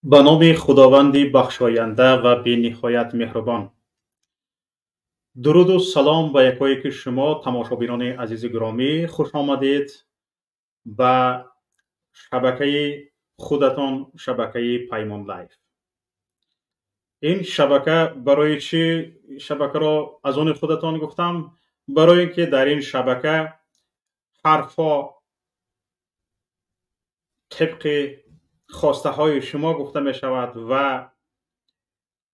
به نام خداوند بخشاینده و بی نهایت مهربان. درود و سلام به یکایک شما تماشابینان عزیز گرامی. خوش آمدید به شبکه خودتان، شبکه پیمان لایف. این شبکه برای چی شبکه را از آن خودتان گفتم؟ برای اینکه در این شبکه حرفا طبق خواسته های شما گفته می شود و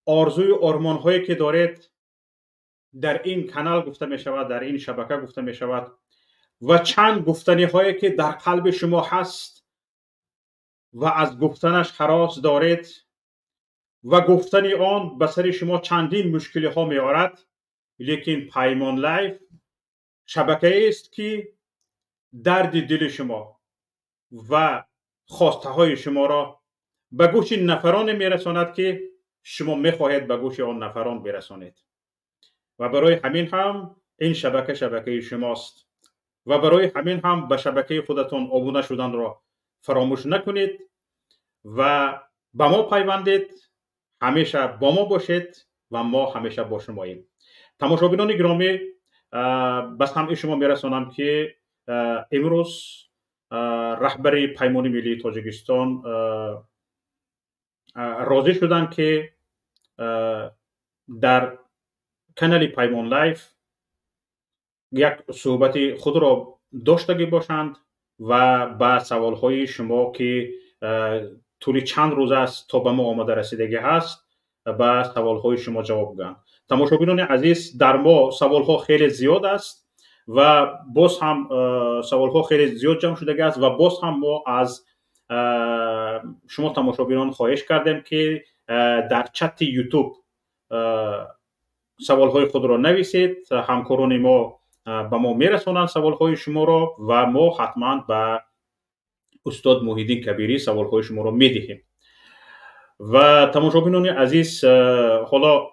آرزوی و آرمان هایی که دارید در این کانال گفته می شود، در این شبکه گفته می شود و چند گفتنی هایی که در قلب شما هست و از گفتنش هراس دارید و گفتن آن به سر شما چندین مشکلی ها می آورد، لیکن پیمان لایف شبکه است که درد دل شما و خواسته های شما را به گوش نفران می رساند که شما می خواهید به گوش آن نفران برسانید و برای همین هم این شبکه شبکه شماست و برای همین هم به شبکه خودتان آبونه شدن را فراموش نکنید و با ما پیوندید، همیشه با ما باشید و ما همیشه با شماییم. تماشابینان گرامی، به سمع شما میرسانم که امروز رهبر پیمان ملی تاجیکستان راضی شدند که در کانال پیمان لایف یک صحبت خود را داشتگی باشند و با سوال های شما که طولی چند روز است تا به ما آماده رسیدگی هست با سوال های شما جواب بدن. تماشاگران عزیز، در ما سوال ها خیلی زیاد است و باز هم سوال ها خیلی زیاد جمع شده است و باز هم ما از شما تماشاگران خواهش کردیم که در چت یوتیوب سوال های خود را نویسید. همکاران ما به ما میرسانند سوال های شما را و ما حتما به استاد محیدین کبیری سوال های شما را میدهیم. و تماشاگران عزیز، حالا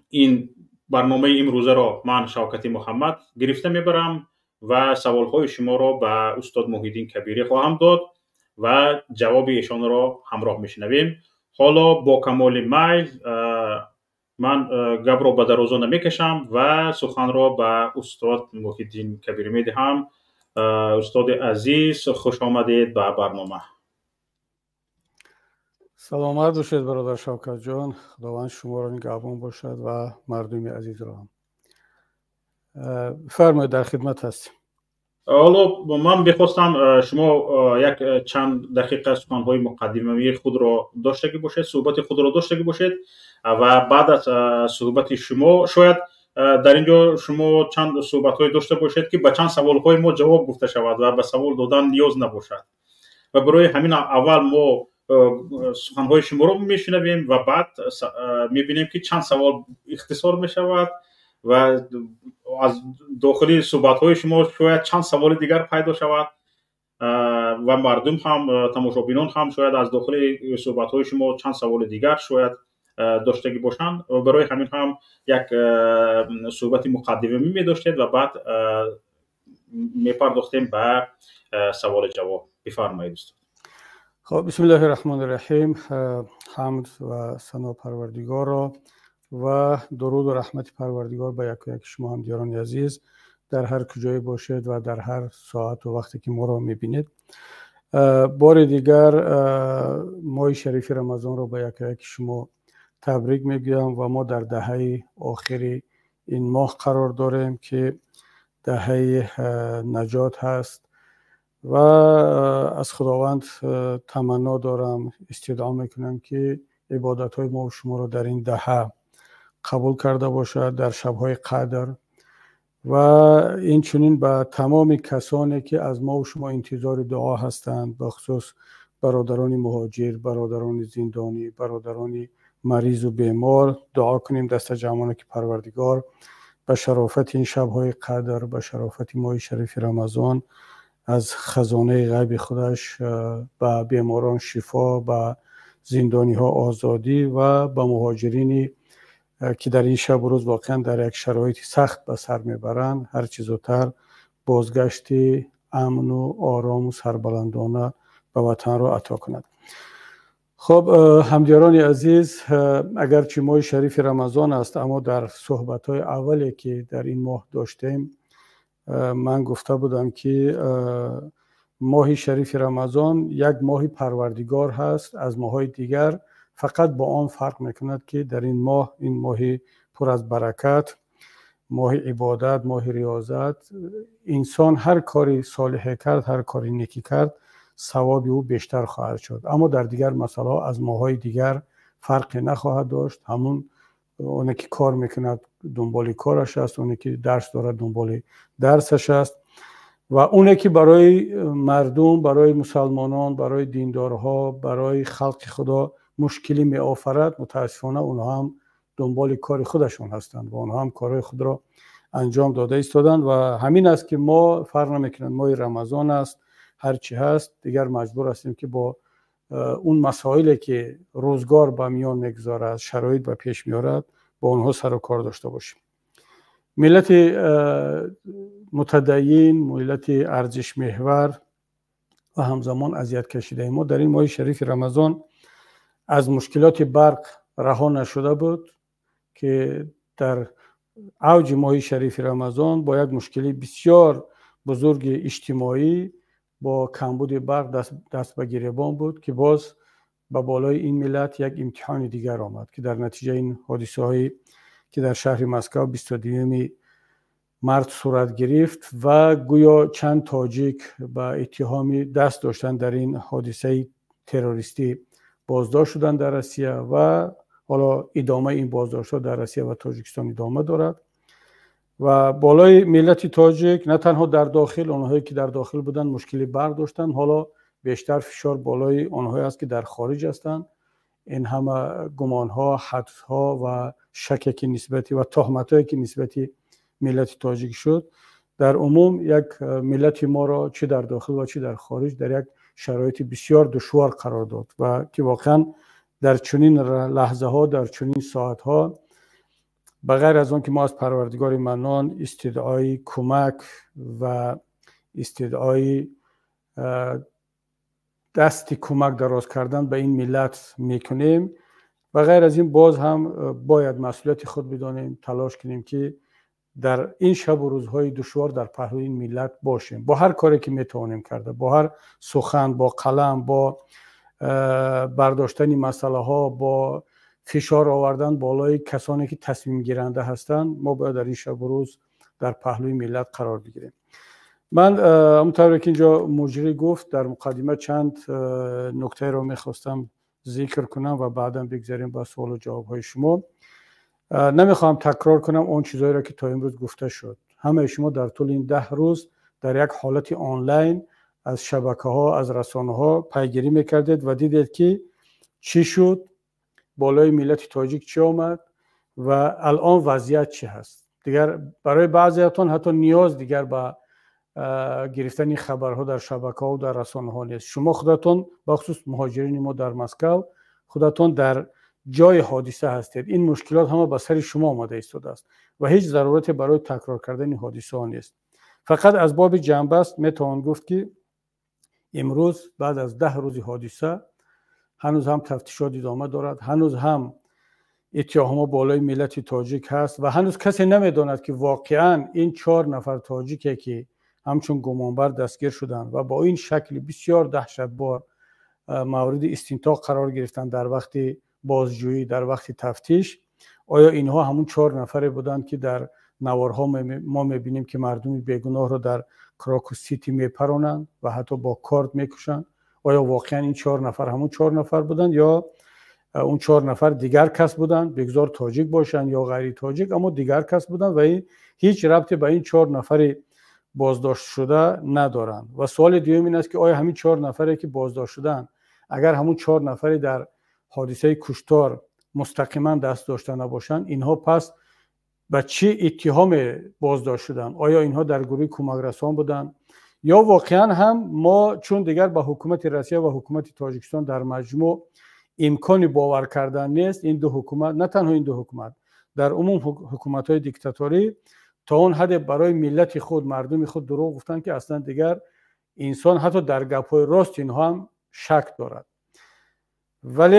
این برنامه امروزه را من شوکتی محمد گرفته میبرم و سوال های شما را به استاد محیدین کبیری خواهم داد و جواب ایشان را همراه میشنویم. حالا با کمال میل من گپ را به درازا نمیکشم و سخن را به استاد محیدین کبیری میدهم. استاد عزیز، خوش آمدید به برنامه. سلامت باشید برادر شوکت جان. خداوند شما را نگهبان باشد و مردم عزیز را هم. فرمایید، در خدمت هستیم. حالا من بخواستم شما یک چند دقیقه سخنهای مقدمه خود را داشته باشید، صحبت خود را داشته باشید و بعد از صحبت شما شاید در اینجا شما چند صحبت‌های داشته باشید که به چند سوال‌های ما جواب گفته شود و به سوال دادن نیاز نباشد. و برای همین اول ما سخن‌های شما را میشنویم و بعد میبینیم که چند سوال اختصار میشود و از داخلی صحبت‌های شما شاید چند سوال دیگر پیدا شود و مردم هم، تماشاگران هم شاید از داخل صحبت‌های شما چند سوال دیگر شاید داشتگی باشند و برای همین هم یک صحبت مقدمه می داشتید و بعد میپرداختیم به سوال جواب. بفرمایید استاد. خب، بسم الله الرحمن الرحیم. حمد و ثنا پروردگار را و درود و رحمت پروردگار به یک شما هم دیاران عزیز در هر کجای باشید و در هر ساعت و وقتی که ما را میبینید. بار دیگر ماه شریف رمضان را به یک شما تبریک میگویم و ما در دهه آخری این ماه قرار داریم که دهه نجات هست و از خداوند تمنا دارم، استدعا میکنم که عبادت های ما و شما را در این دهه قبول کرده باشد در شبهای قدر و این چنین به تمام کسانی که از ما و شما انتظار دعا هستند، بخصوص برادران مهاجر، برادران زندانی، برادران مریض و بیمار دعا کنیم دست جمعانه که پروردگار به شرافت این شبهای قدر، به شرافت ماه شریف رمضان از خزانه غیب خودش به بیماران شفا، به زندانی ها آزادی و به مهاجرینی که در این شب و روز واقعا در یک شرایط سخت به سر میبرند هر چیز زودتر بازگشت امن و آرام و سربلندانه به وطن را عطا کند. خب همدیران عزیز، اگرچه ماه شریف رمضان است اما در صحبت‌های اولی که در این ماه داشتیم من گفته بودم که ماه شریف رمضان یک ماه پروردگار هست از ماه‌های دیگر، فقط با آن فرق میکند که در این ماه، این ماه پر از برکت، ماه عبادت، ماه ریاضت، انسان هر کاری صالح کرد، هر کاری نیکی کرد ثواب او بیشتر خواهد شد. اما در دیگر مسائل از ماه‌های دیگر فرقی نخواهد داشت. همون اونی که کار میکند دنبال کارش است، اونی که درس دارد دنبال درسش است و اونی که برای مردم، برای مسلمانان، برای دیندارها، برای خلق خدا مشکلی می آفرد، متاسفانه اونها هم دنبال کار خودشون هستند و اونها هم کارهای خود را انجام داده ایستادند و همین است که ما فرق نمیکنند ماه رمضان است هرچی هست دیگر مجبور هستیم که با اون مسائلی که روزگار به میان میگذارد، شرایط به پیش میارد، با اونها سر و کار داشته باشیم. ملت متدین، ملت ارزش محور و همزمان اذیت کشیده ما در این ماه شریف رمضان از مشکلات برق رها نشده بود که در اوج ماه شریف رمضان با یک مشکلی بسیار بزرگ اجتماعی با کمبود برق دست به گریبان بود که باز به بالای این ملت یک امتحان دیگر آمد که در نتیجه این حادثه هایی که در شهر مسکو 22 مرد صورت گرفت و گویا چند تاجیک به اتهامی دست داشتن در این حادثه تروریستی بازداشت شدن در روسیه و حالا ادامه این بازداشت‌ها در روسیه و تاجیکستان ادامه دارد و بالای ملت تاجیک نه تنها در داخل، آنهایی که در داخل بودن مشکلی برداشتن، حالا بیشتر فشار بالای آنهایی است که در خارج هستند. این همه گمان‌ها، حدس‌ها و شکی که نسبتی و تهمت‌هایی که نسبتی ملت تاجیک شد، در عموم یک ملت ما را چه در داخل و چه در خارج در یک شرایط بسیار دشوار قرار داد و که واقعا در چنین لحظه ها، در چنین ساعت ها، بغیر از آن که ما از پروردگار منان استدعای کمک و استدعای دست کمک دراز کردن به این ملت میکنیم، بغیر از این باز هم باید مسئولیت خود بدانیم، تلاش کنیم که در این شب و روزهای دشوار در پهلوی این ملت باشیم، با هر کاری که میتوانیم کرده، با هر سخن، با قلم، با برداشتن مسئله ها، با فشار آوردن بالای کسانی که تصمیم گیرنده هستند، ما باید در این شب و روز در پهلوی ملت قرار بگیریم. من همونطوری که اینجا مجری گفت در مقدمه چند نکته رو میخواستم ذکر کنم و بعدا بگذاریم با سوال و جواب های شما. نمیخوام تکرار کنم اون چیزایی را که تا امروز گفته شد. همه شما در طول این 10 روز در یک حالت آنلاین از شبکه ها، از رسانه ها پیگیری میکردید و دیدید که چی شد، بالای ملت تاجیک چی آمد و الان وضعیت چی هست. دیگر برای بعضیاتون حتی نیاز دیگر به گرفتن خبرها در شبکه ها و در رسانه ها نیست. شما خودتون بخصوص مهاجرین ما در مسکو خودتون در جای حادثه هستید. این مشکلات همه به سر شما آمده ایستاده است و هیچ ضرورتی برای تکرار کردن حادثه ها نیست. فقط از باب جنبه است میتوان گفت که امروز بعد از 10 روز حادثه هنوز هم تفتیشات ادامه دارد، هنوز هم اتهام بالای ملت تاجیک هست و هنوز کسی نمیداند که واقعا این 4 نفر تاجیکی که همچون گمانبر دستگیر شدند و با این شکل بسیار دهشتبار مورد استنتاق قرار گرفتن در وقت بازجویی، در وقت تفتیش، آیا اینها همون 4 نفره بودند که در نوارها ما میبینیم که مردم بیگناه را در کراکوس سیتی میپرانند و حتی با کارد میکشند؟ آیا واقعا این 4 نفر همون 4 نفر بودند یا اون 4 نفر دیگر کس بودند، بگذار تاجیک باشند یا غیر تاجیک، اما دیگر کس بودند و هیچ ربطی به این 4 نفر بازداشت شده ندارند. و سوال دوم این است که آیا همین 4 نفری که بازداشت شدند اگر همون 4 نفری در حادثه کشتار مستقیما دست داشته نباشند، اینها پس به چه اتهام بازداشت شدند؟ آیا اینها در گروه کمک رسان بودند یا واقعا هم ما چون دیگر به حکومت روسیه و حکومت تاجیکستان در مجموع امکانی باور کردن نیست، این دو حکومت، نه تنها این دو حکومت، در عموم حکومت‌های دیکتاتوری تا اون حد برای ملت خود، مردم خود دروغ گفتن که اصلا دیگر انسان حتی در گپ‌های راست اینها هم شک دارد. ولی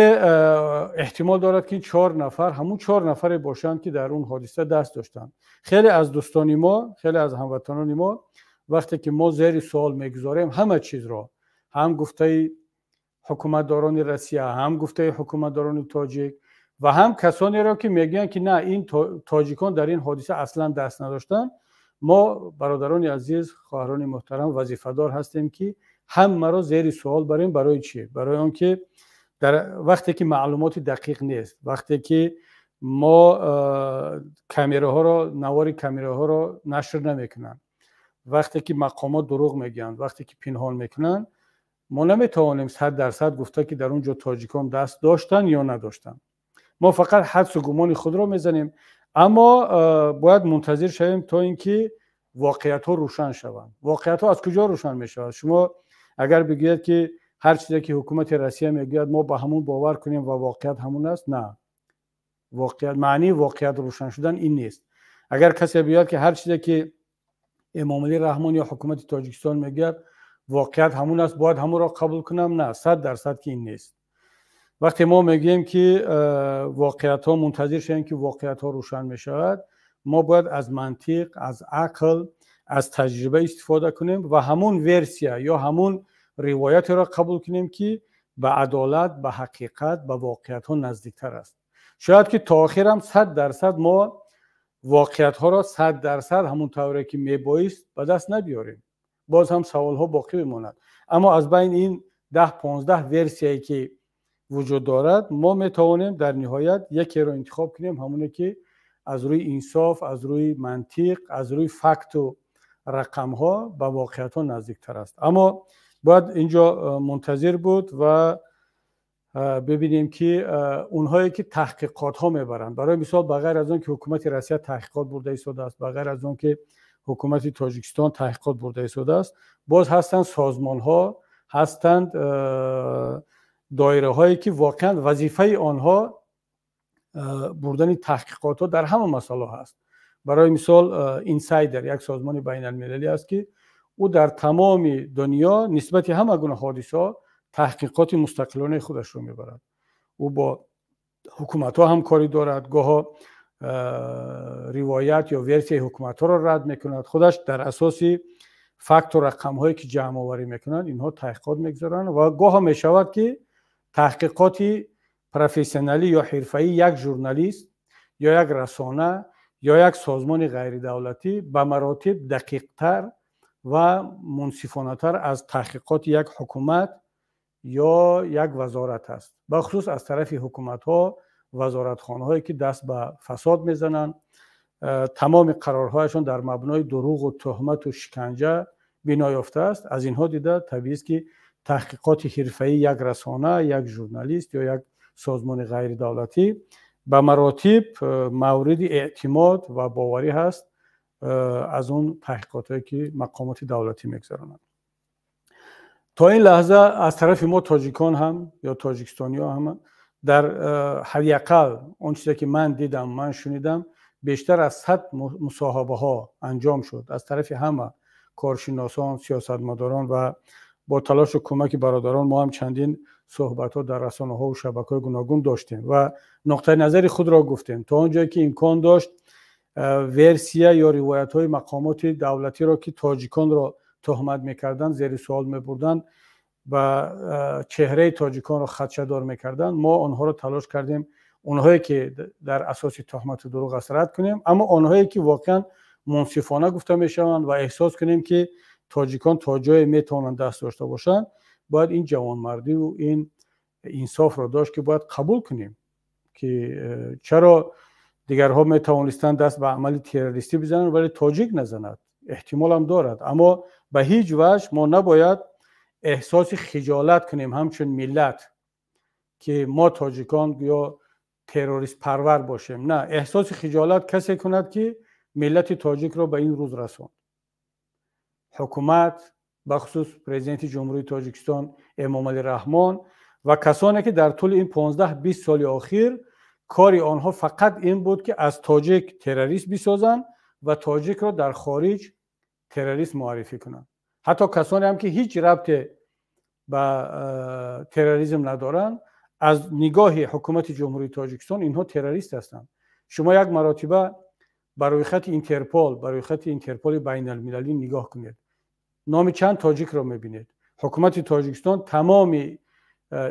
احتمال دارد که این 4 نفر همون 4 نفر باشند که در اون حادثه دست داشتند. خیلی از دوستان ما، خیلی از هموطنان ما وقتی که ما زیر سوال میگذاریم همه چیز را، هم گفته حکومتداران روسیه، هم گفته حکومتداران تاجیک و هم کسانی را که میگن که نه این تاجیکان در این حادثه اصلا دست نداشتن، ما برادران عزیز، خواهران محترم وظیفه‌دار هستیم که همه را زیر سوال بریم. برای چی؟ برای آنکه در وقتی که معلومات دقیق نیست، وقتی که ما کامیراها را، نوار کامیراها را نشر نمیکنن، وقتی که مقامات دروغ میگن، وقتی که پنهان میکنن، ما نمیتوانیم 100% گفته که در اونجا تاجیکان دست داشتن یا نداشتن. ما فقط حدس و گمان خود را میزنیم، اما باید منتظر شویم تا اینکه واقعیت ها روشن شوند. واقعیت ها از کجا روشن میشود؟ شما اگر بگویید که هر چیزی که حکومت روسیه میگوید ما به همون باور کنیم و واقعیت همون است، نه. واقعیت، معنی واقعیت روشن شدن این نیست. اگر کسی بگوید که هر چیزی که امام علی رحمان یا حکومت تاجیکستان میگوید واقعیت همون است، باید همون را قبول کنم، نه، 100% که این نیست. وقتی ما میگیم که واقعیت ها منتظر شویم که واقعیت ها روشن میشود، ما باید از منطق، از عقل، از تجربه استفاده کنیم و همون ورسیا یا همون روایت را قبول کنیم که به عدالت، به حقیقت، به واقعیت ها نزدیکتر است. شاید که تا آخر هم 100% ما واقعیت ها را 100% همون طوری که میبایست به دست نبیاریم. باز هم سوال ها باقی بماند. اما از بین این 10-15 ورسیایی که وجود دارد ما میتوانیم در نهایت یکی را انتخاب کنیم، همونه که از روی انصاف، از روی منطق، از روی فکت و رقم ها به واقعیت ها نزدیک تر است. اما باید اینجا منتظر بود و ببینیم که اونهایی که تحقیقات ها میبرند، برای مثال بغیر از اون که حکومت روسیه تحقیقات برده ایستاده است، بغیر از اون که حکومت تاجیکستان تحقیقات برده ایستاده است، باز هستند سازمان ها، هستند دایره هایی که واقعا وظیفه آنها بردن تحقیقات ها در همه مسائل هست. برای مثال اینسایدر یک سازمان بین المللی است که او در تمام دنیا نسبت همه گونه حادثه تحقیقات مستقلانه خودش رو میبرد. او با حکومت ها همکاری دارد، گاه روایت یا ورسی حکومت ها را رد میکند، خودش در اساس فکت و رقم هایی که جمع آوری میکنند اینها تحقیقات میگذارند و گاه میشود که تحقیقاتی پروفسیونالی یا حرفه‌ای یک ژورنالیست یا یک رسانه یا یک سازمان غیر دولتی به مراتب دقیق تر و منصفانه تر از تحقیقات یک حکومت یا یک وزارت است، بخصوص از طرف حکومت ها، وزارتخانه هایی که دست به فساد میزنند، تمام قرارهایشان در مبنای دروغ و تهمت و شکنجه بنا یافته است. از اینها دیده طبیعی است که تحقیقات حرفه‌ای یک رسانه، یک ژورنالیست یا یک سازمان غیر دولتی به مراتب مورد اعتماد و باوری هست از اون تحقیقاتی که مقامات دولتی میگذارند. تا این لحظه از طرف ما تاجیکان هم یا تاجیکستانی ها هم در حداقل اون چیزی که من دیدم، من شنیدم، بیشتر از 100 مصاحبه ها انجام شد از طرف همه کارشناسان، سیاستمداران و با تلاش و کمک برادران ما هم چندین صحبت ها در رسانه ها و شبکه‌های گوناگون داشتیم و نقطه نظر خود را گفتیم تا اونجایی که امکان داشت. ورسیه یا روایت های مقامات دولتی را که تاجیکان را تهمت میکردن، زیر سوال میبردن و چهره تاجیکان را خدشه‌دار میکردن، ما آنها را تلاش کردیم اونهایی که در اساس تهمت دروغ است رد کنیم، اما آنهایی که واقعا منصفانه گفته میشوند و احساس کنیم که تاجیکان تا جای میتونن دست داشته باشند، باید این جوانمردی و این انصاف را داشت که باید قبول کنیم که چرا دیگرها میتوانستند دست به عمل تروریستی بزنند ولی تاجیک نزند. احتمال هم دارد، اما به هیچ وجه ما نباید احساس خجالت کنیم همچون ملت که ما تاجیکان یا تروریست پرور باشیم. نه، احساس خجالت کسی کند که ملت تاجیک را به این روز رساند. حکومت بخصوص پرزیدنت جمهوری تاجیکستان امامعلی رحمان و کسانی که در طول این 15-20 سال اخیر کاری آنها فقط این بود که از تاجیک تروریست بسازند و تاجیک را در خارج تروریست معرفی کنند. حتی کسانی هم که هیچ ربط به تروریسم ندارند، از نگاه حکومت جمهوری تاجیکستان اینها تروریست هستند. شما یک مرتبه برای خط اینترپول بین المللی نگاه کنید، نام چند تاجیک را میبینید. حکومت تاجیکستان تمام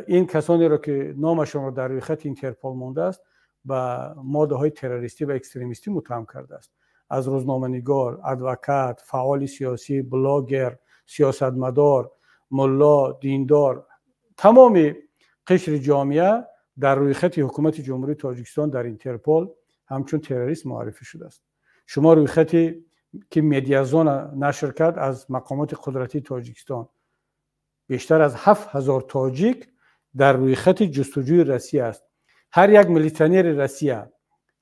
این کسانی را که نامشان را در روی خط اینترپول مانده است به ماده های تروریستی و اکستریمیستی متهم کرده است. از روزنامه‌نگار، ادوکات، فعال سیاسی، بلاگر، سیاستمدار، ملا، دیندار، تمام قشر جامعه در روی خط حکومت جمهوری تاجیکستان در اینترپول همچون تروریست معرفی شده است. شما روی خطی که مدیازون نشر کرد از مقامات قدرتی تاجیکستان، بیشتر از 7000 تاجیک در روی خط جستجوی روسیه است. هر یک میلیتانیر روسیه،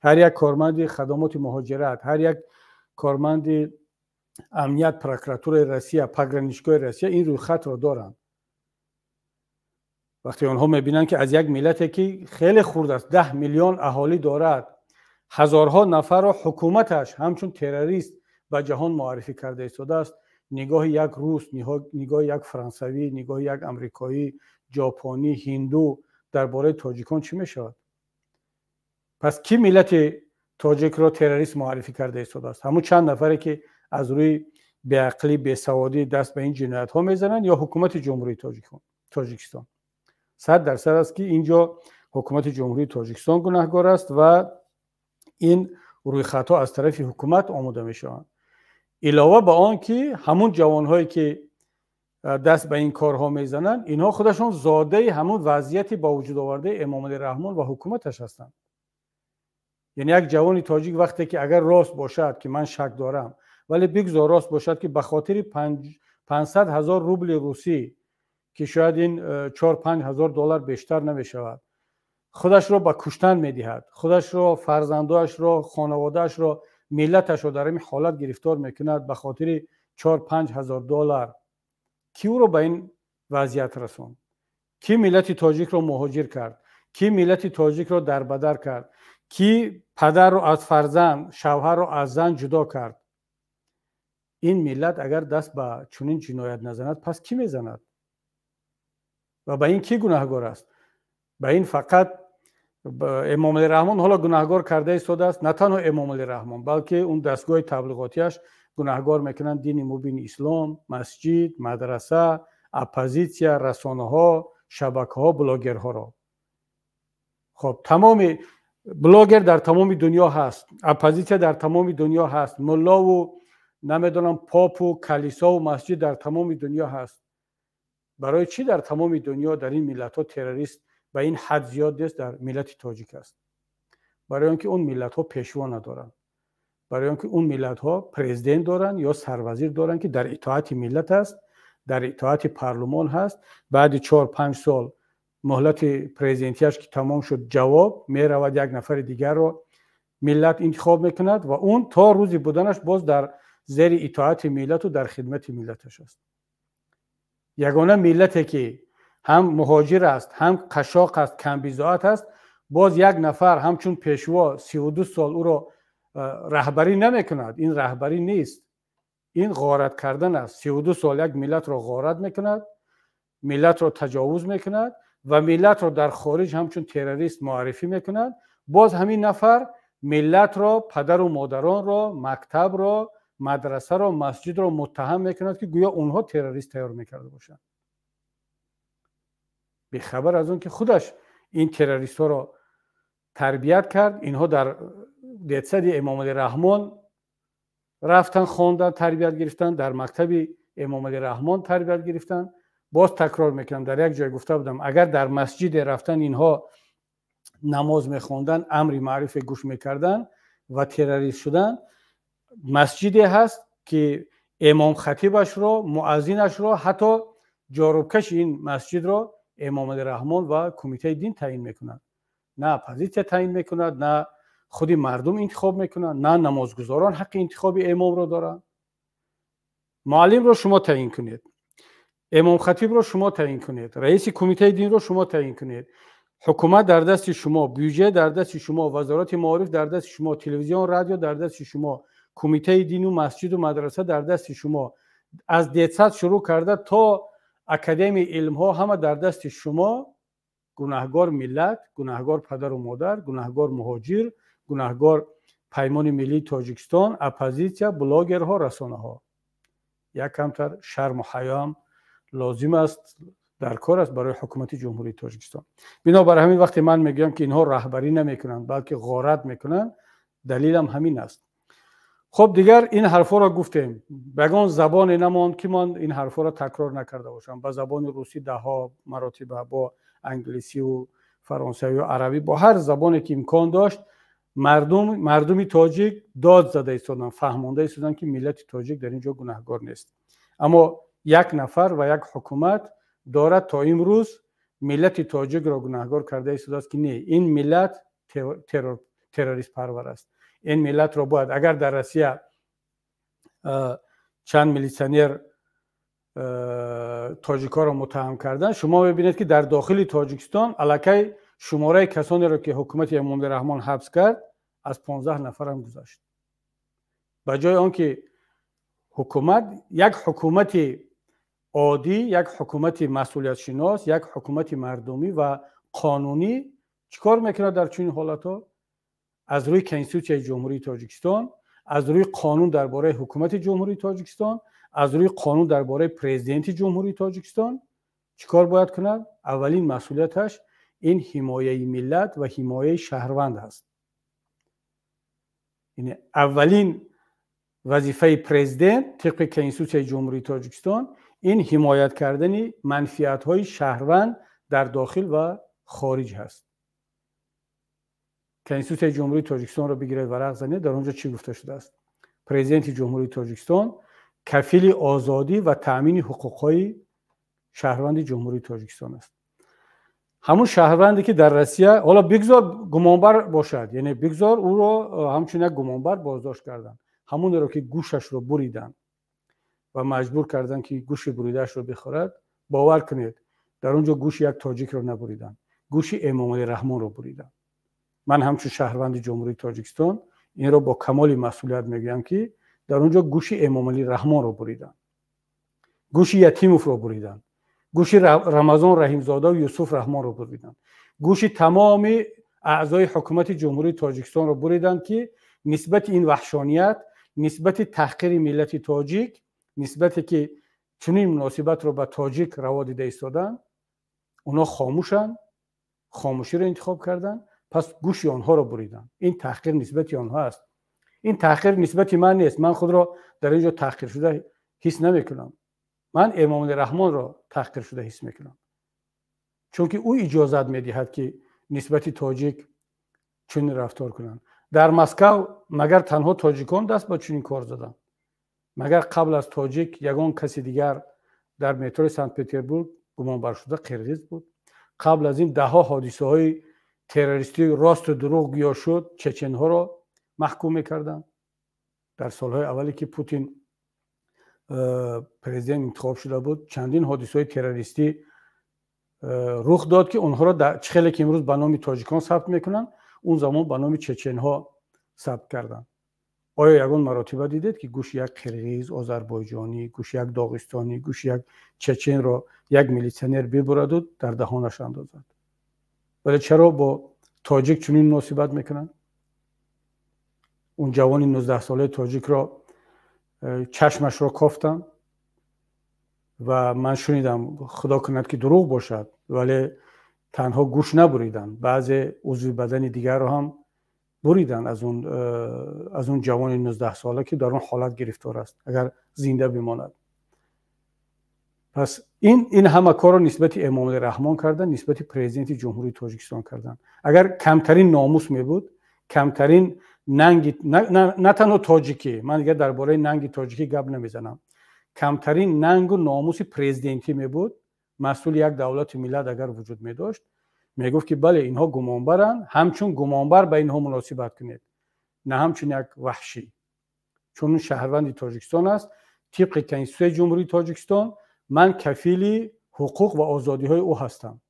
هر یک کارمند خدمات مهاجرت، هر یک کارمند امنیت پروکراتور روسیه، پگرانیچگاه روسیه این روی خط را دارند. وقتی آنها میبینند که از یک ملتی که خیلی خرد است، 10 میلیون اهالی دارد، هزارها نفر را حکومتش همچون تروریست به جهان معرفی کرده ایستاده است، نگاه یک روس، نگاه یک فرانسوی، نگاه یک امریکایی، ژاپنی، هندو درباره تاجیکان چی میشود؟ پس کی ملت تاجیک را تروریست معرفی کرده ایستاده است؟ همون چند نفری که از روی بیعقلی، بیسوادی دست به این جنایت ها میزنند یا حکومت جمهوری تاجیکستان؟ 100% است که اینجا حکومت جمهوری تاجیکستان گناهکار است و این روی خطا از طرف حکومت آموده میشوند. علاوه به آن که همون جوانهایی که دست به این کارها میزنن اینها خودشون زاده همون وضعیتی با وجود آورده امام علی رحمان و حکومتش هستند. یعنی یک جوان تاجیک وقتی که اگر راست باشد که من شک دارم، ولی بگذار راست باشد که به خاطر 500,000 روبل روسی که شاید این 4-5 هزار دلار بیشتر نمیشود، خودش را به کشتن میدهد، خودش را، فرزندانش را، خانوادهش را، ملتش را در این حالت گرفتار میکند به خاطر 4-5 هزار دلار. کی او را به این وضعیت رساند؟ کی ملت تاجیک را مهاجر کرد؟ کی ملت تاجیک را دربدر کرد؟ کی پدر را از فرزند، شوهر را از زن جدا کرد؟ این ملت اگر دست به چنین جنایت نزند پس کی میزند؟ و به این کی گناهگار است؟ به این فقط امام علی رحمان حالا گناهگار کرده ایستاده است؟ نه تنها امام علی رحمان بلکه اون دستگاه تبلیغاتیش گناهگار میکنن دین مبین اسلام، مسجد، مدرسه، اپوزیسیا، رسانه ها، شبکه ها، بلاگر ها را. خب تمام بلاگر در تمام دنیا هست، اپوزیسیا در تمام دنیا هست، ملا و نمیدونم پاپ و کلیسا و مسجد در تمام دنیا هست. برای چی در تمام دنیا در این ملت ها تروریست به این حد زیاد است در ملت تاجیک است؟ برای اینکه اون ملت ها پیشوا ندارن، برای اینکه اون ملت ها پرزیدنت دارن یا سروزیر دارن که در اطاعت ملت است، در اطاعت پارلمان هست. بعد 4-5 سال مهلت پرزیدنتیش که تمام شد جواب میرود یک نفر دیگر رو ملت انتخاب میکند و اون تا روزی بودنش باز در زیر اطاعت ملت و در خدمت ملتش است. یگانه ملتی که هم مهاجر است، هم قشاق است، کم بضاعت است، باز یک نفر همچون پیشوا 32 سال او را رهبری نمیکند. این رهبری نیست، این غارت کردن است. 32 سال یک ملت را غارت میکند، ملت را تجاوز میکند و ملت را در خارج همچون تروریست معرفی میکند. باز همین نفر ملت را، پدر و مادران را، مکتب را، مدرسه را، مسجد را متهم میکند که گویا اونها تروریست تیار میکرده باشند، بیخبر از اون که خودش این تروریست ها را تربیت کرد. اینها در دیدسد امام علی رحمان رفتن خواندن، تربیت گرفتن، در مکتب امام علی رحمان تربیت گرفتن. باز تکرار میکنم، در یک جای گفته بودم اگر در مسجد رفتن اینها نماز میخواندن، امر معروف گوش میکردن و تروریست شدن، مسجدی هست که امام خطیبش را، مؤذنش را، حتی جاروبکش این مسجد را امام علی رحمان و کمیته دین تعیین میکنند. نه اپوزیسیا تعیین میکند، نه خودی مردم انتخاب میکنند، نه نمازگزاران حق انتخاب امام را دارند. معلم را شما تعیین کنید، امام خطیب را شما تعیین کنید، رئیس کمیته دین را شما تعیین کنید، حکومت در دست شما، بودجه در دست شما، وزارت معارف در دست شما، تلویزیون رادیو در دست شما، کمیته دین و مسجد و مدرسه در دست شما، از دیدسد شروع کرده تا اکادمی علم ها همه در دست شما. گناهگار ملت، گناهگار پدر و مادر، گناهگار مهاجر، گناهگار پیمان ملی تاجیکستان، اپوزیسیا، بلاگرها، رسانه ها. یک کمتر شرم و حیا لازم است، در کار است برای حکومت جمهوری تاجیکستان. بنابراین همین وقتی من میگم که اینها رهبری نمیکنند بلکه غارت میکنند، دلیلم همین است. خب دیگر این حرفا را گفتیم، بگان زبان نماند که من این حرفا را تکرار نکرده باشم. با زبان روسی 10 مراتب، با انگلیسی و فرانسوی و عربی، با هر زبانی که امکان داشت مردمی تاجیک داد زده ایستادن، فهمانده ایستادن که ملت تاجیک در اینجا گناهگار نیست. اما یک نفر و یک حکومت دارد تا امروز ملت تاجیک را گناهگار کرده ایستاده است که نه، این ملت تروریست پرور است. این ملت را باید، اگر در روسیه چند میلیسیونر تاجیکا را متهم کردن، شما ببینید که در داخل تاجیکستان الکی شماره کسانی را که حکومت امام علی رحمان حبس کرد از 15 نفر هم گذشت. به جای آنکه حکومت، یک حکومت عادی، یک حکومت مسئولیت شناس، یک حکومت مردمی و قانونی چیکار میکنه در چنین حالتها؟ از روی کنستیتوسیون جمهوری تاجیکستان، از روی قانون درباره حکومت جمهوری تاجیکستان، از روی قانون درباره پرزیدنت جمهوری تاجیکستان چیکار باید کند؟ اولین مسئولیتش این حمایه ملت و حمایه شهروند است. یعنی اولین وظیفه پرزیدنت طبق کنستیتوسیون جمهوری تاجیکستان این حمایت کردن منفعت‌های شهروند در داخل و خارج هست. کنستیتوسیون جمهوری تاجیکستان رو بگیرید ورق زنید، در اونجا چی گفته شده است؟ پرزیدنت جمهوری تاجیکستان کفیل آزادی و تأمین حقوق‌های شهروند جمهوری تاجیکستان است. همون شهروندی که در روسیه، حالا بگذار گمانبر باشد، یعنی بگذار او رو همچون یک گمانبر بازداشت کردن، همون رو که گوشش رو بریدن و مجبور کردن که گوش بریدهش رو بخورد، باور کنید در اونجا گوش یک تاجیک رو نبریدن، گوش امام علی رحمان رو بریدن. من همچون شهروند جمهوری تاجیکستان این رو با کمال مسئولیت میگم که در اونجا گوش امام علی رحمان رو بریدن، گوش یتیموف رو بریدن، گوش رمضان رحیمزاده و یوسف رحمان رو بریدن، گوش تمام اعضای حکومت جمهوری تاجیکستان رو بریدن که نسبت این وحشانیت، نسبت تحقیر ملت تاجیک، نسبت که چنین مناسبت رو به تاجیک روا دیده ایستادن، اونا خاموشن، خاموشی رو انتخاب کردن، پس گوش آنها رو بریدن. این تحقیر نسبت آنها است. این تحقیر نسبت من نیست. من خود را در اینجا تحقیر شده حس نمیکنم. من امام علی رحمان را تحقیر شده حس میکنم، چون که او اجازت میدهد که نسبت تاجیک چنین رفتار کنند. در مسکو مگر تنها تاجیکان دست به چنین کار زدند؟ مگر قبل از تاجیک یگان کسی دیگر در مترو سنت پترزبورگ گمانبر شده قرقیز بود؟ قبل از این ده ها حادثه های تروریستی راست و دروغ گیا شد، چچن ها را محکوم میکردند. در سالهای اولی که پوتین پرزیدنت انتخاب شده بود، چندین حادثه های تروریستی رخ داد که اونها را در خیلی که امروز به نام تاجیکان ثبت میکنن، اون زمان به نام چچن ها ثبت کردن. آیا یگان مراتبه دیدید که گوش یک قرقیز، آذربایجانی، گوش یک داغستانی، گوش یک چچن را یک میلیسیونر ببرد و در دهانش اندازد؟ ولی چرا با تاجیک چنین مناسبت میکنن؟ اون جوان 19 ساله تاجیک را چشمش را کافتن و من شنیدم، خدا کند که دروغ باشد، ولی تنها گوش نبریدن، بعضی عضو بدن دیگر را هم بریدن از اون جوان 19 ساله که در اون حالت گرفتار است اگر زنده بماند. پس این همه کار رو نسبت امام علی رحمان کردن، نسبت پرزیدنت جمهوری تاجیکستان کردن. اگر کمترین ناموس می بود، کمترین ننگ، نه تنها تاجیکی، من دیگه درباره ننگ تاجیکی گپ نمیزنم، کمترین ننگ و ناموس پرزیدنتی می بود، مسئول یک دولت ملت اگر وجود می داشت، می گفت که بله اینها گمانبرن، همچون گمانبر به اینها مناسبت کنید، نه همچون یک وحشی. چون شهروند تاجیکستان است، طبق کنستیتوسیون جمهوری تاجیکستان من کفیل حقوق و آزادی های او هستم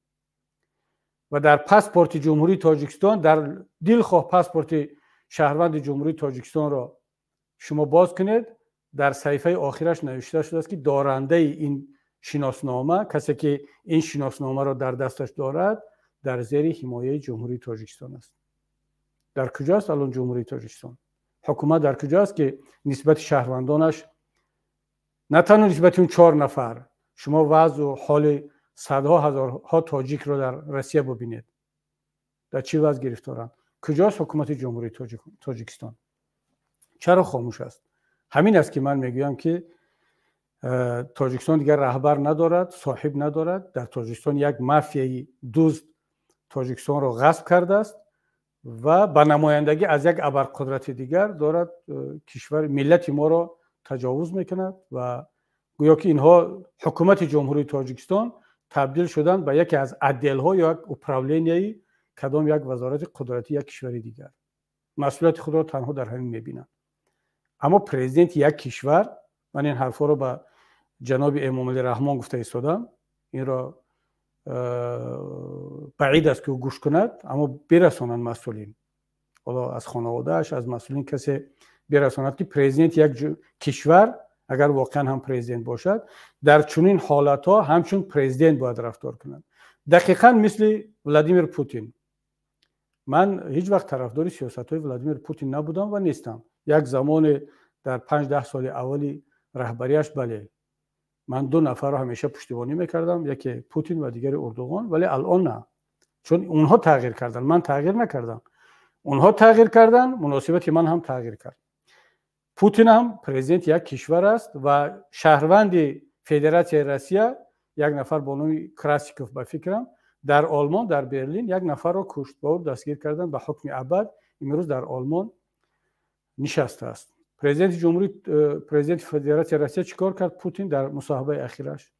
و در پاسپورت جمهوری تاجیکستان، در دلخواه پاسپورت شهروند جمهوری تاجیکستان را شما باز کنید، در صفحه آخرش نوشته شده است که دارنده این شناسنامه، کسی که این شناسنامه را در دستش دارد، در زیر حمایه جمهوری تاجیکستان است. در کجاست الان جمهوری تاجیکستان؟ حکومت در کجاست که نسبت شهروندانش، نه تنها نسبت اون 4 نفر، شما وضع و حال صدها هزارها تاجیک رو در روسیه ببینید، در چه وضع گرفتارن؟ کجاست حکومت جمهوری تاجیکستان؟ چرا خاموش است؟ همین است که من میگویم که تاجیکستان دیگر رهبر ندارد، صاحب ندارد. در تاجیکستان یک مافیای دزد تاجیکستان را غصب کرده است و به نمایندگی از یک ابرقدرت دیگر دارد کشور ملت ما را تجاوز میکند و گویا که اینها حکومت جمهوری تاجیکستان تبدیل شدن به یکی از عدل‌ها یا یک اپراولینیای کدام یک وزارت قدرتی یک کشور دیگر. مسئولیت خود را تنها در همین میبینند. اما پرزیدنت یک کشور، من این حرفا رو به جناب امام علی رحمان گفته ایستادم، این را بعید است که او گوش کند، اما برسانند مسئولین، حالا از خانواده‌اش، از مسئولین کسی برساند که پرزیدنت یک کشور اگر واقعا هم پرزیدنت باشد، در چنین حالت‌ها همچون پرزیدنت باید رفتار کند. دقیقاً مثل ولادیمیر پوتین. من هیچ وقت طرفدار سیاست‌های ولادیمیر پوتین نبودم و نیستم. یک زمان در 5-10 سال اولی رهبریش بله، من 2 نفر رو همیشه پشتیبانی میکردم، یکی پوتین و دیگری اردوغان، ولی الان نه، چون اونها تغییر کردن، من تغییر نکردم. اونها تغییر کردن، مناسبت من هم تغییر کرد. پوتین هم پرزیدنت یک کشور است و شهروند فدراسیون روسیه یک نفر با نام کراسیکوف به فکرم در آلمان در برلین یک نفر را کشت و او دستگیر کردن به حکم ابد. امروز در آلمان نشسته است. پرزیدنت فدراسیون روسیه چیکار کرد؟ پوتین در مصاحبه اخیرش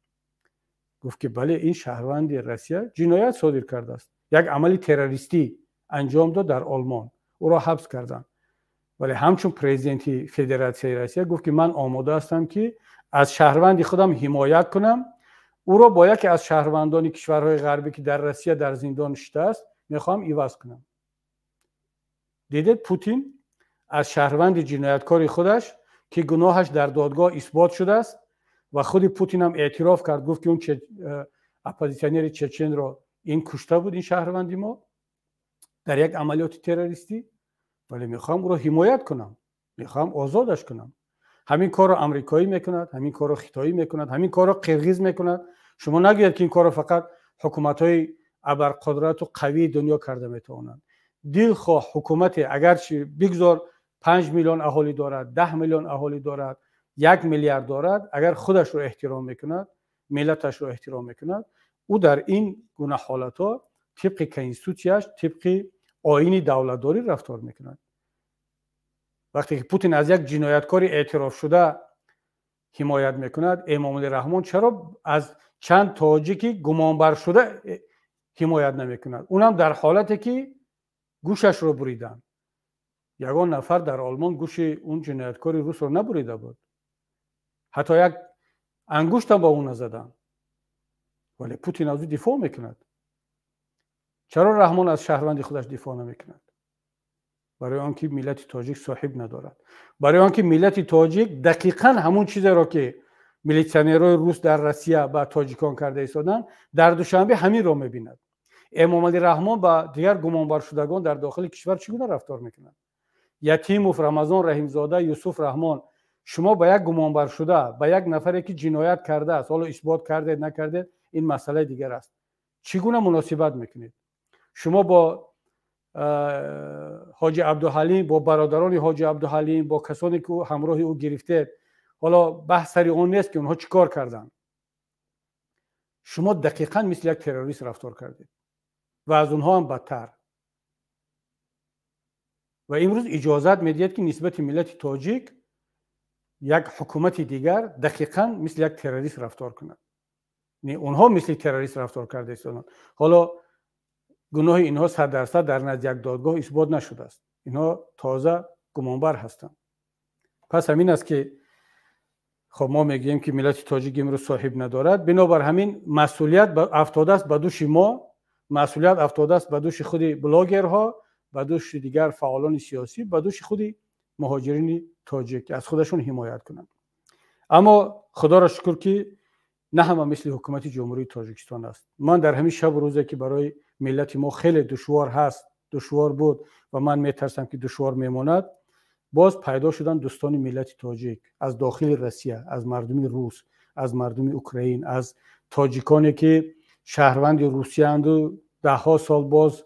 گفت که بله این شهروند روسیه جنایت صادر کرده است، یک عمل تروریستی انجام داد در آلمان، او را حبس کردند. ولی همچون پرزیدنت فدراسیون روسیه گفت که من آماده هستم که از شهروند خودم حمایت کنم، او را با یکی از شهروندان کشورهای غربی که در روسیه در زندان نشسته است میخوام عوض کنم. دیدید پوتین از شهروند جنایتکار خودش که گناهش در دادگاه اثبات شده است و خود پوتین هم اعتراف کرد، گفت که اون اپوزیسیونر چچن را این کشته بود، این شهروندی ما در یک عملیات تروریستی، ولی میخوام او را حمایت کنم، میخوام آزادش کنم. همین کار را امریکایی میکند، همین کار را خیتایی میکند، همین کار را قرغیز میکند. شما نگویید که این کار را فقط حکومت‌های ابرقدرت و قوی دنیا کرده میتوانند. دلخواه حکومت اگرچه بگذار 5 میلیون اهالی دارد، 10 میلیون اهالی دارد، 1 میلیارد دارد، اگر خودش رو احترام میکند، ملتش رو احترام میکند، او در این گونه حالت‌ها طبق کنستیتوسیش، طبق آیین دولتداری رفتار میکند. وقتی که پوتین از یک جنایتکار اعتراف شده حمایت میکند، امامعلی رحمان چرا از چند تاجیکی گمانبر شده حمایت نمیکند؟ اونم در حالتی که گوشش رو بریدن. یگان نفر در آلمان گوش اون جنایتکار روس رو نبریده بود، حتی یک انگشت هم با اون نزدن، ولی پوتین از او دفاع میکند. چرا رحمان از شهروند خودش دفاع نمیکند؟ برای آنکه ملت تاجیک صاحب ندارد، برای آنکه ملت تاجیک دقیقاً همون چیزی را که میلیسیونرهای روس در روسیه با تاجیکان کرده ایستادن در دوشنبه همین را میبیند. امامعلی رحمان با دیگر گمانبر شدگان در داخل کشور چگونه رفتار میکند؟ یتیموف، رمضان رحیمزاده، یوسف رحمان، شما با یک گمانبر شده، با یک نفری که جنایت کرده است، حالا اثبات کرده نکرده این مسئله دیگر است، چگونه مناسبت میکنید؟ شما با حاجی عبدالحلیم، با برادران حاجی عبدالحلیم، با کسانی که همراه او گرفته، حالا بحث سر اون نیست که اونها چیکار کردن، شما دقیقاً مثل یک تروریست رفتار کردید و از اونها هم بدتر. و امروز اجازت میدید که نسبت ملت تاجیک یک حکومت دیگر دقیقاً مثل یک تروریست رفتار کند. نه اونها مثل تروریست رفتار کرده ایستادند. حالا گناه اینها 100% در نزد یک دادگاه اثبات نشده است. اینها تازه گمانبر هستند. پس همین است که خب ما میگیم که ملت تاجیک امروز صاحب ندارد، بنابر همین مسئولیت افتاده است به دوش ما، مسئولیت افتاده است به دوش خود بلاگرها، به دوش دیگر فعالان سیاسی، به دوش خود مهاجرین تاجیک از خودشون حمایت کنند. اما خدا را شکر که نه همه مثل حکومت جمهوری تاجیکستان است. من در همین شب و روزی که برای ملت ما خیلی دشوار هست، دشوار بود و من میترسم که دشوار میماند، باز پیدا شدن دوستان ملت تاجیک از داخل روسیه، از مردم روس، از مردم اوکراین، از تاجیکانی که شهروند روسیه اند و ده ها سال باز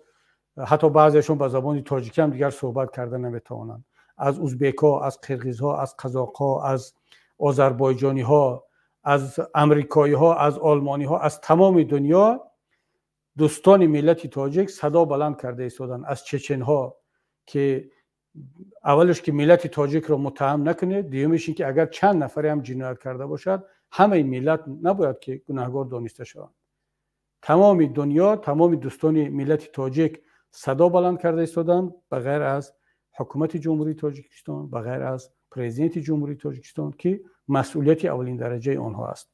حتی بعضیشون با زبان تاجیکی هم دیگر صحبت کردن نمیتوانند، از ازبک‌ها، از قرقیزها، از قزاق‌ها، از آذربایجانی‌ها، از امریکایی‌ها، از آلمانی‌ها، از تمام دنیا دوستان ملت تاجیک صدا بلند کرده ایستادن. از چچن‌ها که اولش که ملت تاجیک را متهم نکنه، دیومش این که اگر چند نفری هم جنایت کرده باشد همه ملت نباید که گناهکار دانسته شوند. تمام دنیا، تمام دوستان ملت تاجیک صدا بلند کرده ایستادن، بغیر از حکومت جمهوری تاجیکستان، بغیر از پرزیدنت جمهوری تاجیکستان که مسئولیت اولین درجه آنها است.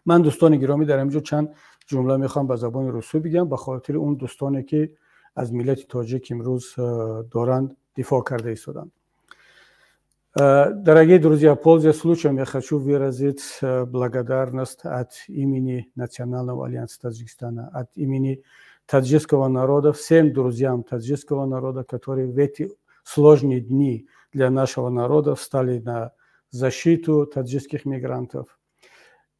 من دوستان گرامی در اینجا چند جمله میخوام به زبان روسی بگم به خاطر اون دوستانی که از ملت تاجیک امروز دارند дифоъ карда истоданд. Дорогие друзья, пользуясь случаем, я хочу выразить благодарность от имени Национального альянса Таджикистана, от имени таджикского народа, всем друзьям таджикского народа, которые в эти сложные дни для нашего народа встали на защиту таджикских мигрантов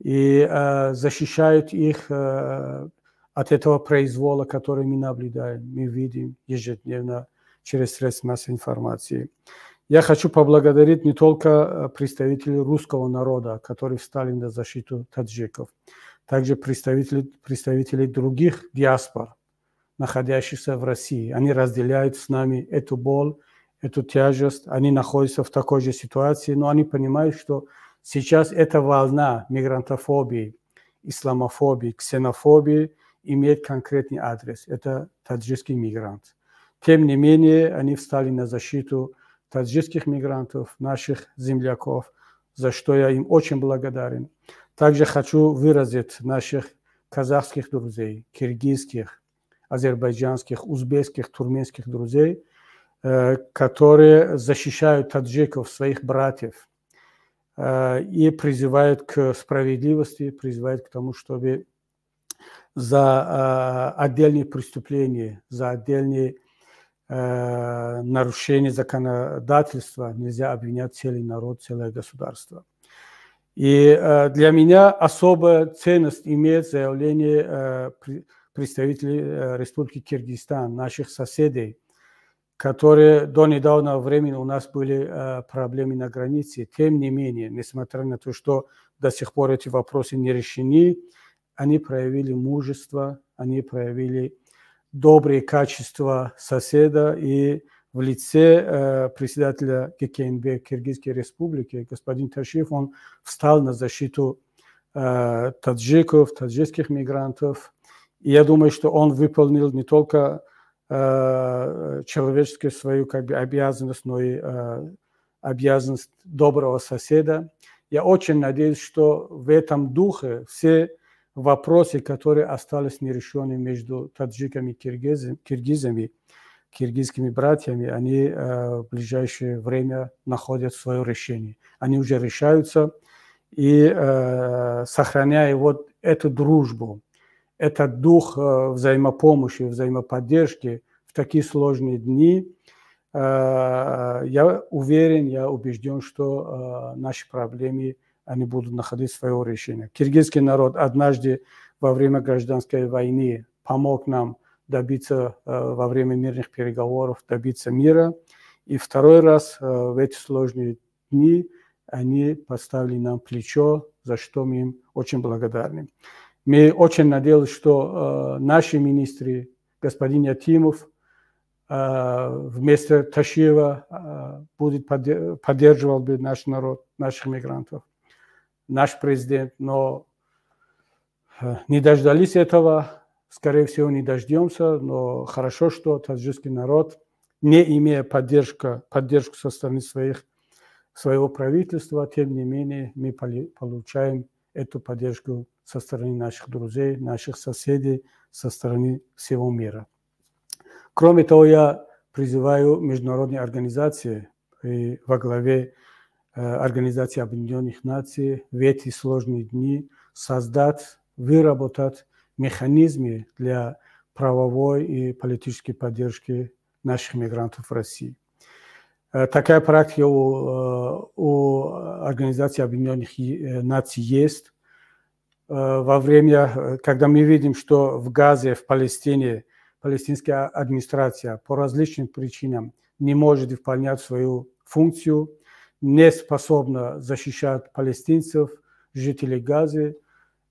и защищают их от этого произвола, который мы наблюдаем, мы видим ежедневно через средства массовой информации. Я хочу поблагодарить не только представителей русского народа, которые встали на защиту таджиков, также представителей других диаспор, находящихся в России. Они разделяют с нами эту боль, эту тяжесть. Они находятся в такой же ситуации, но они понимают, что сейчас эта волна мигрантофобии, исламофобии, ксенофобии имеет конкретный адрес. Это таджикский мигрант. Тем не менее, они встали на защиту таджикских мигрантов, наших земляков, за что я им очень благодарен. Также хочу выразить наших казахских друзей, киргизских, азербайджанских, узбекских, туркменских друзей, которые защищают таджиков, своих братьев, и призывают к справедливости, призывают к тому, чтобы за отдельные преступления, за отдельные нарушения законодательства нельзя обвинять целый народ, целое государство. И для меня особая ценность имеет заявление представителей Республики Киргизстан, наших соседей, которые до недавнего времени у нас были проблемы на границе. Тем не менее, несмотря на то, что до сих пор эти вопросы не решены, они проявили мужество, они проявили добрые качества соседа, и в лице председателя ГКНБ Киргизской Республики, господин Ташиев, он встал на защиту таджиков, таджикских мигрантов. И я думаю, что он выполнил не только человеческую свою обязанность, но и обязанность доброго соседа. Я очень надеюсь, что в этом духе все вопросы, которые остались нерешенными между таджиками и киргизами, киргизскими братьями, они в ближайшее время находят свое решение. Они уже решаются, и сохраняя вот эту дружбу, этот дух взаимопомощи, взаимоподдержки в такие сложные дни, я уверен, я убежден, что наши проблемы, они будут находить свое решение. Киргизский народ однажды во время гражданской войны помог нам добиться во время мирных переговоров, добиться мира. И второй раз в эти сложные дни они поставили нам плечо, за что мы им очень благодарны. Мы очень надеялись, что наши министры, господин Ятимов, вместо Ташиева будет поддерживал бы наш народ, наших мигрантов, наш президент, но не дождались этого, скорее всего, не дождемся, но хорошо, что таджикский народ, не имея поддержку со стороны своего правительства, тем не менее мы получаем эту поддержку со стороны наших друзей, наших соседей, со стороны всего мира. Кроме того, я призываю международные организации во главе Организации Объединенных Наций в эти сложные дни создать, выработать механизмы для правовой и политической поддержки наших мигрантов в России. Такая практика у Организации Объединенных Наций есть. Во время, когда мы видим, что в Газе, в Палестине, палестинская администрация по различным причинам не может выполнять свою функцию, не способна защищать палестинцев, жителей Газы,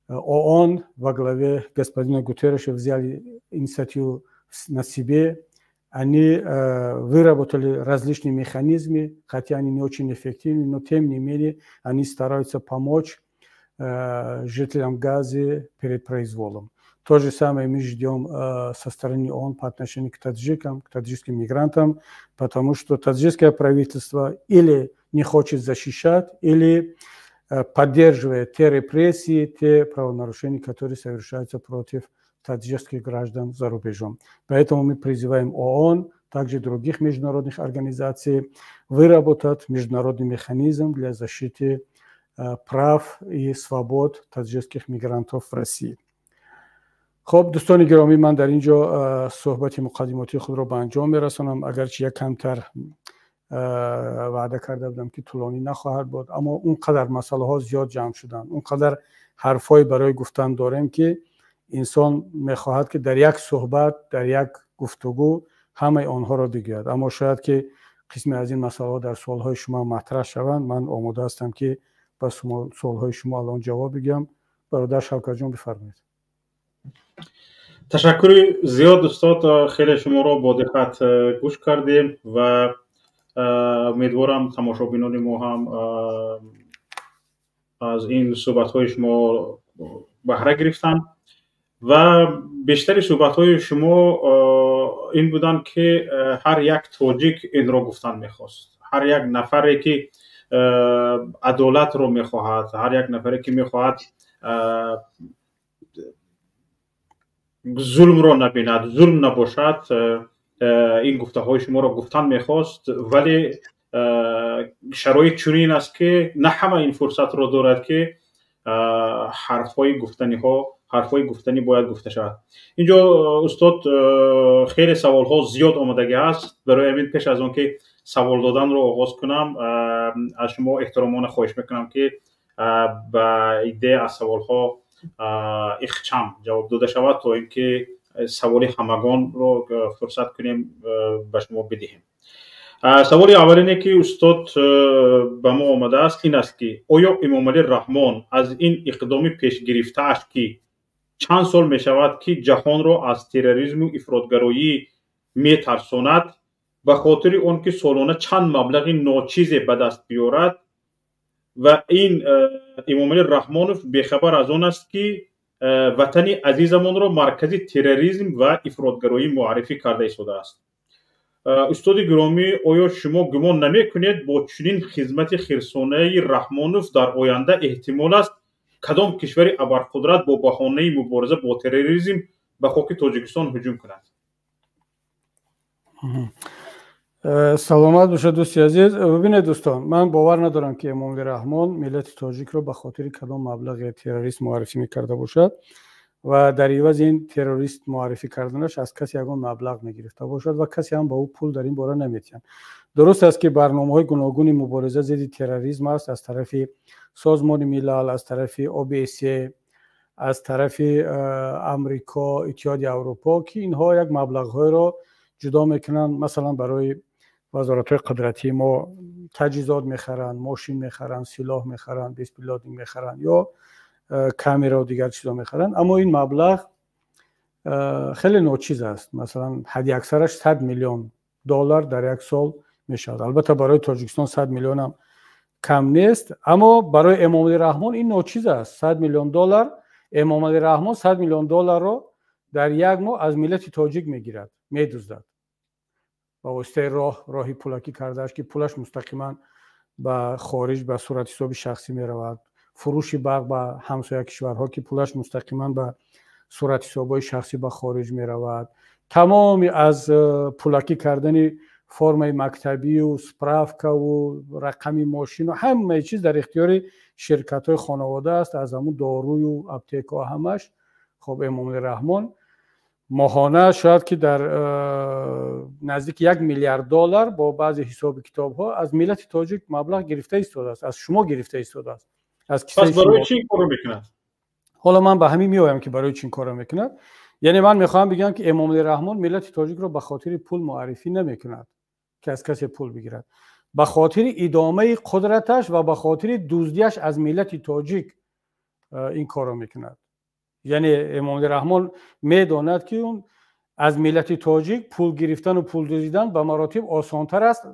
ООН во главе господина Гутерреша взяли инициативу на себе. Они выработали различные механизмы, хотя они не очень эффективны, но тем не менее они стараются помочь жителям Газы перед произволом. То же самое мы ждем со стороны ООН по отношению к таджикам, к таджикским мигрантам, потому что таджикское правительство или не хочет защищать, или поддерживает те репрессии, те правонарушения, которые совершаются против таджикских граждан за рубежом. Поэтому мы призываем ООН, также других международных организаций, выработать международный механизм для защиты прав и свобод таджикских мигрантов в России. خب دوستان گرامی، من در اینجا صحبت مقدماتی خود را به انجام میرسانم، اگرچه یک کمتر وعده کرده بودم که طولانی نخواهد بود، اما اونقدر مسئله ها زیاد جمع شدن، اونقدر حرفای برای گفتن داریم که انسان میخواهد که در یک صحبت، در یک گفتگو همه آنها را بگوید. اما شاید که قسمی از این مسائل در سوالهای شما مطرح شوند. من آماده هستم که با سوالهای شما الان جواب بگم. برادر شوکت جان بفرمایید. تشکر زیاد استاد، خیلی شما را با دقت گوش کردیم و امیدوارم تماشابینان ما هم از این صحبت‌های شما بهره گرفتن و بیشتر صحبت‌های شما این بودن که هر یک تاجیک این را گفتن می‌خواست. هر یک نفری که عدالت رو می‌خواهد، هر یک نفری که می‌خواهد ظلم رو نبیند، ظلم نباشد، این گفته‌های شما را گفتن می‌خواست. ولی شرایط چنین است که نه همه این فرصت را دارد که حرف‌های گفتنی باید گفته شود. اینجا استاد خیلی سوال‌ها زیاد آمادگی هست. برای همین پیش از آن که سوال دادن رو آغاز کنم از شما احترامانه خواهش میکنم که با ایده از سوال‌ها اخچم جواب داده شود تا اینکه سوال همگان رو فرصت کنیم به شما بدهیم. سوال اول اینه که استاد به ما آمده است این است که آیا امام علی رحمان از این اقدام پیش گرفته است که چند سال می شود که جهان را از تروریسم و افراطگرایی می ترساند به خاطر آن که سالانه چند مبلغ ناچیز به دست بیارد و این امام علی رحمانوف بیخبر از آن است که وطن عزیزمان را مرکز تروریسم و افراطگرایی معرفی کرده ایستاده است. استاد گرامی، آیا شما گمان نمی کنید با چنین خدمت خرسانه رحمانوف در آینده احتمال است کدام کشور ابرقدرت با بهانه مبارزه با تروریسم به خاک تاجیکستان هجوم کند؟ سلامت باشید دوستی عزیز. ببینید دوستان، من باور ندارم که امام علی رحمان ملت تاجیک را به خاطر کدام مبلغ تروریست معرفی میکرده باشد و در عوض این تروریست معرفی کردنش از کسی یگان مبلغ میگرفته باشد و کسی هم با او پول در این باره نمیتیند. درست است که برنامه‌های گوناگون مبارزه ضد تروریسم است از طرف سازمان ملل، از طرف OBSE، از طرف امریکا، اتحادیه اروپا که اینها یک مبلغ‌های را جدا میکنن. مثلا برای وزارت‌های قدرتی ما تجهیزات میخرن، ماشین میخرن، سلاح میخرن، بیسپیلاتینگ میخرن یا کامرا و دیگر چیزا میخرن. اما این مبلغ خیلی ناچیز است. مثلا حد اکثرش 100 میلیون دلار در یک سال میشود. البته برای تاجیکستان 100 میلیون هم کم نیست، اما برای امام علی رحمان این ناچیز است. 100 میلیون دلار، امام علی رحمان 100 میلیون دلار را در یک ماه از ملت تاجیک میگیرد، میدزدد. با واسطه راهی پولاکی کرده است که پولش مستقیما به خارج به صورت حساب شخصی می رود. فروش برق به همسایه کشورها که پولش مستقیما به صورت حساب‌های شخصی به خارج می رود. تمامی از پولاکی کردن فرم مکتبی و سپرافکا و رقم ماشین و همه چیز در اختیار شرکت‌های خانواده است، از همون داروی و اپتیک و همش. خب امام علی رحمان ماهانه شاید که در نزدیک 1 میلیارد دلار با بعضی حساب کتاب ها از ملت تاجیک مبلغ گرفته ایستاده است، از شما گرفته ایستاده است. از پس برای چی کارو میکند؟ حالا من به همین میایم که برای چی کارو میکند. یعنی من میخوام بگم که امام علی رحمان ملت تاجیک رو به خاطر پول معرفی نمیکند که از کسی پول بگیرد، به خاطر ادامه قدرتش و به خاطر دزدیش از ملت تاجیک این کارو میکند. یعنی امام علی رحمان میداند که اون از ملت تاجیک پول گرفتن و پول دزدیدن به مراتب آسانتر است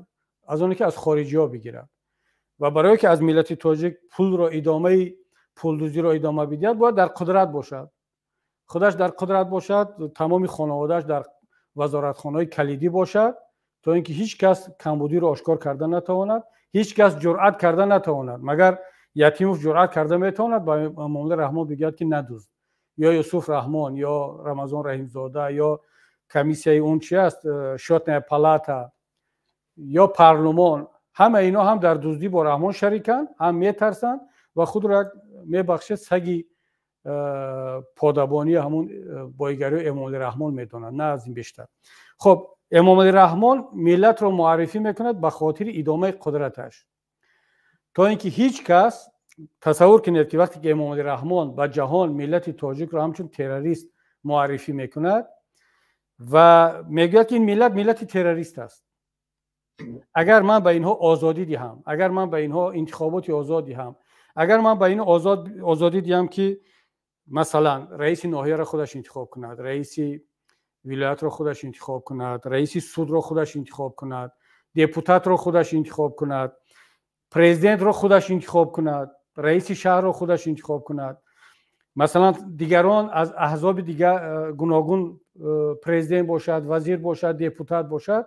از اونی که از خارجی ها بگیرد و برای که از ملت تاجیک پول را ادامه پول دزدی را ادامه بدهد باید در قدرت باشد. خودش در قدرت باشد، تمام خانواده‌اش در وزارتخانه‌های کلیدی باشد تا اینکه هیچ کس کمبودی را آشکار کردن نتواند، هیچ کس جرأت کردن نتواند. مگر یتیموف جرأت کرده میتواند با امام علی رحمان بگوید که ندزد، یا یوسف رحمان یا رمضان رحیمزاده یا کمیسیای اون چی است شاتن پالاتا یا پارلمان، همه اینا هم در دزدی با رحمان شریکن، هم میترسن و خود را میبخشه سگی پادبانی همون بایگری امام علی رحمان میدونن، نه از این بیشتر. خب امام علی رحمان ملت رو معرفی میکند به خاطر ادامه قدرتش، تا اینکه هیچ کس تصور کنید که وقتی که امام علی رحمان به جهان ملت تاجیک را همچون تروریست معرفی میکند، و میگوید که این ملت تروریست است. اگر من به اینها آزادی دهم، اگر من به اینها انتخابات آزاد دهم، اگر من به اینها آزادی دهم که مثلا رئیس ناحیه را خودش انتخاب کند، رئیس ولایت را خودش انتخاب کند، رئیس سود را خودش انتخاب کند، دپوتات را خودش انتخاب کند، پرزیدنت را خودش انتخاب کند، رئیس شهر را خودش انتخاب کند، مثلا دیگران از احزاب دیگر گوناگون پرزیدنت باشد، وزیر باشد، دپوتات باشد،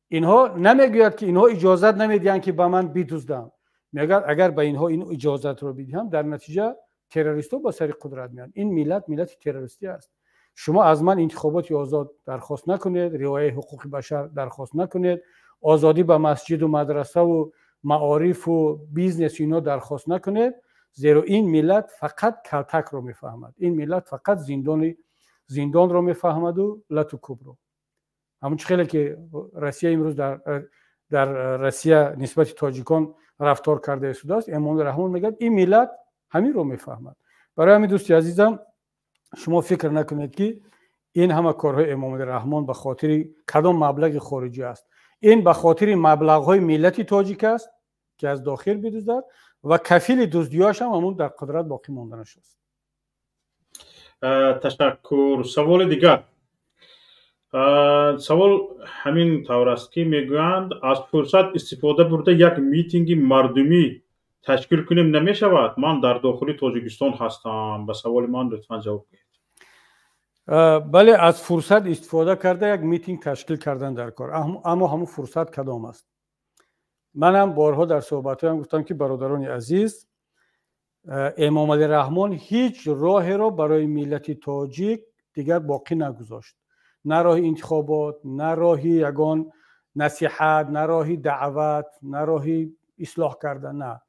اینها نمیگوید که اینها اجازت نمیدن که به من بدزدم. میگه اگر به اینها این اجازت رو بدهم، در نتیجه تروریست‌ها با سر قدرت میان. این ملت تروریستی است. شما از من انتخابات آزاد درخواست نکنید، رعایت حقوق بشر درخواست نکنید، آزادی به مسجد و مدرسه و معارف و بیزنس اینا درخواست نکنید، زیرا این ملت فقط کلتک رو میفهمد. این ملت فقط زندان رو میفهمد و لتو کبرو. همون خیلی که روسیه امروز در روسیه نسبت تاجیکان رفتار کرده است، امام رحمان میگه این ملت همین رو میفهمد. برای همین دوستی عزیزم، شما فکر نکنید که این همه کارهای امام رحمان به خاطر کدام مبلغ خارجی است. این به خاطر مبلغ‌های ملت تاجیک است که از داخل بدزدد و کفیل دزدیاش هم همون در قدرت باقی ماندنش است. تشکر. سوال دیگر. سوال همین طور است که میگویند از فرصت استفاده برده یک میتینگ مردمی تشکیل کنیم نمی شود؟ من در داخل تاجیکستان هستم. به سوال من لطفا جواب بدید. بله، از فرصت استفاده کرده یک میتینگ تشکیل کردن در کار، اما همون فرصت کدام است؟ منم بارها در صحبت‌هایم گفتم که برادران عزیز، امام علی رحمان هیچ راهی را برای ملت تاجیک دیگر باقی نگذاشت. نه راه انتخابات، نه راه یگان نصیحت، نه راه دعوت، نه راه اصلاح کردن، نه.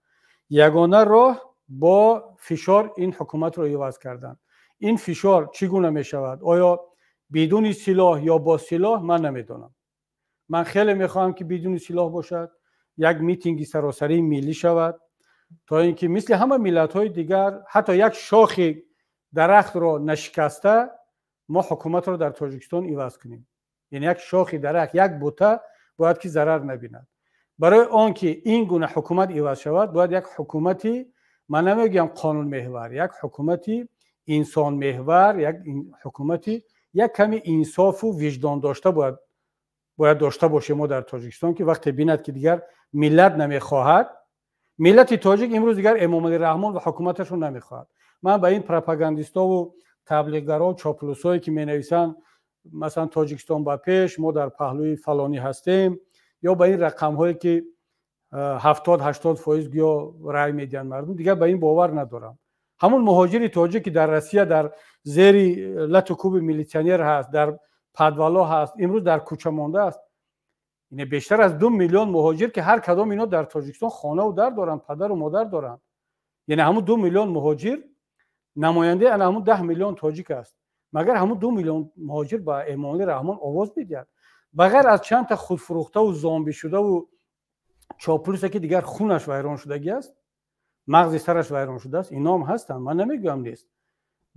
یگانه راه با فشار این حکومت را عوض کردن. این فشار چگونه می شود؟ آیا بدون سلاح یا با سلاح؟ من نمیدونم. من خیلی میخواهم که بدون سلاح باشد، یک میتینگ سراسری ملی شود، تا اینکه مثل همه ملت‌های دیگر حتی یک شاخ درخت را نشکسته ما حکومت را در تاجیکستان عوض کنیم. یعنی یک شاخ درخت، یک بوته باید که ضرر نبیند. برای آنکه این گونه حکومت عوض شود، باید یک حکومتی، من نمیگم قانون محور، یک حکومتی انسان محور، یک حکومتی یک کمی انصاف و وجدان داشته باید داشته باشیم ما در تاجیکستان، که وقتی بیند که دیگر ملت نمیخواهد، ملت تاجیک امروز دیگر امام علی رحمان و حکومتش رو نمیخواهد. من به این پروپاگاندیستا و تبلیغگرا و چاپلوسایی که مینویسن مثلا تاجیکستان با پیش، ما در پهلوی فلانی هستیم، یا به این رقم هایی که 70-80% گیا رای میدن مردم، دیگر به این باور ندارم. همون مهاجر تاجیک که در روسیه در زیر لتوکوب میلیسیونر هست، در پدوالا هست، امروز در کوچه مانده است. این بیشتر از 2 میلیون مهاجر که هر کدام اینا در تاجیکستان خانه و در دارن، پدر و مادر دارن. یعنی همون 2 میلیون مهاجر نماینده همون 10 میلیون تاجیک است. مگر همون 2 میلیون مهاجر با امام علی رحمان آواز میدهد؟ بغیر از چند تا خودفروخته و زامبی شده و چاپلوسی که دیگر خونش ویران شدگی است، مغز سرش ویران شده است، اینا هم هستن، من نمیگم نیست.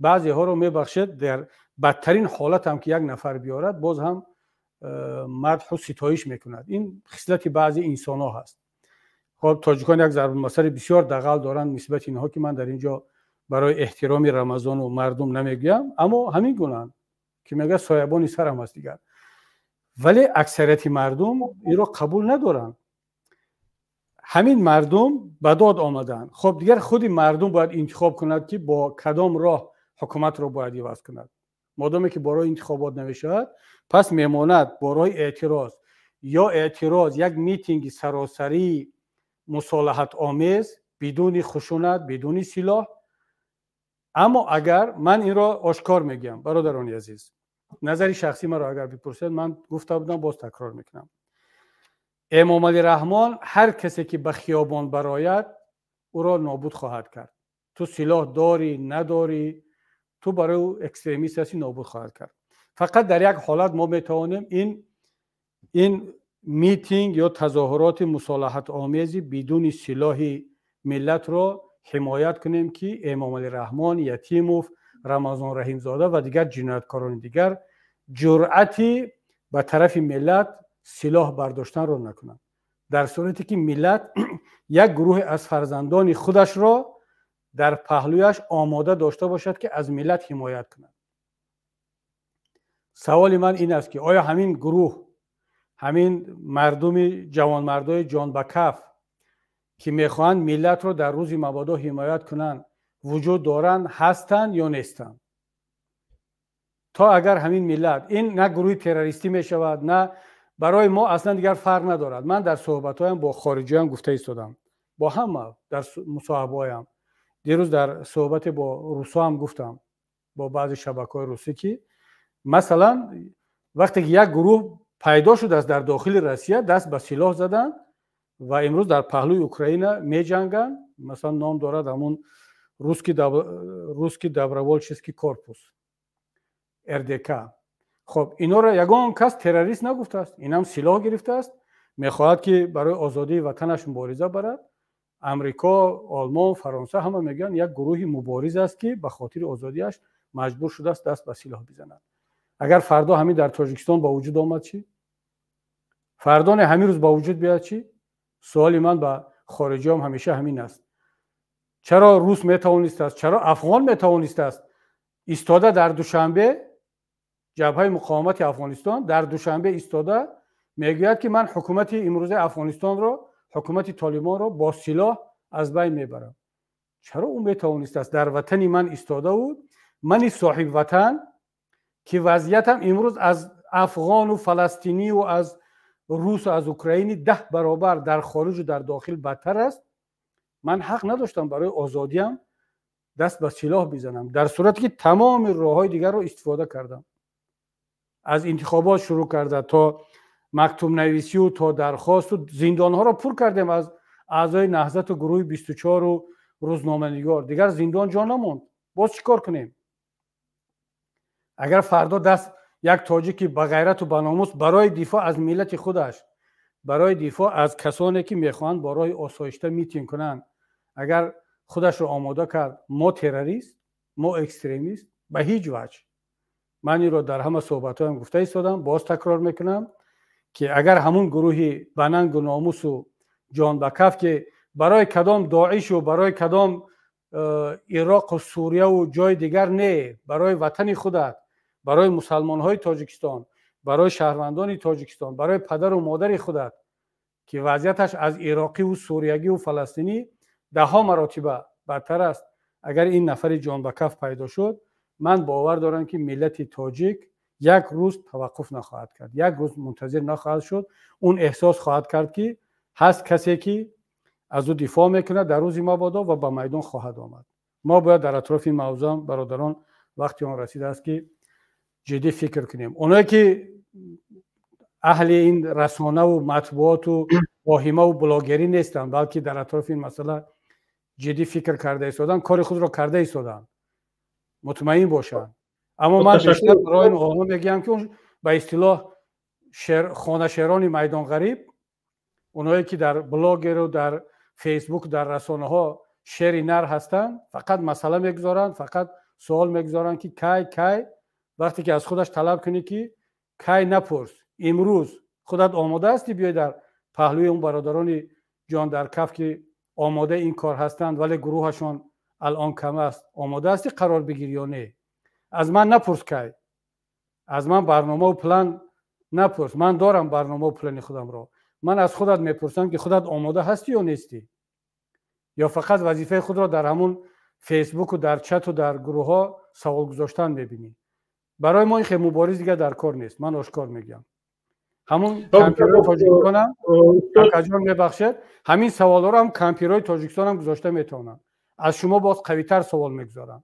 بعضی ها رو میبخشید، در بدترین حالت هم که یک نفر بیارد باز هم مدح و ستایش میکند. این خصلت بعضی انسان ها هست. خب تاجیکان یک ضرب المثل بسیار دغل دارن نسبت اینها که من در اینجا برای احترام رمضان و مردم نمیگم، اما همین گونه‌اند که میگه سایبانی سرم است دیگر. ولی اکثریت مردم این رو قبول ندارن. همین مردم به داد آمدن. خب دیگر خود مردم باید انتخاب کند که با کدام راه حکومت رو باید عوض کند. مادامی که برای انتخابات نمیشود، پس میماند برای اعتراض، یا اعتراض یک میتینگ سراسری مصالحت آمیز بدون خشونت، بدون سلاح. اما اگر من این را آشکار میگم برادران عزیز، نظری شخصی من را اگر بپرسید، من گفته بودم باز تکرار میکنم، امام علی رحمان هر کسی که به خیابان برآید او را نابود خواهد کرد. تو سلاح داری نداری، تو برای او اکستریمیست هستی، نابود خواهد کرد. فقط در یک حالت ما میتوانیم این میتینگ یا تظاهرات مصالحت آمیزی بدون سلاح ملت را حمایت کنیم که امام علی رحمان، یتیموف، رمضان رحیم زاده و دیگر جنایتکاران دیگر جرأتی به طرف ملت سلاح برداشتن رو نکنند. در صورتی که ملت یک گروه از فرزندان خودش را در پهلویش آماده داشته باشد که از ملت حمایت کنند. سوال من این است که آیا همین گروه، همین مردم جوانمردای جان به کف که میخواهند ملت رو در روز مبادا حمایت کنند وجود دارند، هستند یا نیستند؟ تا اگر همین ملت، این نه گروه تروریستی میشود نه، برای ما اصلا دیگر فرق ندارد. من در صحبت‌هایم با خارجیان گفته ایستادم، با همه در مصاحبه‌هایم، دیروز در صحبت با روسا هم گفتم، با بعضی شبکه‌های روسی، که مثلا وقتی یک گروه پیدا شده است در داخل روسیه، دست به سلاح زدن و امروز در پهلوی اوکراین می جنگن. مثلا نام دارد همون روسکی دابروولچسکی کورپوس، RDK. خب اینا را یگان کس تروریست نگفته است، این هم سلاح گرفته است، میخواهد که برای آزادی وطنش مبارزه برد. امریکا، آلمان، فرانسه همه میگن یک گروه مبارز است که به خاطر آزادیش مجبور شده است دست به سلاح بزند. اگر فردا همین در تاجیکستان با وجود آمد چی؟ فردا نه همین روز با وجود بیاد چی؟ سوال من به خارجی هم همیشه همین است. چرا روس میتوانست است؟ چرا افغان میتوانست است ایستاده در دوشنبه، جبهه مقاومت افغانستان در دوشنبه ایستاده میگوید که من حکومت امروزه افغانستان را، حکومت طالبان را با سلاح از بین میبرم؟ چرا اون میتوانست است در وطنی من ایستاده بود، من صاحب وطن که وضعیتم امروز از افغان و فلسطینی و از روس و از اوکراینی 10 برابر در خارج و در داخل بدتر است، من حق نداشتم برای آزادیم دست به سلاح بزنم، در صورتی که تمام راههای دیگر رو استفاده کردم. از انتخابات شروع کرده تا مکتوب نویسی و تا درخواست و زندانها رو پر کردیم از اعضای نهضت و گروه 24 و روزنامه‌نگار. دیگر زندان جا نموند. باز چیکار کنیم؟ اگر فردا دست یک تاجیکی با غیرت و با ناموس برای دفاع از ملت خودش، برای دفاع از کسانی که میخواهند با راه آسایشته میتینگ کنند، اگر خودش رو آماده کرد ما تروریست، ما اکستریمیست، به هیچ وجه. من این رو در همه صحبت‌هایم گفته ایستادم، باز تکرار میکنم که اگر همون گروه بننگ و ناموس و جان به کف که برای کدام داعش و برای کدام عراق و سوریه و جای دیگر نه، برای وطن خودت، برای مسلمان‌های تاجیکستان، برای شهروندان تاجیکستان، برای پدر و مادر خودت که وضعیتش از عراقی و سوریگی و فلسطینی 10 مراتب بدتر است، اگر این نفر جان به کف پیدا شد، من باور دارم که ملت تاجیک یک روز توقف نخواهد کرد، یک روز منتظر نخواهد شد. اون احساس خواهد کرد که هست کسی که از او دفاع میکنه در روز مبادا و به میدان خواهد آمد. ما باید در اطراف این موضوع برادران وقتی آن رسیده است که جدی فکر کنیم. اونایی که اهل این رسانه و مطبوعات و واهمه و بلاگری نیستن، بلکه در اطراف این مسئله جدی فکر کرده ایستادن، کار خود را کرده ایستادن، مطمئن باشن. اما من بیشتر برای این آقا میگم که به اصطلاح خانه شهران میدان غریب، اونایی که در بلاگ و در فیسبوک در رسانه ها شعر نر هستن، فقط مسئله میگذارن، فقط سوال میگذارن که کی وقتی که از خودش طلب کنی که کی نپرس، امروز خودت آماده هستی بیای در پهلوی اون برادران جان در کف که آماده این کار هستند ولی گروهشان الان کم است، آماده هستی قرار بگیری یا نه؟ از من نپرس کی، از من برنامه و پلان نپرس، من دارم برنامه و پلان خودم را. من از خودت میپرسم که خودت آماده هستی یا نیستی، یا فقط وظیفه خود را در همون فیسبوک و در چت و در گروه ها سوال گذاشتن میبینی. برای ما این خیلی مبارز دیگه در کار نیست، من آشکار میگم. همون کمپیرای تاجیکستان هم اکاجور میبخشد، همین سوالا رو هم کمپیرای تاجیکستان هم گذاشته میتونن، از شما باز قوی تر سوال میگذارن.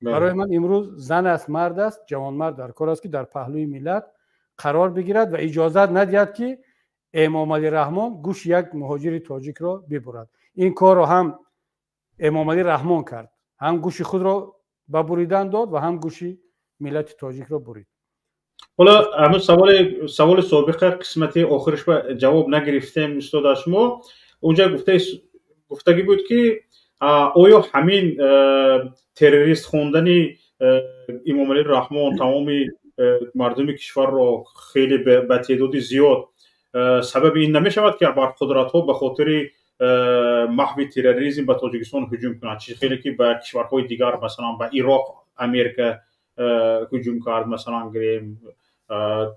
برای من امروز زن است، مرد است، جوان مرد در کار است که در پهلوی ملت قرار بگیرد و اجازت ندهد که امام علی رحمان گوش یک مهاجر تاجیک را ببرد. این کار را هم امام علی رحمان کرد، هم گوش خود را به بریدن داد و هم گوشی ملت تاجیک را برید. حالا همون سوال سابق قسمت آخرش به جواب نگرفتیم استاد شما. اونجا گفتگی بود که آیا همین تروریست خوندن امام علی رحمان تمام مردم کشور را خیلی به تعداد زیاد سبب این نمی شود که بر قدرت ها به خاطر محو تروریسم به تاجیکستان هجوم کنند. چیز خیلی که به کشورهای دیگر مثلا به عراق امریکا هجوم کرد، مثلا گریم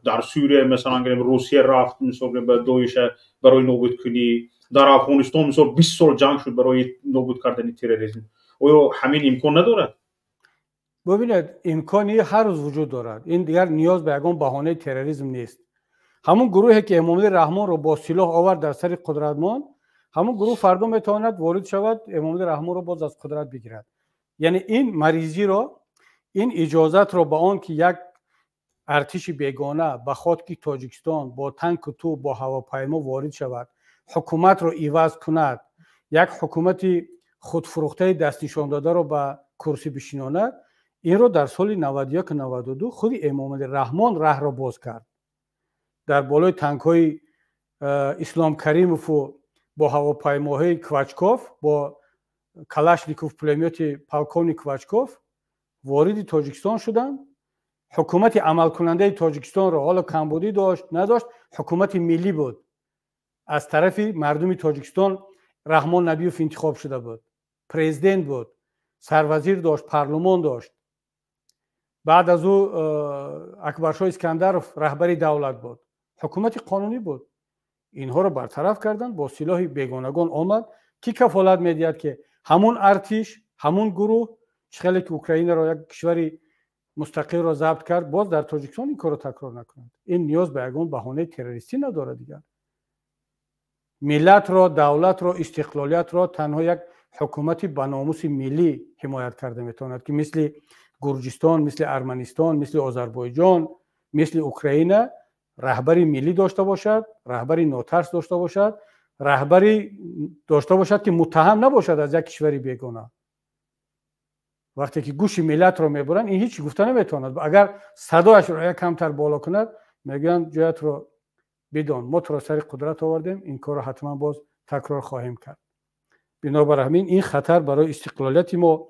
در سوریه مثلا گریم روسیه رفت مثلا به داعش برای نابود کنی، در افغانستان مثلا 20 سال جنگ شد برای نابود کردن تروریسم. آیا همین امکان ندارد؟ ببینید امکانی هر روز وجود دارد. این دیگر نیاز به یگان بهانه تروریسم نیست. همون گروهی که امام رحمان رو با سلاح آورد در سر قدرتمند، همون گروه فردا میتواند وارد شود امام رحمان رو باز از قدرت بگیرد. یعنی این مریضی رو، این اجازت رو به آن که یک ارتش بیگانه به خاک تاجیکستان با تانک و توپ با هواپیما وارد شود، حکومت رو عوض کند، یک حکومت خودفروخته دست نشان داده رو به کرسی بشیناند، این رو در سال 91 92 خود امام رحمان راه را باز کرد. در بالای تانک های اسلام کریموف و با هواپیماهای کوچکوف با کلاشنیکوف پولمت پالکونی کوچکوف وارد تاجیکستان شدند. حکومت عمل کننده تاجیکستان رو حالا کمبودی داشت نداشت، حکومت ملی بود، از طرف مردم تاجیکستان رحمان نبیوف انتخاب شده بود، پرزیدنت بود، سروزیر داشت، پارلمان داشت. بعد از او اکبرشاه اسکندرов رهبری دولت بود، حکومت قانونی بود. اینها رو برطرف کردن، با سلاح بیگانگان آمد. کی کفالت میدهد که همون ارتش، همون گروه چخیلی که اوکراین را یک کشوری مستقل را ضبط کرد، باز در تاجیکستان این کار رو تکرار نکنند. این نیاز به یگان بهانه تروریستی نداره دیگر. ملت را، دولت را، استقلالیت را تنها یک حکومتی با ناموس ملی حمایت کرده میتواند که مثل گرجستان، مثل ارمنستان، مثل آذربایجان، مثل اوکراین رهبری ملی داشته باشد، رهبری ناترس داشته باشد، رهبری داشته باشد که متهم نباشد از یک کشوری بیگانه. وقتی که گوش ملت رو میبرن این هیچ گفته نمیتواند. اگر صدایش رو یک کمتر بالا کند میگن جایت رو بدان، ما تو را سر قدرت آوردیم، این کار رو حتما باز تکرار خواهیم کرد. بنابر همین این خطر برای استقلالیت ما،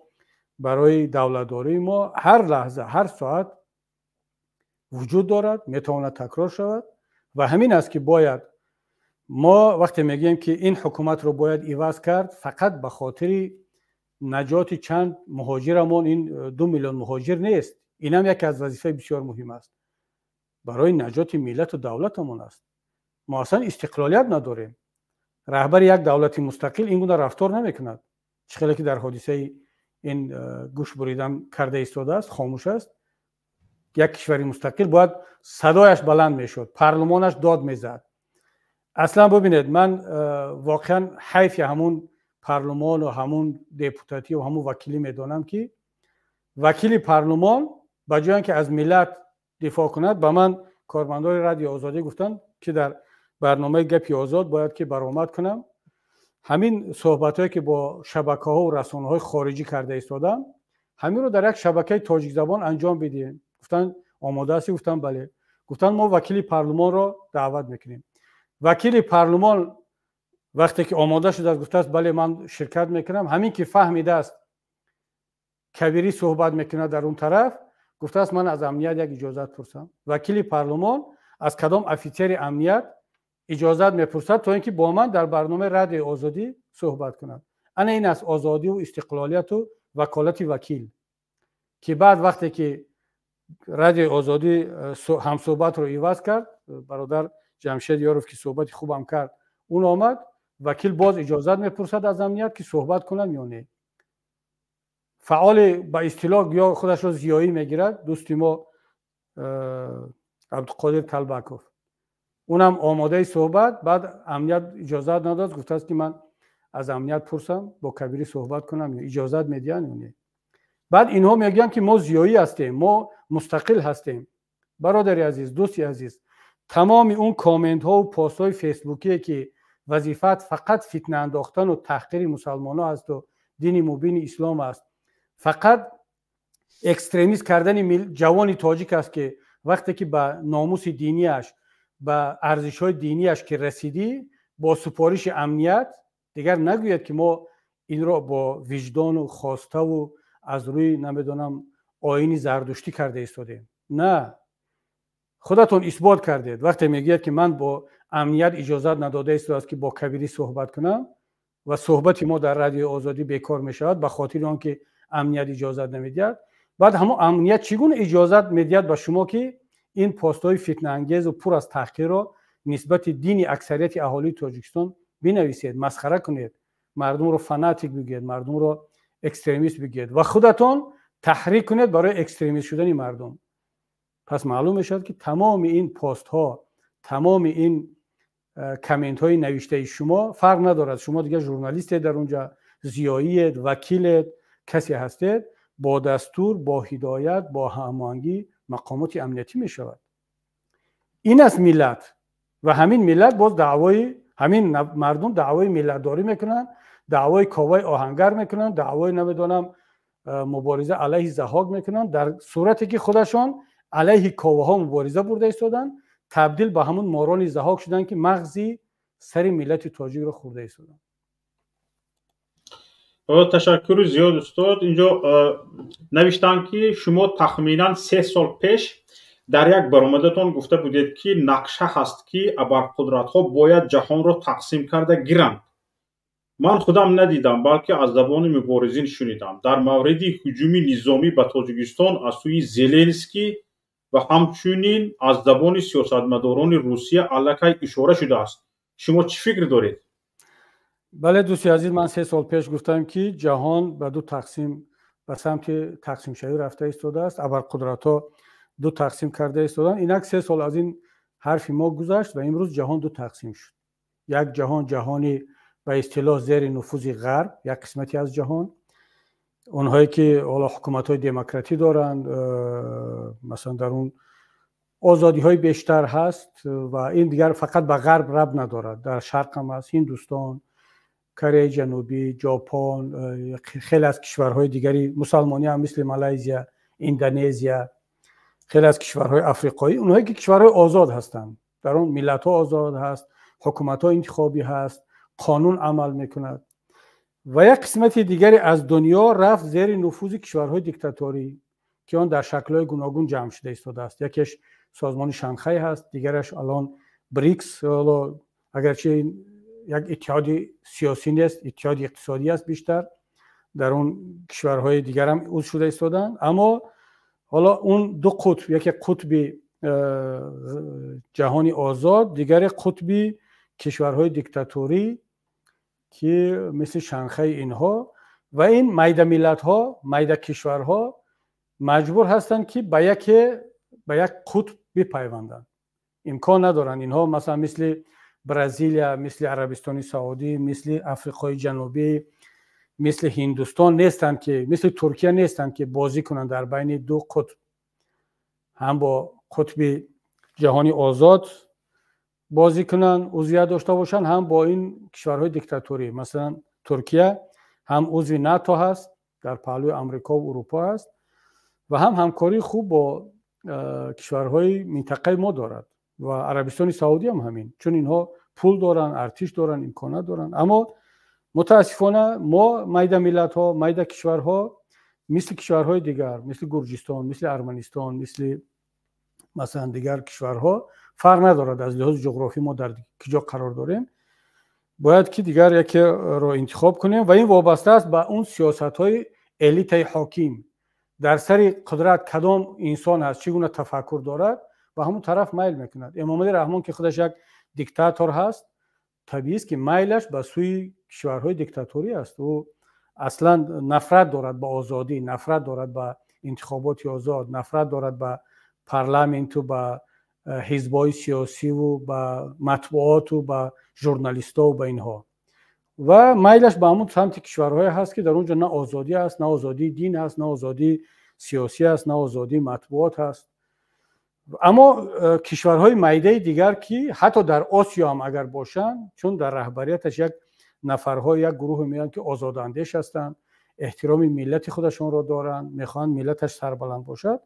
برای دولتداری ما هر لحظه هر ساعت وجود دارد، میتواند تکرار شود. و همین است که باید ما وقتی میگیم که این حکومت رو باید عوض کرد، فقط به خاطر نجات چند مهاجرمون، این 2 میلیون مهاجر نیست، این هم یک از وظیفه بسیار مهم است، برای نجات ملت و دولتمون است. ما اصلا استقلالیت نداریم. رهبر یک دولت مستقل این گونه رفتار نمیکند. چخیلی که در حادثه این گوش بریدن کرده ایستاده است، خاموش است. یک کشوری مستقل باید صدایش بلند میشد، پارلمانش داد میزد. اصلا ببینید من واقعا حیف همون پارلمان و همون دپوتاتی و همون وکیلی میدانم که وکیل پارلمان به جای اینکه از ملت دفاع کند، به من کارمندان رادیو آزادی گفتن که در برنامه گپی آزاد باید که برآمد کنم همین صحبتایی که با شبکه‌ها و رسانه‌های خارجی کرده ایستادم، همین رو در یک شبکه تاجیک زبان انجام بدیم. گفتن آماده هستی؟ گفتم بله. گفتن ما وکیل پارلمان رو دعوت میکنیم. وکیل پارلمان وقتی که آماده شده گفته است بله من شرکت میکنم، همین که فهمیده است کبیری صحبت میکنه در اون طرف، گفته است من از امنیت یک اجازت پرسم. وکیل پارلمان از کدام افیسر امنیت اجازت میپرسد تا اینکه با من در برنامه رادیو آزادی صحبت کند. انا این است آزادی و استقلالیت و وکالت وکیل، که بعد وقتی که رادیو آزادی هم صحبت رو عوض کرد، برادر جمشید یاروف که صحبت خوبم کرد اون آمد، وکیل باز اجازت میپرسد از امنیت که صحبت کنن یا نه. فعال با اصطلاح یا خودش رو زیایی میگیرد دوستی ما عبدالقادر طلبکوف، اونم آماده صحبت، بعد امنیت اجازت نداد، گفته است که من از امنیت پرسم با کبیری صحبت کنم یا اجازت میدین یا نه. بعد اینها میگن که ما زیایی هستیم، ما مستقل هستیم. برادری عزیز، دوستی عزیز، تمام اون کامنت ها و پست های فیسبوکی که وظیفت فقط فتنه انداختن و تحقیر مسلمان ها است و دین مبین اسلام است، فقط اکستریمیست کردن جوان تاجیک است که وقتی که به ناموس دینیش، به ارزش های دینیش که رسیدی، با سپارش امنیت دیگر نگوید که ما این را با وجدان و خواسته و از روی نمیدونم آیین زردشتی کرده ایستادیم. نه، خودتون اثبات کردید. وقتی میگید که من با امنیت اجازه نداده است که با کبیری صحبت کنم و صحبت ما در رادیو آزادی بیکار میشود به خاطر آنکه امنیت اجازه نمیدهد، بعد همون امنیت چگونه اجازه میدهد به شما که این پست‌های فتنه انگیز و پر از تحقیر را نسبت دین اکثریت اهالی تاجیکستان بنویسید، مسخره کنید، مردم رو فناتیک بگید، مردم رو اکستریمیست بگید و خودتون تحریک کنید برای اکستریمیست شدن مردم. پس معلوم میشد که تمام این پست ها، تمام این کامنت های نوشته شما فرق ندارد. شما دیگه ژورنالیست در اونجا، زیایید، وکیل، کسی هستید، با دستور، با هدایت، با هماهنگی مقامات امنیتی می شود. این است ملت و همین ملت باز دعوای همین مردم دعوای ملت داری میکنن، دعوای کاوای آهنگر میکنن، دعوای نمیدونم مبارزه علیه ضحاک میکنن، در صورتی که خودشان علیه کاوها مبارزه برده ایستادن، تبدیل به همون ماران ضحاک شدن که مغزی سر ملت تاجیک را خورده ایستادن. تشکر زیاد استاد. اینجا نوشتن که شما تخمینا 3 سال پیش در یک برآمدتان گفته بودید که نقشه هست که ابرقدرت‌ها باید جهان را تقسیم کرده گیرند. من خودم ندیدم بلکه از زبان مبارزین شنیدم. در مورد هجوم نظامی به تاجیکستان از سوی زلنسکی و همچنین از زبان سیاستمداران روسیه علیه اشاره شده است. شما چی فکر دارید؟ بله دوستی عزیز، من 3 سال پیش گفتم که جهان به دو تقسیم به سمت تقسیم شوی رفته ایستاده است. ابرقدرت‌ها دو تقسیم کرده ایستادن. اینک 3 سال از این حرف ما گذشت و امروز جهان دو تقسیم شد. یک جهان جهانی به اصطلاح زیر نفوذ غرب، یک قسمتی از جهان، اونهایی که حالا حکومت‌های دموکراتی دارند، مثلا در اون آزادی‌های بیشتر هست و این دیگر فقط به غرب ربط ندارد، در شرق هم هست، هندوستان، کره جنوبی، ژاپن، خیلی از کشورهای دیگری مسلمانی هم مثل مالزیا، اندونزیا، خیلی از کشورهای آفریقایی، اونهایی که کشورهای آزاد هستند، در اون ملت‌ها آزاد هست، حکومت‌ها انتخابی هست، قانون عمل میکند. و یک قسمت دیگری از دنیا رفت زیر نفوذ کشورهای دیکتاتوری که آن در شکل‌های گوناگون جمع شده ایستاده است. یکیش سازمان شانگهای هست، دیگرش الان بریکس، اگرچه یک اتحادی سیاسی نیست، اتحادی اقتصادی است بیشتر، در اون کشورهای دیگر هم عضو شده ایستادن. اما حالا اون دو قطب، یکی قطب جهانی آزاد، دیگر قطب کشورهای دیکتاتوری که مثل شانگهای اینها، و این میده ملت ها، میده کشورها مجبور هستند که به یک قطب بپیوندند. امکان ندارن اینها مثلا مثل برزیلیا، مثل عربستان سعودی، مثل آفریقای جنوبی، مثل هندوستان نیستند که، مثل ترکیه نیستند که بازی کنند در بین دو قطب، هم با قطب جهانی آزاد بازی کنن، عضویت داشته باشن، هم با این کشورهای دیکتاتوری. مثلا ترکیه هم عضو ناتو هست، در پهلوی آمریکا و اروپا هست، و هم همکاری خوب با کشورهای منطقه ما دارد، و عربستان سعودی هم همین، چون اینها پول دارن، ارتش دارن، امکانات دارن. اما متاسفانه ما میده ملت ها، میده کشورها مثل کشورهای دیگر، مثل گرجستان، مثل ارمنستان، مثلا دیگر کشورها فرق ندارد از لحاظ جغرافی ما در کجا قرار داریم، باید که دیگر یکی رو انتخاب کنیم و این وابسته است به اون سیاست‌های الیت حاکم در سر قدرت. کدام انسان هست، چگونه تفکر دارد، و همون طرف میل میکند. امام علی رحمان که خودش یک دیکتاتور هست، طبیعی است که میلش به سوی کشورهای دیکتاتوری است. و اصلا نفرت دارد به آزادی، نفرت دارد به انتخابات آزاد، نفرت دارد به پارلمانت و به حزب‌های سیاسی و به مطبوعات و به ژورنالیست‌ها و به اینها، و میلش به همون سمت کشورهای هست که در اونجا نه آزادی است، نه آزادی دین است، نه آزادی سیاسی است، نه آزادی مطبوعات است. اما کشورهای میده دیگر که حتی در آسیا هم اگر باشن، چون در رهبریتش یک نفرها، یک گروه میان که آزاداندیش هستند، احترام ملت خودشون را دارن، میخوان ملتش سربلند باشد،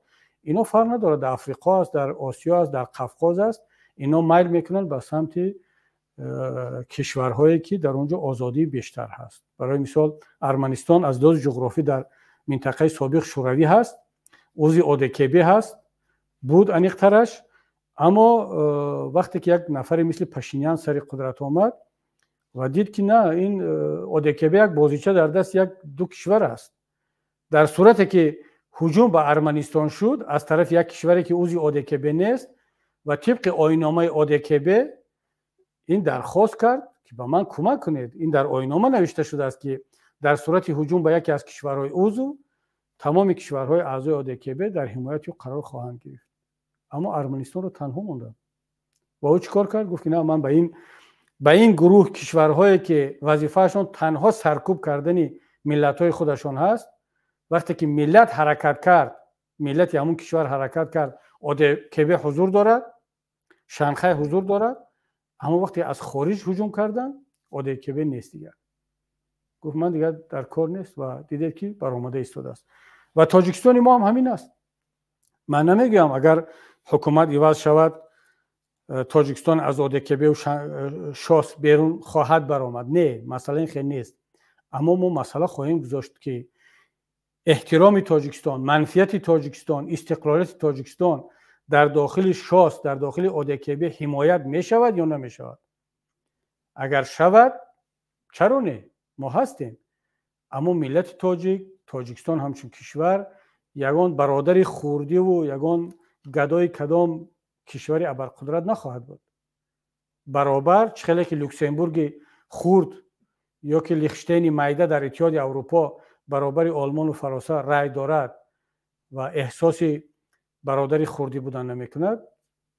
اینا فرق نداره در افریقا است، در آسیا است، در قفقاز است، اینا میل میکنن به سمت کشورهایی که در اونجا آزادی بیشتر هست. برای مثال ارمنستان از لحاظ جغرافی در منطقه سابق شوروی هست، عضو ODKB هست، بود انیقترش، اما وقتی که یک نفری مثل پاشینیان سر قدرت آمد و دید که نه، این اودکب یک بازیچه در دست یک دو کشور است، در صورتی که هجوم به ارمنستان شد از طرف یک کشوری که عضو اودکب نیست و طبق آیین‌نامه اودکب این درخواست کرد که به من کمک کنید. این در آیین‌نامه نوشته شده است که در صورت هجوم به یکی از کشورهای عضو، تمام کشورهای اعضای اودکب در حمایت او قرار خواهند گرفت. اما ارمنستان رو تنها موندن و او چیکار کرد؟ گفت که نه، من به این گروه کشورهایی که وظیفهشون تنها سرکوب کردن ملت‌های خودشون هست، وقتی که ملت حرکت کرد، ملت همون کشور حرکت کرد، اودکب حضور دارد، شنخه حضور دارد، اما وقتی از خارج هجوم کردن اودکب نیست دیگر. گفت من دیگر در کار نیست و دیده که برآمده ایستاده است. و تاجیکستان ما هم همین است. من نمیگم اگر حکومت عوض شود تاجیکستان از اودکب و شاس بیرون خواهد برآمد. نه، مسئله این خیلی نیست. اما ما مسئله خواهیم گذاشت که احترام تاجیکستان، منفیت تاجیکستان، استقلالیت تاجیکستان در داخل شاس، در داخل اودکب حمایت می شود یا نمی شود. اگر شود چرا نه؟ ما هستیم. اما ملت تاجیکستان همچون کشور یگان برادر خوردی و یگان گدای کدام کشوری ابرقدرت نخواهد بود. برابر چخیلی که لوکسمبورگ خورد یا که لیخشتین مایده در اتحاد اروپا برابر آلمان و فرانسه رای دارد و احساس برادری خوردی بودن نمیکند،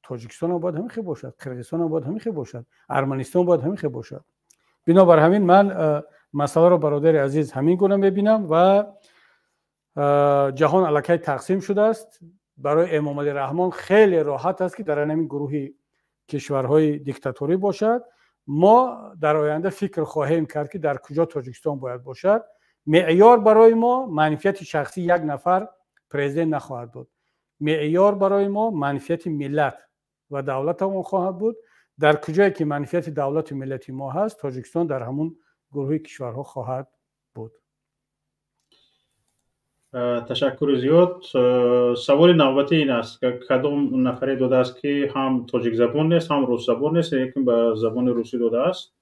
تاجیکستان هم باید همین باشد، قرقیزستان هم باید همین باشد، ارمنستان باید همین باشد. بنابر همین من مسئله رو برادر عزیز همین گونه میبینم و جهان الکی تقسیم شده است. برای امام علی رحمان خیلی راحت است که در همین گروه کشورهای دیکتاتوری باشد. ما در آینده فکر خواهیم کرد که در کجا تاجیکستان باید باشد. معیار برای ما منفیت شخصی یک نفر پرزیدنت نخواهد بود. معیار برای ما منفیت ملت و دولت ما خواهد بود. در کجایی که منفیت دولت و ملت ما هست، تاجیکستان در همون گروه کشورها خواهد بود. تشکر زیاد. سوال نوبتی این است که کدام نفری داده است که هم تاجیک زبان نیست هم روس زبان نیست، یکی به زبان روسی داده است.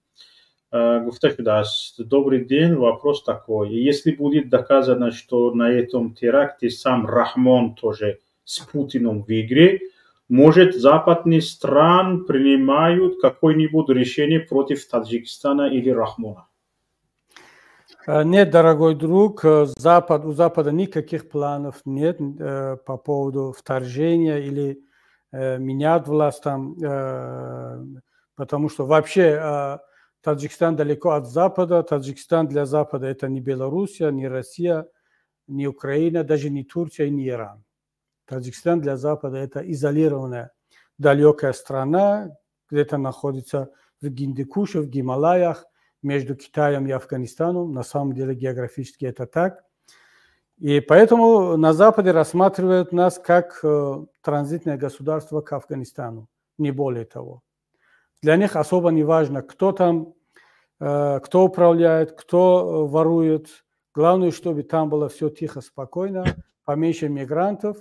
Гуфта шудааст: Добрый день, вопрос такой. Если будет доказано, что на этом теракте сам Рахмон тоже с Путиным в игре, может, западные страны принимают какое-нибудь решение против Таджикистана или Рахмона? Нет, дорогой друг, у Запада никаких планов нет по поводу вторжения или менять власть там, потому что вообще Таджикистан далеко от Запада. Таджикистан для Запада это не Белоруссия, не Россия, не Украина, даже не Турция и не Иран. Таджикистан для Запада это изолированная далекая страна, где-то находится в Гиндукуше, в Гималаях, между Китаем и Афганистаном. На самом деле географически это так. И поэтому на Западе рассматривают нас как транзитное государство к Афганистану, не более того. Для них особо не важно, кто там, кто управляет, кто ворует. Главное, чтобы там было все тихо, спокойно, поменьше мигрантов,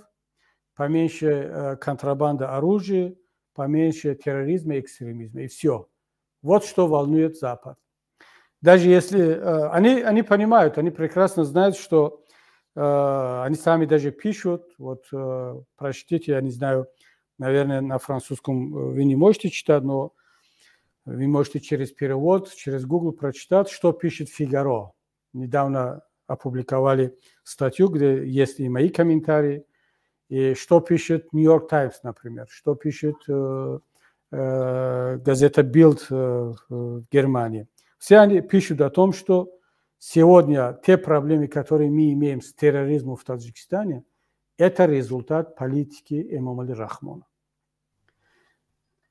поменьше контрабанды оружия, поменьше терроризма и экстремизма. И все. Вот что волнует Запад. Даже если они понимают, они прекрасно знают, что они сами даже пишут, вот прочтите, я не знаю, наверное, на французском вы не можете читать, но вы можете через перевод, через Google прочитать, что пишет Фигаро. Недавно опубликовали статью, где есть и мои комментарии, и что пишет Нью-Йорк Таймс, например, что пишет газета Bild в Германии. Все они пишут о том, что сегодня те проблемы, которые мы имеем с терроризмом в Таджикистане, это результат политики имама Али Рахмона.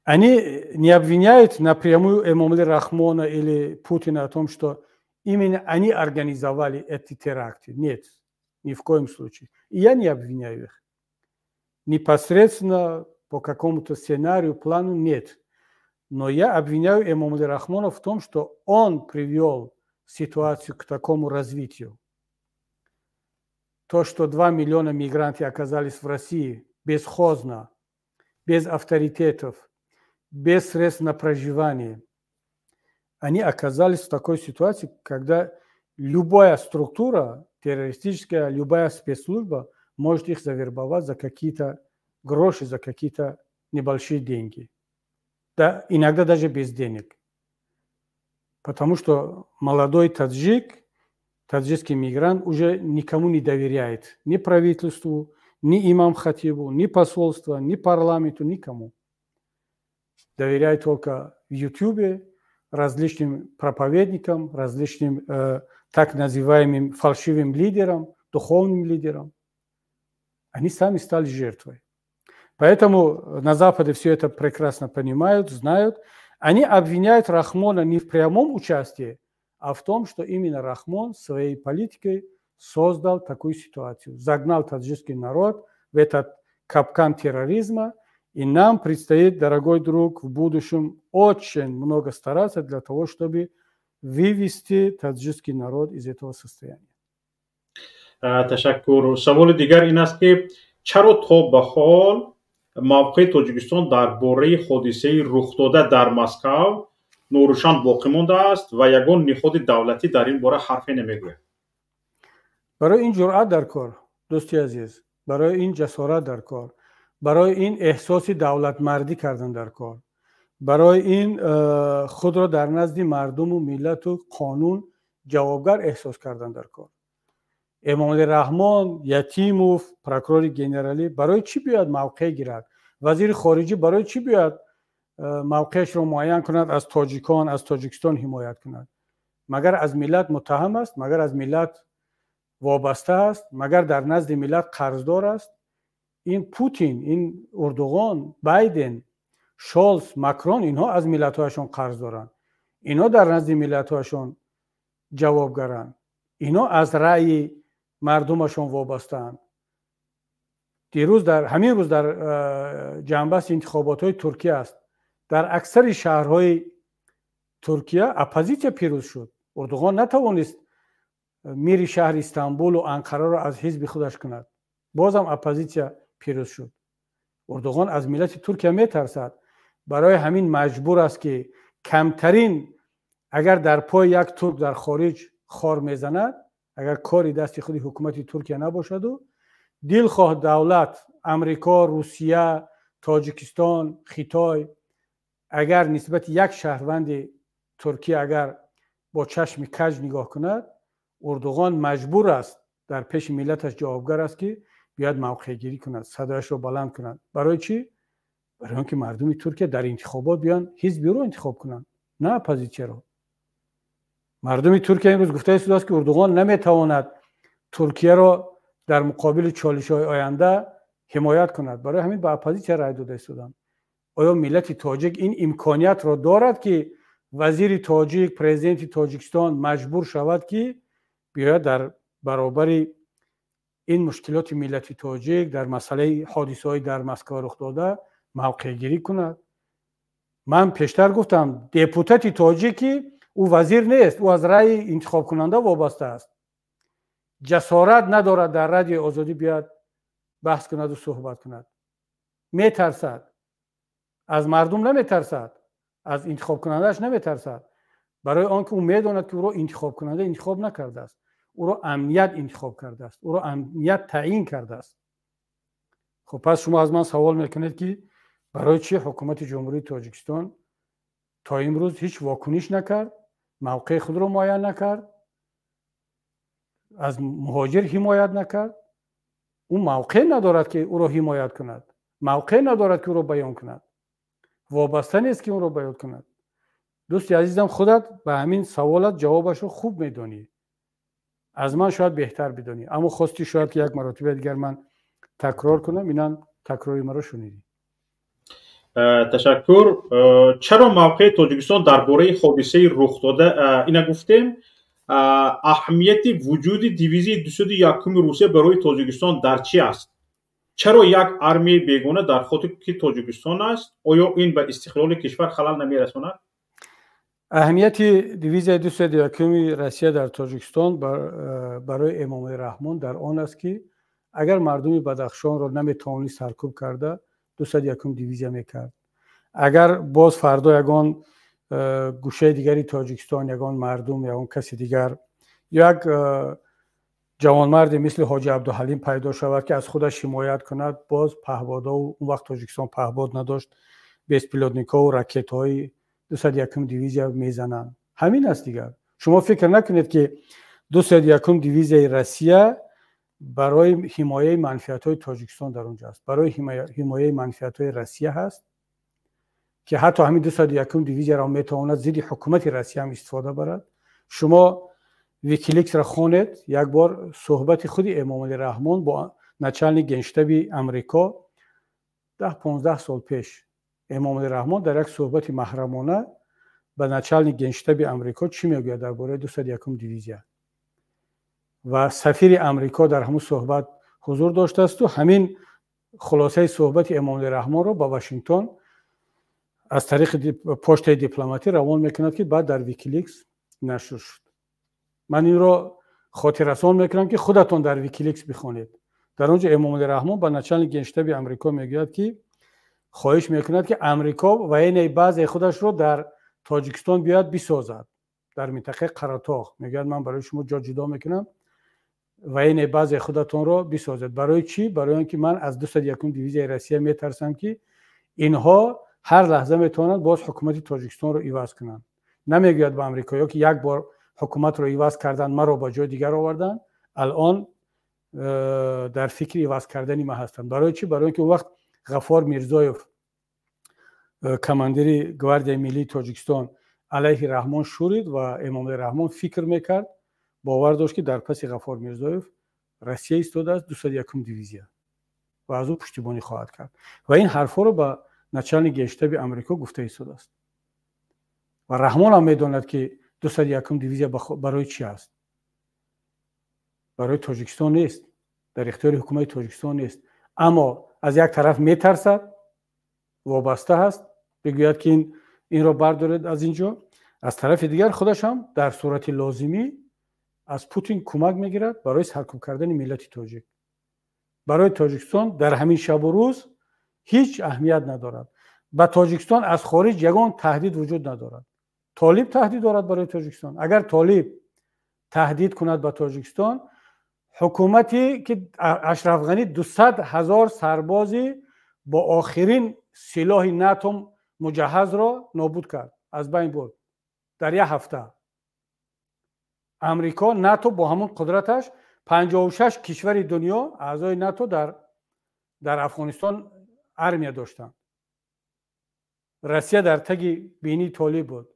Они не обвиняют напрямую имама Али Рахмона или Путина о том, что именно они организовали эти теракты. Нет, ни в коем случае. И я не обвиняю их. Непосредственно по какому-то сценарию, плану нет. Но я обвиняю имама Али Рахмона в том, что он привел ситуацию к такому развитию. То, что 2 миллиона мигрантов оказались в России бесхозно, без авторитетов, без средств на проживание, они оказались в такой ситуации, когда любая структура террористическая, любая спецслужба может их завербовать за какие-то гроши, за какие-то небольшие деньги. Да, иногда даже без денег. Потому что молодой таджикский мигрант уже никому не доверяет. Ни правительству, ни имам-хатибу, ни посольству, ни парламенту, никому. Доверяет только в Ютубе различным проповедникам, различным так называемым фальшивым лидерам, духовным лидерам. Они сами стали жертвой. Поэтому на Западе все это прекрасно понимают, знают. Они обвиняют Рахмона не в прямом участии, а в том, что именно Рахмон своей политикой создал такую ситуацию, загнал таджикский народ в этот капкан терроризма, и нам предстоит, дорогой друг, в будущем очень много стараться для того, чтобы вывести таджикский народ из этого состояния. تشکر. سوال دیگر این است که چرا تا به حال موقع تاجیکستان درباره حادثه رخ داده در مسکو نوروشن باقی مانده است و یگان نهاد دولتی در این باره حرفی نمیگوید؟ برای این جرأت در کار دوستی عزیز، برای این جسارت در کار، برای این احساس دولت مردی کردن در کار، برای این خود را در نزد مردم و ملت و قانون جوابگر احساس کردن در کار. امامالله رحمان، یتیموف، پروکورور گنرالی برای چی بیاد موقع گیرد؟ وزیر خارجه برای چی بیاد موقعش را معین کند از تاجیکان، از تاجیکستان حمایت کند؟ مگر از ملت متهم است؟ مگر از ملت وابسته است؟ مگر در نزد ملت قرضدار است؟ این پوتین، این اردوغان، بایدن، شولز، ماکرون، اینها از ملت‌هاشون قرض دارن. اینا در نزد ملت‌هاشون جوابگرن. اینا از رأی مردمشون وابسته‌اند. دیروز همین روز در جنبش انتخابات‌های ترکیه است. در اکثر شهرهای ترکیه اپوزیسیون پیروز شد. اردوغان نتوانست میری شهر استانبول و انقره را از حزب خودش کند. بازم اپوزیسیون پیروز شد. اردوغان از ملت ترکیه میترسد. برای همین مجبور است که کمترین اگر در پای یک ترک در خارج خار میزند، اگر کاری دست خود حکومت ترکیه نباشد و دلخواه دولت امریکا، روسیه، تاجیکستان، خیتای اگر نسبت یک شهروند ترکیه اگر با چشم کج نگاه کند، اردوغان مجبور است در پیش ملتش جوابگر است که بیاد موقع گیری کند، صدایش رو بلند کند. برای چی؟ برای اینکه مردم ترکیه در انتخابات بیان حزبی رو انتخاب کنند، نه اپوزیسیون رو. مردم ترکیه امروز گفته است که اردوغان نمیتواند ترکیه را در مقابل چالش‌های آینده حمایت کند. برای همین به اپوزیسیون رای داده استند. آیا ملت تاجیک این امکانیت را دارد که وزیر تاجیک، پرزیدنت تاجیکستان مجبور شود که بیاید در برابر این مشکلات ملت تاجیک در مسئله حادثه‌های در مسکو رخ داده موقع گیری کند؟ من پیشتر گفتم دپوتات تاجیکی او وزیر نیست، او از رأی انتخاب کننده وابسته است. جسارت ندارد در رادیو آزادی بیاد بحث کند و صحبت کند. میترسد. از مردم نمیترسد، از انتخاب کنندهش نمیترسد. برای آنکه او میداند که او را انتخاب کننده انتخاب نکرده است، او را امنیت انتخاب کرده است، او را امنیت تعیین کرده است. خب پس شما از من سوال میکنید که برای چی حکومت جمهوری تاجیکستان تا امروز هیچ واکنش نکرد، موقع خود را معین نکرد، از مهاجر حمایت نکرد؟ اون موقع ندارد که او را حمایت کند، موقع ندارد که او را بیان کند، وابسته نیست که او را بیان کند. دوستی عزیزم، خودت به همین سوالات جوابش رو خوب میدونی، از من شاید بهتر بدونی، اما خواستی شاید که یک مرتبه دیگر من تکرار کنم. اینان تکراری مرا شنیدی. تشکر. چرا موقع تاجیکستان درباره حادثه رخ داده اینا گفتیم اهمیت وجود دیویزی 201 روسیه برای تاجیکستان در چی است؟ چرا یک آرمی بیگانه در خاک تاجیکستان است؟ آیا این به استقلال کشور خلل نمیرساند؟ اهمیت دیویزی 201 روسیه در تاجیکستان برای امامالله رحمان در آن است که اگر مردم بدخشان را نمیتوانی سرکوب کرده، 201 دیویزیا میکرد. اگر باز فردا یگان گوشه دیگری تاجیکستان، یگان مردم، یگان کسی دیگر، یک جوانمردی مثل حاجی عبدالحلیم پیدا شود که از خودش حمایت کند، باز پهپادا، و اون وقت تاجیکستان پهپاد نداشت، بیسپیلوتنیک‌ها و راکت‌های 201 دیویزیا میزنند. همین است دیگر. شما فکر نکنید که 201 دیویزیای روسیه برای حمایت منفعت‌های تاجیکستان در اونجا است. برای حمایت منفعت‌های روسیه هست که حتی همین 201 دیویزیا را میتواند ضد حکومت روسیه هم استفاده برد. شما ویکیلیکس را خوانید، یک بار صحبت خود امام علی رحمان با نچلنیک گنجشتاب امریکا 10-15 سال پیش، امام علی رحمان در یک صحبت محرمانه به نچلنیک گنجشتاب امریکا چی میگوید درباره 201 دیویزیا، و سفیر امریکا در همون صحبت حضور داشته است و همین خلاصه صحبت امام علی رحمان رو با واشنگتن از طریق پشت دیپلماتی روان میکند که بعد در ویکیلیکس نشر شد. من این رو خاطر رسان میکنم که خودتون در ویکیلیکس بخونید. در اونجا امام علی رحمان با نچلنیک گنجشتاب امریکا میگوید که خواهش میکند که امریکا و این بعضی خودش رو در تاجیکستان بیاد بسازد، در منطقه قراتاغ. میگوید من برای شما جا جدا میکنم و این بعضی خودتون رو بسازد. برای چی؟ برای اینکه من از 201 دیویزیای روسیه میترسم که اینها هر لحظه میتونند باز حکومت تاجیکستان رو عوض کنند. نمیگوید به امریکایی‌ها که یک بار حکومت رو عوض کردن، ما رو با جای دیگر آوردن، الان در فکر عوض کردن ما هستند. برای چی؟ برای اینکه وقت غفار میرزایف کماندری گواردی ملی تاجیکستان علیه رحمان شورید و امام رحمان فکر میکرد، باور داشت که در پس غفار میرزایف روسیه ایستاده است 201 دیویزیا و از او پشتیبانی خواهد کرد. و این حرفا رو به نچلنیک گنجشتاب امریکا گفته ایستاده است. و رحمان هم میداند که 201 دیویزیا برای چی است. برای تاجیکستان نیست، در اختیار حکومت تاجیکستان نیست، اما از یک طرف میترسد، وابسته هست، بگوید که این را بردارید از اینجا. از طرف دیگر خودش هم در صورت لازمی از پوتین کمک میگیرد برای سرکوب کردن ملت تاجیک. برای تاجیکستان در همین شب و روز هیچ اهمیت ندارد. با تاجیکستان از خارج یگان تهدید وجود ندارد. طالب تهدید دارد برای تاجیکستان. اگر طالب تهدید کند با تاجیکستان، حکومتی که اشرف غنی 200,000 سربازی با آخرین سلاح ناتو مجهز را نابود کرد، از بین برد در یک هفته. امریکا ناتو با همون قدرتش 56 کشور دنیا اعضای ناتو در افغانستان ارمیه داشتند. روسیه در تگ بینی طالب بود،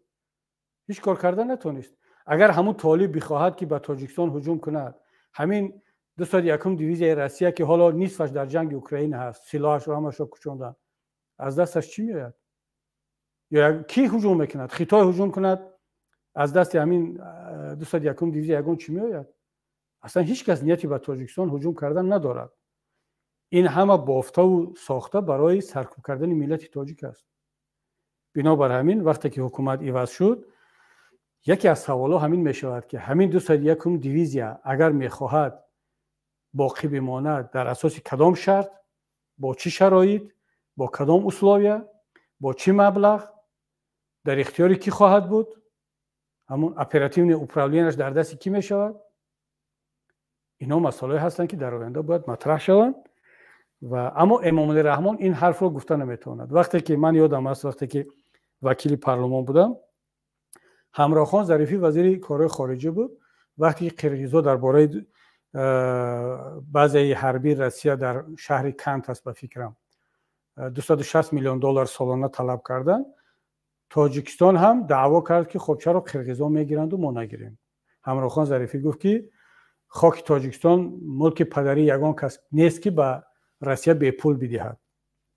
هیچ کار کردن نتونست. اگر همون طالب بخواهد که به تاجیکستان هجوم کند، همین 201 دیویزیای روسیه که حالا نصفش در جنگ اوکراین هست، سلاحش رو همش رو کشوندن، از دستش چی میاد؟ یا کی هجوم میکند؟ خیتای هجوم کند، از دست همین 201 دیویزی یگان چی میآید؟ اصلا هیچ کس نیتی به تاجیکستان هجوم کردن ندارد. این همه بافته و ساخته برای سرکوب کردن ملت تاجیک است. بنابر همین وقتی که حکومت عوض شد، یکی از سوالات همین میشود که همین 201 دیویزیا اگر میخواهد باقی بماند، در اساس کدام شرط، با چه شرایط، با کدام اصولیا، با چه مبلغ، در اختیار کی خواهد بود؟ همون اپراتیو اپرالینش در دست کی میشود؟ اینا مسائلی هستند که در آینده باید مطرح شوند. و اما امام علی رحمان این حرف رو گفته نمیتواند. وقتی که من یادم است، وقتی که وکیل پارلمان بودم، همراه خان ظریفی وزیر کارهای خارجه بود، وقتی قرقیزها درباره بعضی حربی روسیه در شهر کنت است به فکرم 260 میلیون دلار سالانه طلب کردن، تاجیکستان هم دعوا کرد که خب چرا قرقیزها میگیرند و ما نگیریم. همراه خان ظریفی گفت که خاک تاجیکستان ملک پدری یگان کس نیست که به روسیه به پول بدهد.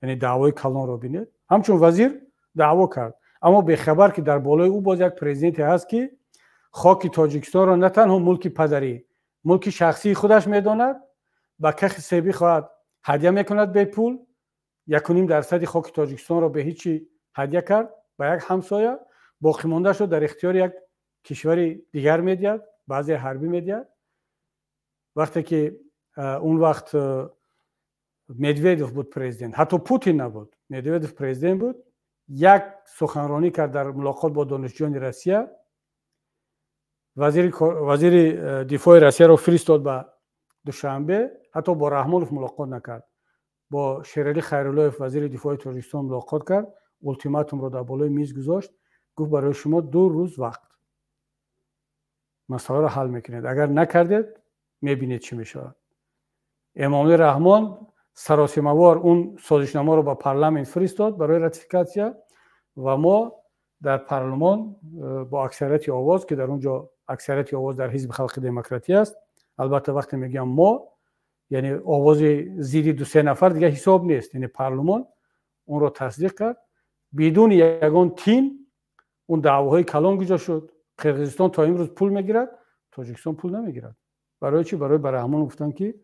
یعنی دعوای کلان رو بینید. همچون وزیر دعوا کرد، اما به خبر که در بالای او باز یک پرزیدنت هست که خاک تاجیکستان را نه تنها ملک پدری، ملک شخصی خودش میداند، با کخ سیبی خواهد هدیه میکند به پول. 1.5% خاک تاجیکستان را به هیچی هدیه کرد با یک همسایه، باقی مانده شد در اختیار یک کشور دیگر میدهد، بعضی حربی میدهد. وقتی که اون وقت медведев буд президент, ҳатто Путин набуд, медведев президент буд, як суханронӣ кард дар мулоқот бо донишҷӯёни Россия. вазири дифои Россияро фиристод ба душанбе, ҳатто бо Раҳмонов мулоқот накард. бо Шералӣ Хайруллоев вазири дифои Тоҷикистон мулоқот кард, ултиматумро дар болои миз гузошт, гуфт барои шумо 2 рӯз вақт, масъаларо ҳал мекунед, агар накардед мебинед чӣ мешавад. Эмомалӣ Раҳмон саросимавор он созишнаморо ба парламент фиристод барои ратификатсия ва мо дар парлумон бо аксарияти овоз, ки дар онҷо аксарияти овоз дар Ҳизби Халқи Демократӣ аст, албатта вақте мегӯям мо, яъне овози зидди 2-3 нафар дига ҳисоб нест, яъне парлумон онро тасдиқ кард. бидуни ягон тин он даъвоҳои калон гузошт шуд. Қирғизистон то имрӯз пул мегирад, Тоҷикистон пул намегирад. барои чӣ? барои ба Раҳмон гуфтанд ки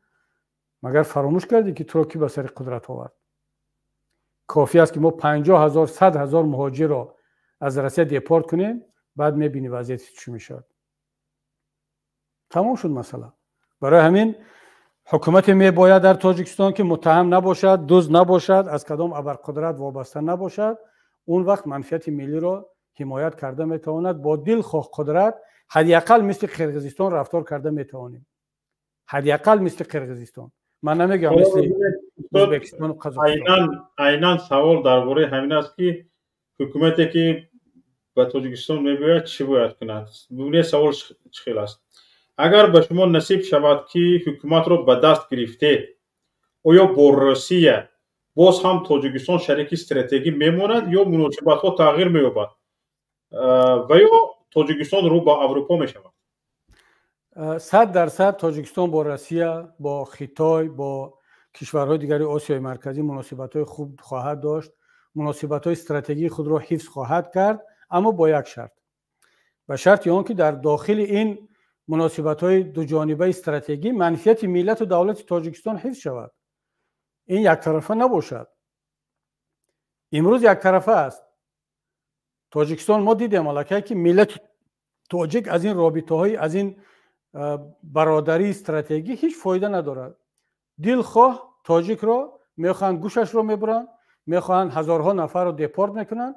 магар фаромӯш кардӣ ки туро кӣ ба сари қудрат овард? кофӣ аст ки мо 50,000 100,000 муҳоҷирро аз Россия депорт кунем, баъд мебинӣ вазъияти чӣ мешавад. тамом шуд масъала. барои ҳамин ҳукумате мебояд дар Тоҷикистон ки муттаҳам набошад, дуз набошад, аз кадом абарқудрат вобаста набошад. он вақт манфиати миллиро ҳимоят карда метавонад. бо дилхоҳ қудрат ҳадиақал мисли Қирғизистон рафтор карда метавонем. ҳадиақал мисли Қирғизистон. ман намегӯям мисли Ӯзбекистону Қазоқистон. айнан савол дар бораи ҳамин аст ки ҳукумате ки ба Тоҷикистон мегӯяд чӣ бояд кунад. буне савол чӣ хел аст? агар ба шумо насиб шавад ки ҳукуматро ба даст гирифтед, оё бо Россия боз ҳам Тоҷикистон шарики стратегӣ мемонад ё муносибатҳо тағйир меёбад ва ё Тоҷикистон рӯ ба Аврупо мешавад? 100% Тоҷикистон бо Россия, бо Хитой, бо кишварҳои дигари Осиёи марказӣ муносибатҳои хуб хоҳад дошт. муносибатҳои стратегии худро ҳифз хоҳад кард, аммо бо як шарт. ба шарти он ки дар дохили ин муносибатҳои дуҷонибаи стратегӣ манфиати миллату давлати Тоҷикистон ҳифз шавад. ин яктарафа набошад. имрӯз яктарафа аст. Тоҷикистон мо дидем аллакай ки миллати тоҷик аз ин робитаҳои аз ин бародарии стратегӣ ҳеҷ фоида надорад. дилхоҳ тоҷикро мехоҳанд гӯшашро мебуранд, мехоҳанд ҳазорҳо нафарро депорт мекунанд.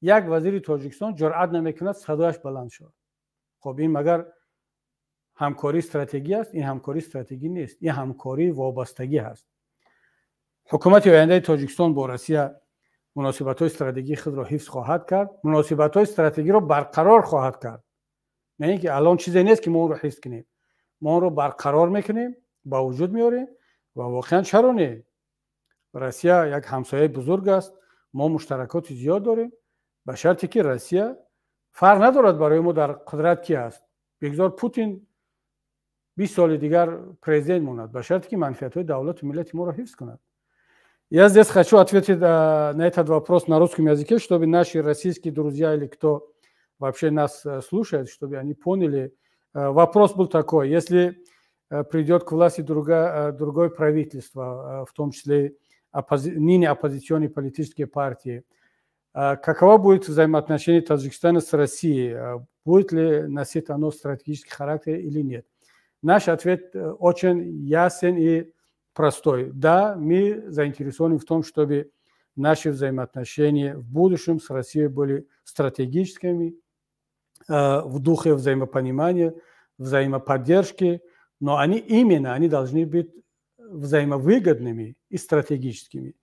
як вазири Тоҷикистон ҷуръат намекунад садояш баланд шавад. хоб ин магар ҳамкории стратегӣ аст? ин ҳамкории стратегӣ нест. ин ҳамкории вобастагӣ аст. ҳукумати ояндаи Тоҷикистон бо Россия муносибатҳои стратегии худро ҳифз хоҳад кард, муносибатҳои стратегиро барқарор хоҳад кард. не ин ки алон чизе нест ки мо онро ҳифз кунем. мо онро барқарор мекунем, ба вуҷуд меорем ва воқеан чаро не? Россия як ҳамсояи бузург аст. мо муштаракоти зиёд дорем. ба шарте ки Россия фарқ надорад барои мо дар қудрат ки аст. бигзор Путин 20 соли дигар президент монад, ба шарте ки манфиатҳои давлату миллати моро ҳифз кунад. Я здесь хочу ответить на этот вопрос на русском языке, чтобы наши российские друзья или кто вообще нас слушает, чтобы они поняли. Вопрос был такой: если придет к власти другое правительство, в том числе ныне оппозиционные политические партии, каково будет взаимоотношение Таджикистана с Россией? Будет ли носить оно стратегический характер или нет? Наш ответ очень ясен и простой. Да, мы заинтересованы в том, чтобы наши взаимоотношения в будущем с Россией были стратегическими, в духе взаимопонимания, взаимоподдержки, но они должны быть взаимовыгодными и стратегическими.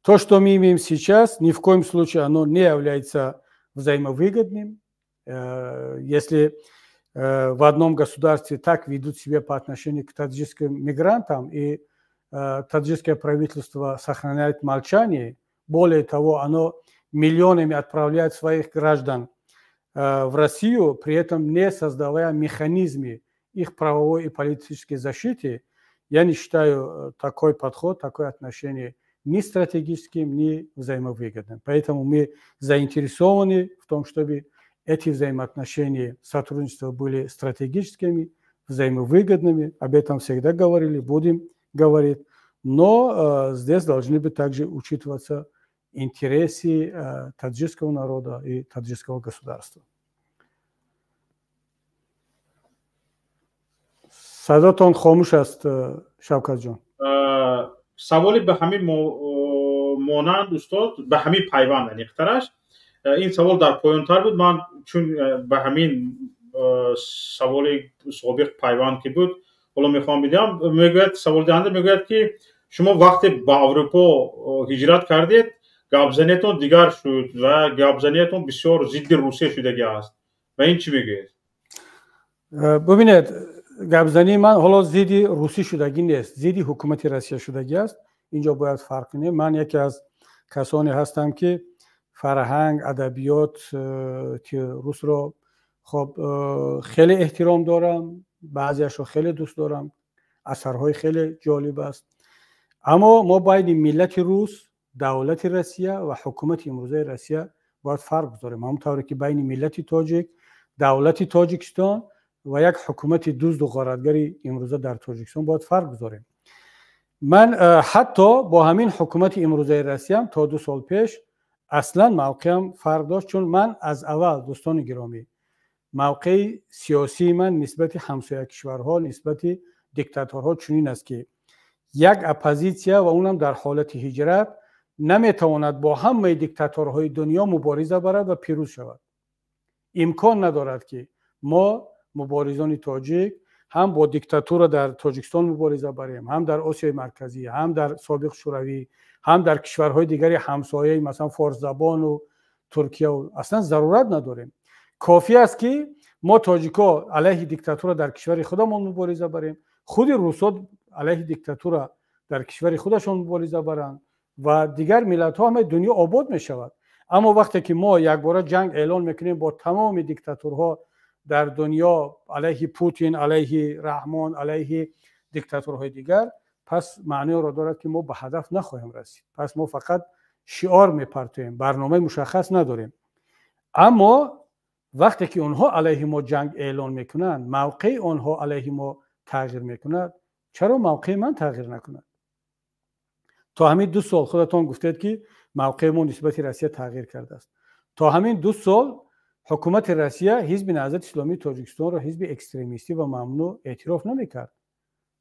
То, что мы имеем сейчас, ни в коем случае оно не является взаимовыгодным. Если в одном государстве так ведут себя по отношению к таджикским мигрантам, и таджикское правительство сохраняет молчание, более того, оно миллионами отправляет своих граждан в Россию, при этом не создавая механизмы их правовой и политической защиты, я не считаю такой подход, такое отношение ни стратегическим, ни взаимовыгодным. Поэтому мы заинтересованы в том, чтобы эти взаимоотношения, сотрудничества были стратегическими, взаимовыгодными. Об этом всегда говорили, будем говорить. Но здесь должны быть также учитываться интересы таджикского народа и таджикского государства. Садатон хомуш аст, Шавкат ҷон. سوالی به همین مانند استاد به همین پیوند نیخترش این سوال در پایانتر بود. من چون به همین سوال سابق پیوند که بود حالا میخوام بدم. میگوید سوال دهنده میگوید که شما وقتی به اروپا هجرت کردید گپزنیتون دیگر شد و گپزنیتون بسیار ضد روسیه شدگی است و این چی میگوید؟ ببینید گپزنی من حالا ضد روسی شدگی نیست، ضد حکومت روسیه شدگی است. اینجا باید فرق کنیم. من یکی از کسانی هستم که فرهنگ ادبیات روس رو خب خیلی احترام دارم، بعضیش رو خیلی دوست دارم، اثرهای خیلی جالب است. اما ما باید ملت روس، دولت روسیه و حکومت امروزه روسیه باید فرق بذاریم. همونطوری که بین ملت تاجیک، دولت تاجیکستان و یک حکومت دزد و غارتگری امروزه در تاجیکستان باید فرق بذاریم. من حتی با همین حکومت امروزه روسیه هم تا 2 سال پیش اصلا موقعم فرق داشت، چون من از اول دوستان گرامی موقع سیاسی من نسبت همسایه کشورها، نسبت دیکتاتورها چنین است که یک اپوزیسیا و اونم در حالت هجرت نمیتواند با همه دیکتاتورهای دنیا مبارزه برد و پیروز شود. امکان ندارد که ما مبارزان تاجیک هم با دیکتاتور در تاجیکستان مبارزه بریم، هم در آسیای مرکزی، هم در سابق شوروی، هم در کشورهای دیگری همسایه مثلا فارس زبان و ترکیه و اصلا ضرورت نداریم. کافی است که ما تاجیکا علیه دیکتاتور در کشور خودمون مبارزه بریم، خود روسا علیه دیکتاتور در کشور خودشون مبارزه برند و دیگر ملت ها هم دنیا آباد می شود. اما وقتی که ما یک بار جنگ اعلان میکنیم با تمام دیکتاتورها در دنیا، علیه پوتین، علیه رحمان، علیه دیکتاتورهای دیگر، پس معنی را دارد که ما به هدف نخواهیم رسید. پس ما فقط شعار میپرتیم، برنامه مشخص نداریم. اما وقتی که اونها علیه ما جنگ اعلان میکنن، موقع اونها علیه ما تغییر میکند، چرا موقع من تغییر نکند؟ تا همین 2 سال خودتون گفتید که موقع ما نسبت روسیه تغییر کرده است. تا همین 2 سال حکومت روسیه حزب نهضت اسلامی تاجیکستان را حزب اکستریمیستی و ممنوع اعتراف نمیکرد.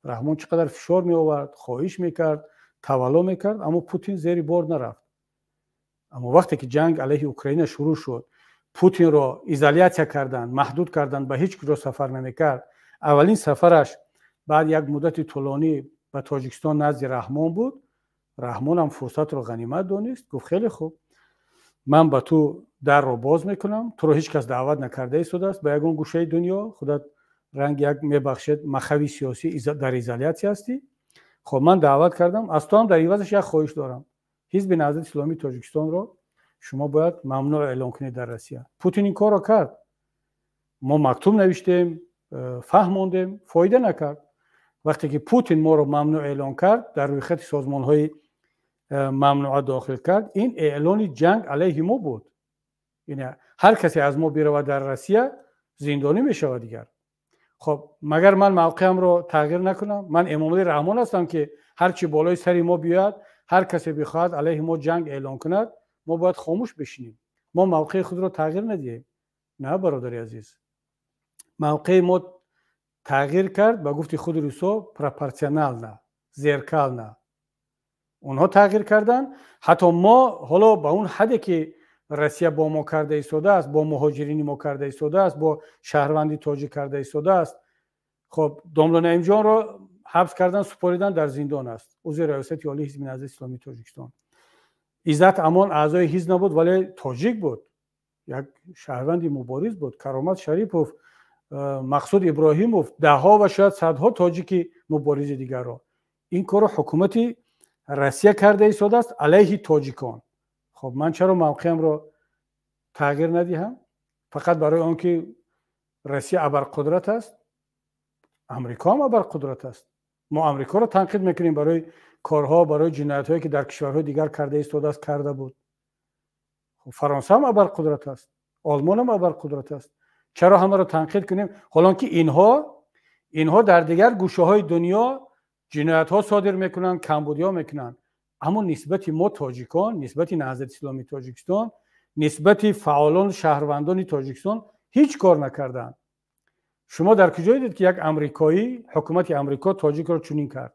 رحمان چقدر فشار می آورد، خواهش میکرد، تولا میکرد، اما پوتین زیر بار نرفت. اما وقتی که جنگ علیه اوکراین شروع شد، پوتین را ایزولیاسیون کردند، محدود کردند، به هیچ کجا سفر نمیکرد. اولین سفرش بعد یک مدت طولانی به تاجیکستان نزد رحمان بود. رحمان هم فرصت رو غنیمت دانست، گفت خیلی خوب، من با تو در رو باز میکنم، تو رو هیچ کس دعوت نکرده ایستاده است به یگان گوشه دنیا، خودت رنگ یک میبخشد مخوی سیاسی در ایزولیاسیون هستی. خب من دعوت کردم، از تو هم در عوضش یک خواهش دارم، حزب نهضت اسلامی تاجیکستان رو شما باید ممنوع اعلان کنید در روسیه. پوتین این کار را کرد. ما مکتوب نوشتیم، فهموندیم، فایده نکرد. وقتی که پوتین ما رو ممنوع اعلان کرد، در روی خط سازمان‌های ممنوعه داخل کرد، این اعلان جنگ علیه ما بود. یعنی هر کسی از ما بیرود در روسیه زندانی میشود دیگر. خب مگر من موقعم رو تغییر نکنم؟ من امام علی رحمان هستم که هر چی بالای سری ما بیاد، هر کسی بخواد علیه ما جنگ اعلان کند، ما باید خاموش بشینیم، ما موقع خود رو تغییر ندیم؟ نه برادر عزیز، موقع ما تغییر کرد با گفتی خود روسا پروپورشنال نه، زیرکال نه. اونها تغییر کردن. حتی ما حالا با اون حدی که روسیه با ما کرده ایستاده است، با مهاجرین ما کرده ایستاده است، با شهروندی تاجیک کرده ایستاده است. خب داملا نعیمجان را حبس کردن، سپاریدن، در زندان است، عضو ریاست عالی حزب نهضت اسلامی تاجیکستان. عزت امان اعضای حزب نبود ولی تاجیک بود، یک شهروندی مبارز بود. کرامت شریپوف، مقصود ابراهیموف، ده ها و شاید صدها تاجیک مبارز دیگر را. این کار حکومت روسیه کرده ایستاده است علیه تاجیکان. خب من چرا موقعم را تغییر ندهم؟ فقط برای آنکه روسیه ابرقدرت است؟ امریکا هم ابرقدرت است. ما امریکا را تنقید میکنیم برای کارها، برای جنایت‌هایی که در کشورهای دیگر کرده ایستاده است، کرده بود. خب فرانسه هم ابرقدرت است، آلمان هم ابرقدرت است. چرا همه را تنقید کنیم حالا که اینها در دیگر گوشه‌های دنیا جنایت‌ها صادر میکنن، کمبودیا میکنن، اما نسبت ما تاجیکان، نسبت نهضت اسلامی تاجیکستان، نسبت فعالان شهروندان تاجیکستان هیچ کار نکردند. شما در کجا دیدید که یک امریکایی، حکومت امریکا تاجیک را چنین کرد؟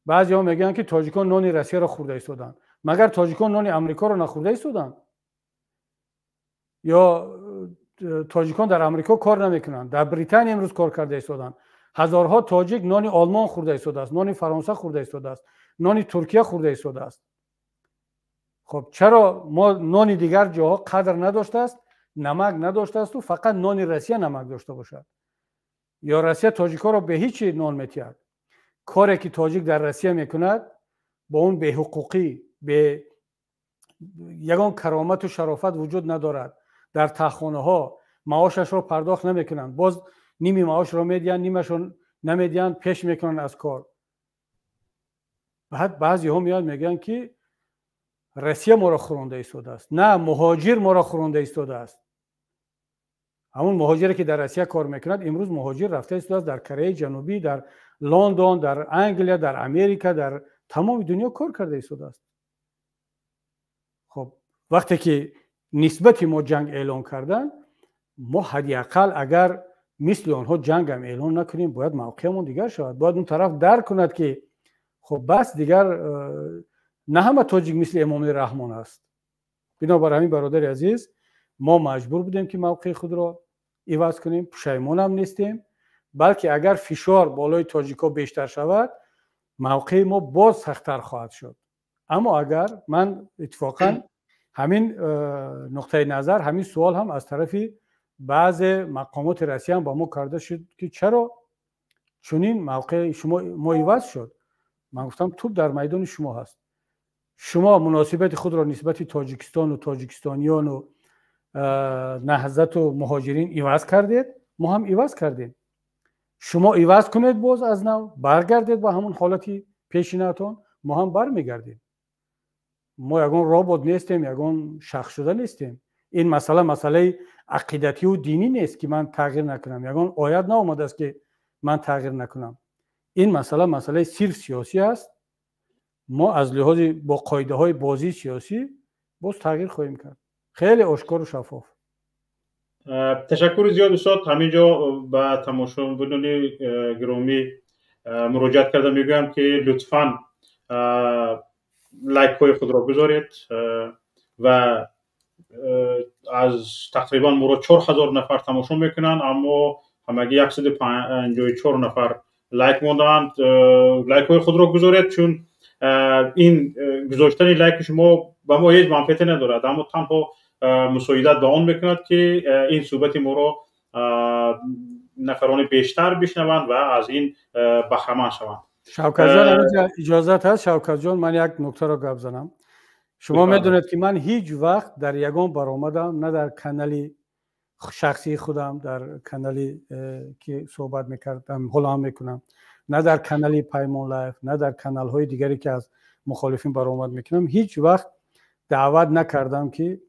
بعضی‌ها میگن که تاجیکان نان روسیه را خورده ایستادن. مگر تاجیکان نان آمریکا را نخورده ایستادن؟ یا تاجیکان در آمریکا کار نمیکنن، در بریتانیا امروز کار کرده ایستادن. هزارها تاجیک نان آلمان خورده ایستاده است، نان فرانسه خورده ایستاده است، نان ترکیه خورده ایستاده است. خب چرا ما نان دیگر جاها قدر نداشته است، نمک نداشته است و فقط نان روسیه نمک داشته باشد؟ یا روسیه تاجیکا را به هیچ نان میتید؟ کاری که تاجیک در روسیه میکند با اون به حقوقی، به یگان کرامت و شرافت وجود ندارد. در تخانه ها معاشش را پرداخت نمیکنند، باز نیمی معاش را میدین، نیمشون نمیدین، پیش میکنن از کار. بعد بعضی ها میاد میگن که روسیه ما را خورنده ایستاده است. نه، مهاجر ما را خورنده ایستاده است. همون مهاجری که در روسیه کار میکند امروز مهاجر رفته ایستاده است، در کره جنوبی، در لندن، در انگلیس، در امریکا، در تمام دنیا کار کرده ایستاده است. خب وقتی که نسبت ما جنگ اعلان کردن، ما حداقل اگر مثل آنها جنگ هم اعلان نکنیم باید موقعمون دیگر شود. باید اون طرف درک کند که خب بس دیگر نه همه تاجیک مثل امام رحمان است. بنابراین همین برادر عزیز، ما مجبور بودیم که موقع خود را عوض کنیم، پشیمان هم نیستیم، بلکه اگر فشار بالای تاجیکا بیشتر شود موقع ما باز سخت‌تر خواهد شد. اما اگر من اتفاقا همین نقطه نظر، همین سوال هم از طرف بعض مقامات روسیه هم با ما کرده شد که چرا چنین موقع شما ما عوض شد. من گفتم توپ در میدان شما هست. شما مناسبت خود را نسبت تاجیکستان و تاجیکستانیان و نهضت و مهاجرین عوض کردید، ما هم عوض کردیم. شما عوض کنید، باز از نو برگردید با همون حالتی پیشینتون، ما هم برمیگردیم. ما یگان رابط نیستیم، یگان شخص شده نیستیم. این مسئله عقیدتی و دینی نیست که من تغییر نکنم، یگان آیت نآمده است که من تغییر نکنم. این مسئله صرف سیاسی است. ما از لحاظ با قاعده های بازی سیاسی باز تغییر خواهیم کرد، خیلی آشکار و شفاف. تشکر زیاد استاد. همینجا به تماشاگران گرامی مراجعت کردم، میگویم که لطفاً لایک های خود را بذارید و از تقریبا مرا 4000 نفر تماشا میکنن، اما همگی 154 نفر لایک موندند. لایک های خود را گذارید، چون این گذاشتن لایک شما به ما هیچ منفعتی ندارد، اما تنها مساعدت به آن میکند که این صحبت ما را نفران بیشتر بشنوند و از این بهره مند شوند. شوکت جان اجازت هست؟ شوکت جان من یک نکته را گپ زنم. شما میدونید که من هیچ وقت در یگان برآمدم، نه در کانال شخصی خودم، در کانالی که صحبت میکردم حالا هم میکنم، نه در کانال پیمان لایف، نه در کانال های دیگری که از مخالفین برآمد میکنم، هیچ وقت دعوت نکردم که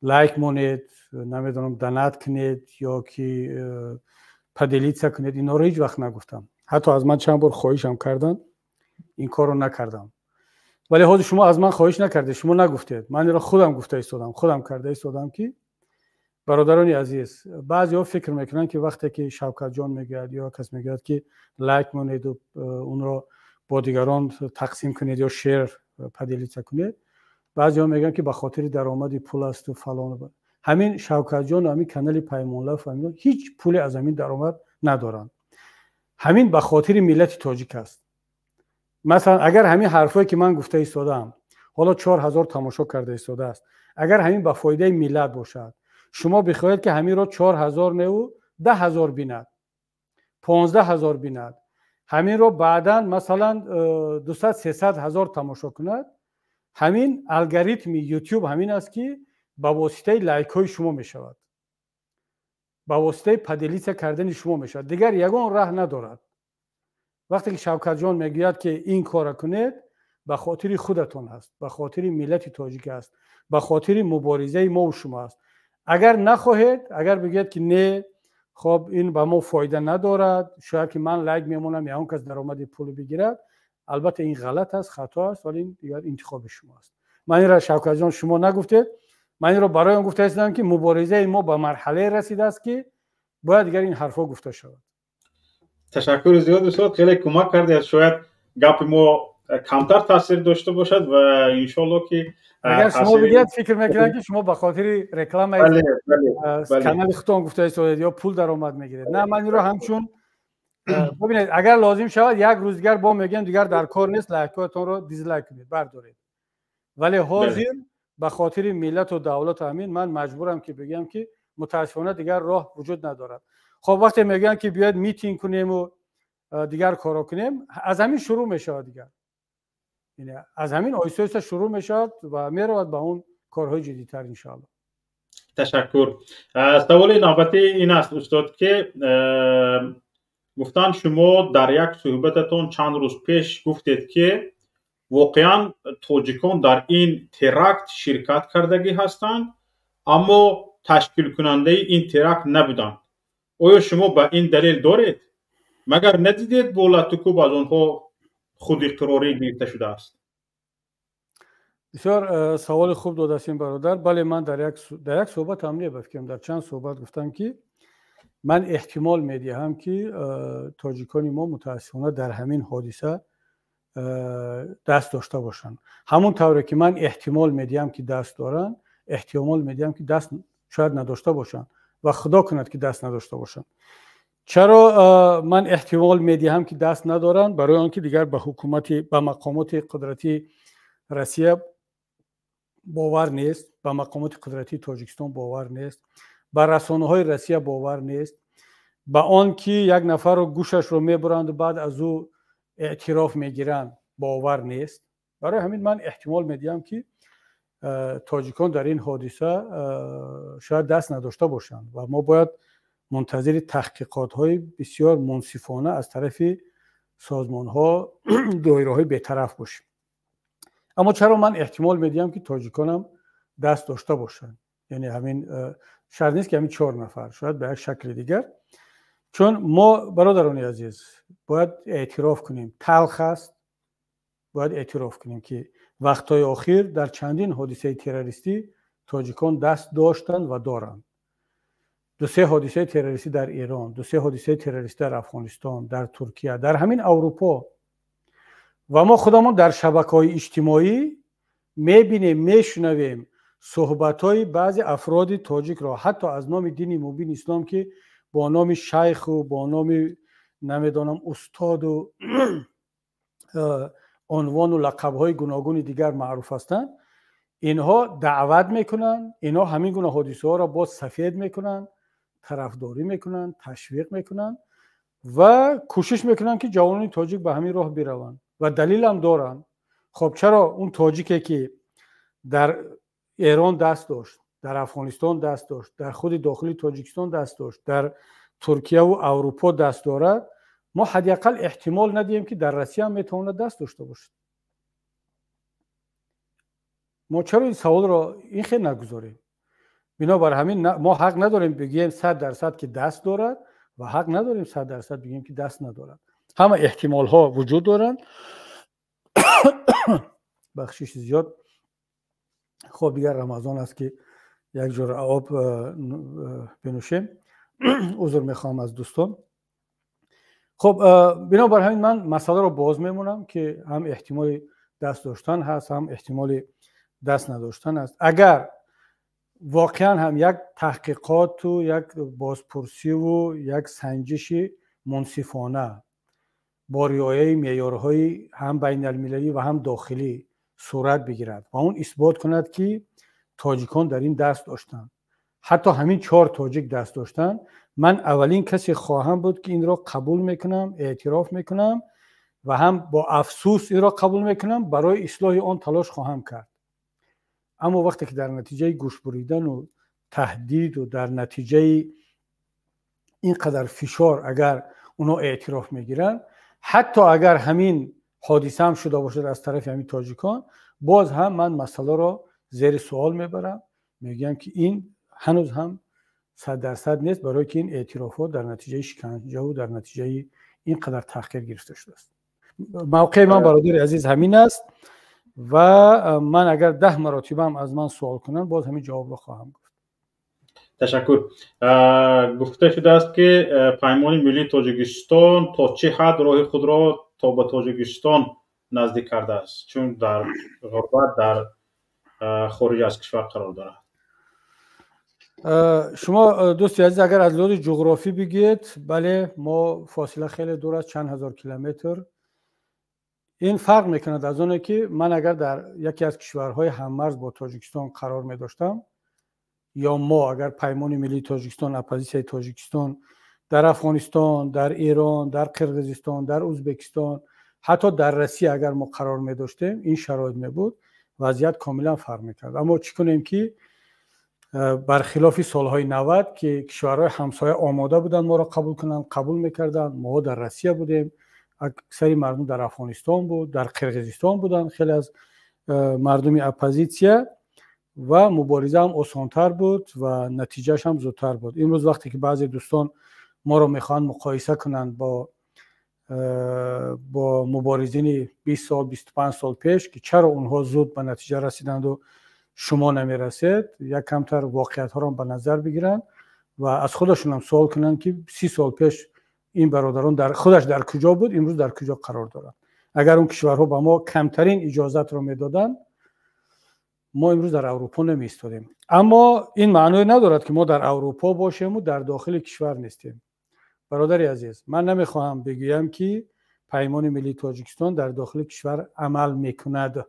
لایک مونید، نمیدونم دونات کنید یا که پدلیت کنید. اینا رو هیچ وقت نگفتم. حتی از من چند بار خواهشم کردن، این کارو نکردم. ولی خود شما از من خواهش نکردید، شما نگفتید، من را خودم گفته ایستادم، خودم کرده ایستادم. که برادران عزیز، بعضی ها فکر میکنن که وقتی که شوکت جان میگه یا کس میگه که لایک مونید و اون رو با دیگران تقسیم کنید یا شیر پدلیت کنید، بعضی ها میگن که به خاطر درآمد پول است و فلان. همین شوکت جان و همین کانال پیمان لایف هیچ پولی از همین درآمد ندارن. همین به خاطر ملت تاجیک است. مثلا اگر همین حرفایی که من گفته ایستادم حالا 4000 تماشا کرده ایستاده است، اگر همین به فایده ملت باشد، شما بخواهید که همین را 4000 نه و 10000 بیند، 15000 بیند، همین را بعدا مثلا 200 300 هزار تماشا کند، همین الگوریتم یوتیوب همین است که با واسطه لایک های شما می شود، با واسطه پدلیت کردن شما می شود، دیگر یگان راه ندارد. وقتی که شوکت جان میگوید که این کار کنید، به خاطر خودتون است، به خاطر ملت تاجیک است، به خاطر مبارزه ما و شما است. اگر نخواهید، اگر بگید که نه خب این به ما فایده ندارد، شاید که من لایک میمونم یا اون کس درآمد پول بگیرد، البته این غلط است، خطا است، ولی این دیگر انتخاب شما است. من این را شوکت جان شما نگفتید، من این را برای اون گفته هستم که مبارزه ما به مرحله رسیده است که باید دیگر این حرفا گفته شود. تشکر زیاد استاد، خیلی کمک کردید. شاید گپ ما کمتر تاثیر داشته باشد و انشالله که اگر شما بگید فکر میکنید که شما به خاطر رکلام کانال خودتون گفته اید یا پول درآمد میگیرید، نه من این رو همچون ببینید اگر لازم شود یک روز دیگر با میگم دیگر در کار نیست، لایکاتون رو دیسلایک کنید بردارید، ولی حاضر به خاطر ملت و دولت همین من مجبورم که بگم که متاسفانه دیگر راه وجود ندارد. خب وقتی میگن که بیاید میتینگ کنیم و دیگر کارا کنیم، از همین شروع میشه دیگر، یعنی از همین آیسته آیسته شروع میشد و میرود به اون کارهای جدی‌تر ان شاء الله. تشکر. سوال نوبتی این است استاد که گفتن شما در یک صحبتتون چند روز پیش گفتید که واقعا تاجیکان در این تراکت شرکت کردگی هستند اما تشکیل کننده این تراکت نبودند. آیا شما به این دلیل دارید؟ مگر ندیدید با لطکوب از آنها خود اقراری گرفته شده است؟ بسیار سوال خوب داده هستین برادر. بله من در یک صحبت هم نبفتم، در چند صحبت گفتم که من احتمال میدهم که تاجیکان ما متاسفانه در همین حادثه دست داشته باشن. همون طوری که من احتمال میدیم که دست دارن، احتمال میدیم که دست شاید نداشته باشن و خدا کند که دست نداشته باشن. چرا من احتمال میدیم که دست ندارن؟ برای آنکه دیگر به حکومت، به مقامات قدرتی روسیه باور نیست، به مقامات قدرتی تاجیکستان باور نیست، به رسانه‌های روسیه باور نیست، به آنکه یک نفر رو گوشش رو میبرند و بعد از او اعتراف میگیرند باور نیست. برای همین من احتمال میدیم که تاجیکان در این حادثه شاید دست نداشته باشند و ما باید منتظر تحقیقات های بسیار منصفانه از طرف سازمان ها، دایره های بی‌طرف باشیم. اما چرا من احتمال میدیم که تاجیکان هم دست داشته باشند؟ یعنی همین شرط نیست که همین 4 نفر، شاید به یک شکل دیگر. چون ما برادران عزیز باید اعتراف کنیم، تلخ است، باید اعتراف کنیم که وقتهای اخیر در چندین حادثه تروریستی تاجیکان دست داشتند و دارند. 2-3 حادثه تروریستی در ایران، 2-3 حادثه تروریستی در افغانستان، در ترکیه، در همین اروپا و ما خودمون در شبکه‌های اجتماعی میبینیم، میشنویم صحبت‌های بعضی افراد تاجیک را حتی از نام دین مبین اسلام که با نام شیخ و با نام نمیدانم استاد و عنوان و لقب‌های گوناگون دیگر معروف هستند، اینها دعوت میکنن، اینها همین گونه حادثه ها را باز سفید میکنن، طرفداری میکنن، تشویق میکنن و کوشش میکنن که جوانان تاجیک به همین راه بروند و دلیل هم دارن. خب چرا اون تاجیکی که در ایران دست داشت، در افغانستان دست داشت، در خود داخلی تاجیکستان دست داشت، در ترکیه و اروپا دست دارد، ما حداقل احتمال ندیم که در روسیه هم میتونه دست داشته باشه؟ ما چرا این سوال را این خیلی نگذاریم؟ بنابر همین ما حق نداریم بگیم 100% که دست دارد و حق نداریم 100% بگیم که دست ندارد. همه احتمال ها وجود دارند. بخشش زیاد. خب دیگر رمضان است که یک جور آب بنوشیم. عذر میخوام از دوستان. خب بنابر همین من مسئله رو باز میمونم که هم احتمال دست داشتن هست، هم احتمال دست نداشتن است. اگر واقعا هم یک تحقیقات و یک بازپرسی و یک سنجش منصفانه با رعایت معیارهای هم بین المللی و هم داخلی صورت بگیرد و اون اثبات کند که تاجیکان در این دست داشتن، حتی همین 4 تاجیک دست داشتن، من اولین کسی خواهم بود که این را قبول میکنم، اعتراف میکنم و هم با افسوس این را قبول میکنم، برای اصلاح آن تلاش خواهم کرد. اما وقتی که در نتیجه گوش بریدن و تهدید و در نتیجه اینقدر فشار اگر اونا اعتراف میگیرن، حتی اگر همین حادثه هم شده باشد از طرف همین تاجیکان، باز هم من مسئله را زیر سوال میبرم، میگم که این هنوز هم 100% نیست، برای که این اعترافات در نتیجه شکنجه و در نتیجه اینقدر تحقیر گرفته شده است. موقع من برادر عزیز همین است و من اگر 10 مرتبه هم از من سوال کنن باز همین جواب رو خواهم گفت. تشکر. گفته شده است که پیمان ملی تاجیکستان تا چه حد راه خود را تا به تاجیکستان نزدیک کرده است، چون در غربت در خارج از کشور قرار دارد. شما دوستی عزیز اگر از لحاظ جغرافی بگید، بله ما فاصله خیلی دور است، چند هزار کیلومتر. این فرق میکند از اونه که من اگر در یکی از کشورهای هممرز با تاجیکستان قرار می داشتم، یا ما اگر پیمان ملی تاجیکستان، اپوزیسیون تاجیکستان در افغانستان، در ایران، در قرقیزستان، در ازبکستان، حتی در روسیه اگر ما قرار می داشتیم، این شرایط می بود، وضعیت کاملا فرق میکرد. اما چی کنیم که برخلاف سالهای 90 که کشورهای همسایه آماده بودن ما را قبول کنن، قبول میکردن. ما در روسیه بودیم، اکثری مردم در افغانستان بود، در قرقیزستان بودن، خیلی از مردم اپوزیسیون، و مبارزه هم آسانتر بود و نتیجهش هم زودتر بود. امروز وقتی که بعضی دوستان ما رو میخوان مقایسه کنن با مبارزین 20 سال 25 سال پیش که چرا اونها زود به نتیجه رسیدند و شما نمیرسید، یک کمتر واقعیت ها رو به نظر بگیرن و از خودشون هم سوال کنن که 30 سال پیش این برادران در خودش در کجا بود، امروز در کجا قرار دارن. اگر اون کشورها به ما کمترین اجازت رو میدادن، ما امروز در اروپا نمی ایستادیم. اما این معنی ندارد که ما در اروپا باشیم و در داخل کشور نیستیم. برادر عزیز، من نمیخواهم بگویم که پیمان ملی تاجیکستان در داخل کشور عمل میکند،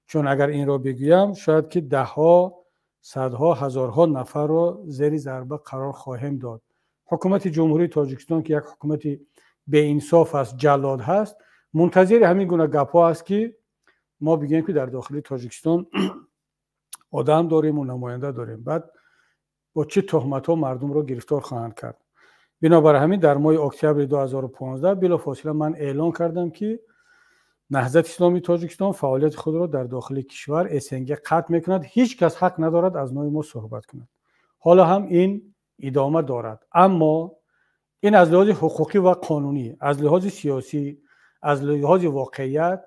چون اگر این را بگویم شاید که ده ها، صدها، هزارها نفر را زیر ضربه قرار خواهیم داد. حکومت جمهوری تاجیکستان که یک حکومت به انصاف است، جلاد هست، منتظر همین گونه گپ‌ها است که ما بگیم که در داخل تاجیکستان آدم داریم و نماینده داریم، بعد با چه تهمت‌ها مردم را گرفتار خواهند کرد. بنابراین همین در ماه اکتبر 2015 بلافاصله من اعلان کردم که نهضت اسلامی تاجیکستان فعالیت خود را در داخل کشور اسنگ قطع میکند. هیچ کس حق ندارد از نوع ما صحبت کند. حالا هم این ادامه دارد، اما این از لحاظ حقوقی و قانونی، از لحاظ سیاسی، از لحاظ واقعیت،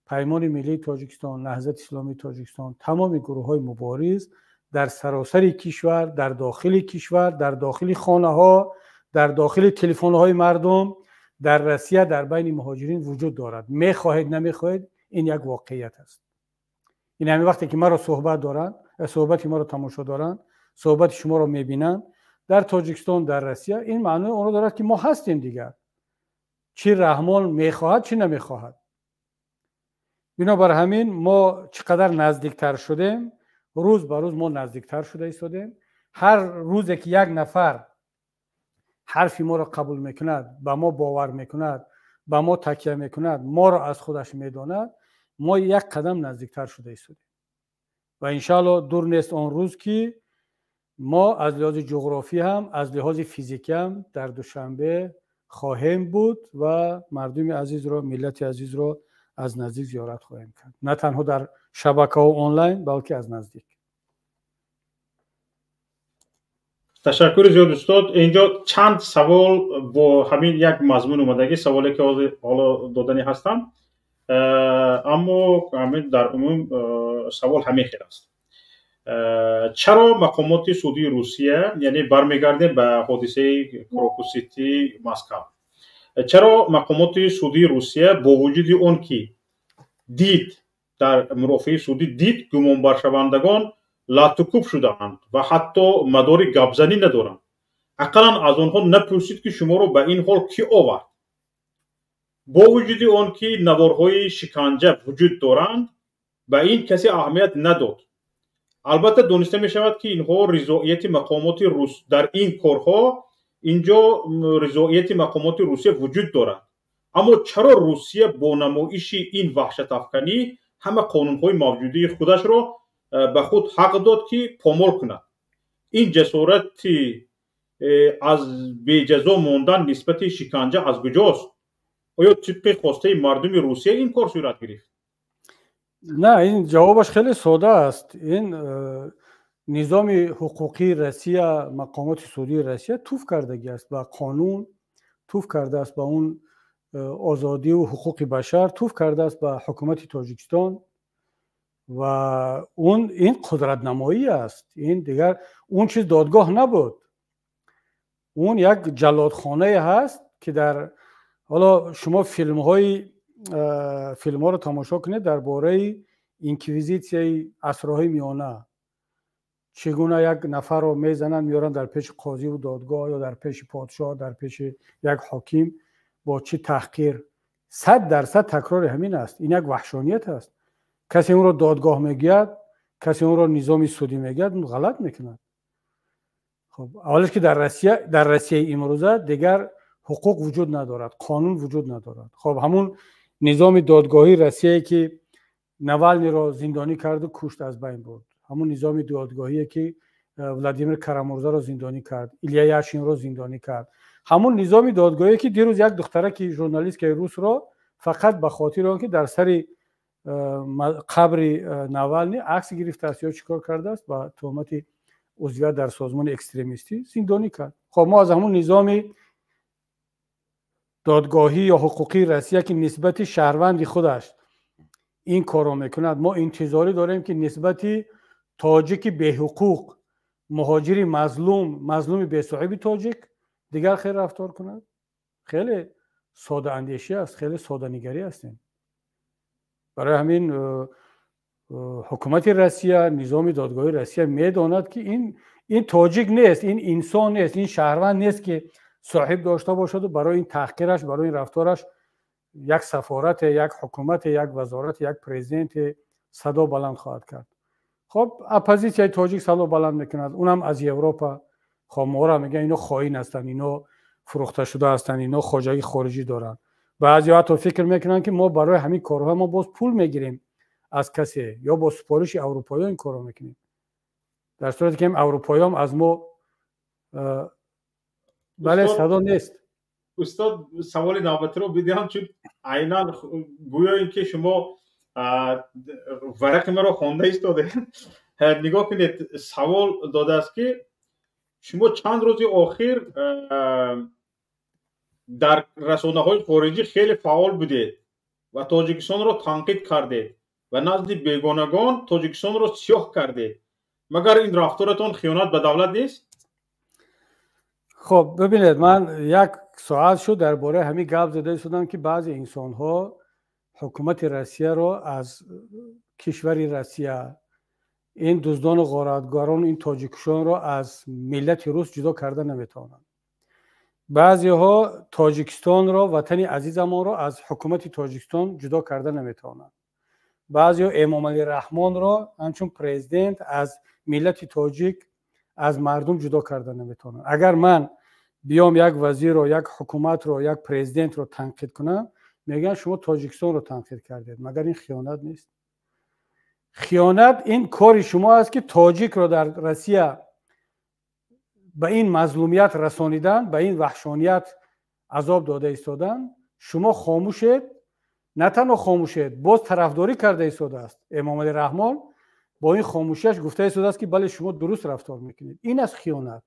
پیمان ملی تاجیکستان، نهضت اسلامی تاجیکستان، تمام گروه‌های مبارز در سراسر کشور، در داخل کشور، در داخل خانه‌ها، در داخل تلفن‌های مردم، در روسیه، در بین مهاجرین وجود دارد. می‌خواهید نمی‌خواهید، این یک واقعیت است. این همین وقتی که ما را صحبت ما را تماشا دارن، صحبت شما را می‌بینن در تاجیکستان، در روسیه، این معنی اون را دارد که ما هستیم دیگر. چی رحمان می‌خواهد چی نمی‌خواهد. بنابراین همین ما چقدر نزدیکتر شدیم، روز به روز ما نزدیکتر شده ایستادیم. هر روز که یک نفر حرفی ما را قبول میکند، به ما باور میکند، به ما تکیه میکند، ما را از خودش میداند، ما یک قدم نزدیکتر شده ایستادیم و انشاءالله دور نیست آن روز که ما از لحاظ جغرافی هم از لحاظ فیزیکی هم در دوشنبه خواهیم بود و مردم عزیز را، ملت عزیز را از نزدیک زیارت خواهیم کرد، نه تنها در شبکه و آنلاین بلکه از نزدیک. تشکر زیاد استاد. اینجا چند سوال با همین یک مضمون اومدگی، سوالی که حالا دادنی هستند، اما همین در عموم سوال همین خیلی است. چرا مقامات سعودی روسیه، یعنی برمیگردیم به حادثه کراکوسیتی مسکو، چرا مقامات سعودی روسیه با وجود اون که دید در مرافعه سعودی دید گمانبر شوندگان لاتوکوب شدند و حتی مدار گپزنی ندارند، اقلا از آنها نپرسید که شما رو به این حال کی آورد؟ با وجود آن که نوارهای شکنجه وجود دارند به این کسی اهمیت نداد. البته دانسته می شود که اینها رضایت مقامات روس در این کارها، اینجا رضایت مقامات روسیه وجود دارد، اما چرا روسیه با نمایش این وحشت افکنی همه قانونهای موجوده خودش را به خود حق داد که پامال کند؟ این جسارت از بی‌جزا ماندن نسبت شکنجه از کجاست؟ آیا طبق خواسته مردم روسیه این کار صورت گرفت؟ نه، این جوابش خیلی ساده است. این نظام حقوقی روسیه، مقامات سعودی روسیه توف کردگی است با قانون، توف کرده است با اون آزادی و حقوق بشر، توف کرده است با حکومت تاجیکستان و این قدرت نمایی است. این دیگر اون چیز دادگاه نبود، اون یک جلادخانه هست که در حالا شما فیلم ها رو تماشا کنید درباره اینکویزیسیون اسرهای میانه، چگونه یک نفر رو میزنن میارن در پیش قاضی و دادگاه یا در پیش پادشاه، در پیش یک حاکم، با چه تحقیر. 100% تکرار همین است. این یک وحشانیت است. کسی اون رو دادگاه میگید، کسی اون رو نظام سودی میگید، اون غلط میکنه. خب اولش که در روسیه امروزه دیگر حقوق وجود ندارد، قانون وجود ندارد. خب همون نظام دادگاهی روسیه که نوالنی رو زندانی کرد و کشت از بین برد، همون نظام دادگاهی که ولادیمیر کارامورزا رو زندانی کرد، ایلیا یاشین رو زندانی کرد، همون نظام دادگاهی که دیروز یک دختره که ژورنالیست که روس رو فقط به خاطر آنکه در سر قبر نوالنی عکس گرفته است یا چیکار کرده است با تهمت عضویت در سازمان اکستریمیستی زندانی کرد. خب ما از همون نظام دادگاهی یا حقوقی روسیه که نسبت شهروند خودش این کارو میکند، ما انتظاری داریم که نسبت تاجیک به حقوق، مهاجری مظلوم به صاحب تاجیک دیگر خیر رفتار کند. خیلی ساده اندیشی است، خیلی ساده نگری هستیم. برای همین حکومت روسیه، نظام دادگاهی روسیه میداند که این تاجیک نیست، این انسان نیست، این شهروند نیست که صاحب داشته باشد و برای این تحقیرش، برای این رفتارش یک سفارت، یک حکومت، یک وزارت، یک پرزیدنت صدا بلند خواهد کرد. خب اپوزیسیون تاجیک صدا بلند میکند، اونم از اروپا. خب ما را میگن اینا خائن هستن، اینا فروخته شده هستن، اینا خواجگی خارجی دارن. بعضیا حتی فکر میکنن که ما برای همین کارها ما باز پول میگیریم از کسی یا با سفارش اروپایی این کارو میکنیم، در صورتی که این اروپایی هم از ما بله صدا نیست. استاد سوال نوبتی رو بدیم، چون عیناً گویا اینکه شما ورق ما رو خوانده ایستاده. نگاه کنید، سوال داده است که شما چند روز اخیر در رسانه‌های خارجی خیلی فعال بودید و تاجیکستان را تنقید کردید و نزد بیگانگان تاجیکستان را سیاه کردید. مگر این رفتارتان خیانت به دولت نیست؟ خب ببینید، من یک ساعت شد درباره همین گپ زده شدم که بعضی انسان‌ها حکومت روسیه را از کشور روسیه، این دزدان و غارتگران، این تاجیکشان را از ملت روس جدا کرده نمیتوانند. بعضی ها تاجیکستان را، وطن عزیز ما را، از حکومت تاجیکستان جدا کرده نمیتوانند. بعضی ها امام علی رحمان را همچون پرزیدنت از ملت تاجیک، از مردم جدا کرده نمیتوانند. اگر من بیام یک وزیر رو، یک حکومت رو، یک پرزیدنت رو تنقید کنم، میگن شما تاجیکستان رو تنقید کردید. مگر این خیانت نیست؟ خیانت این کار شما است که تاجیک رو در روسیه به این مظلومیت رسانیدن، به این وحشانیت عذاب داده ایستادن. شما خاموشید، نه تنها خاموشید، باز طرفداری کرده ایستاده است. امام علی رحمان با این خاموشیش گفته ایستاده است که بله شما درست رفتار میکنید. این از خیانت.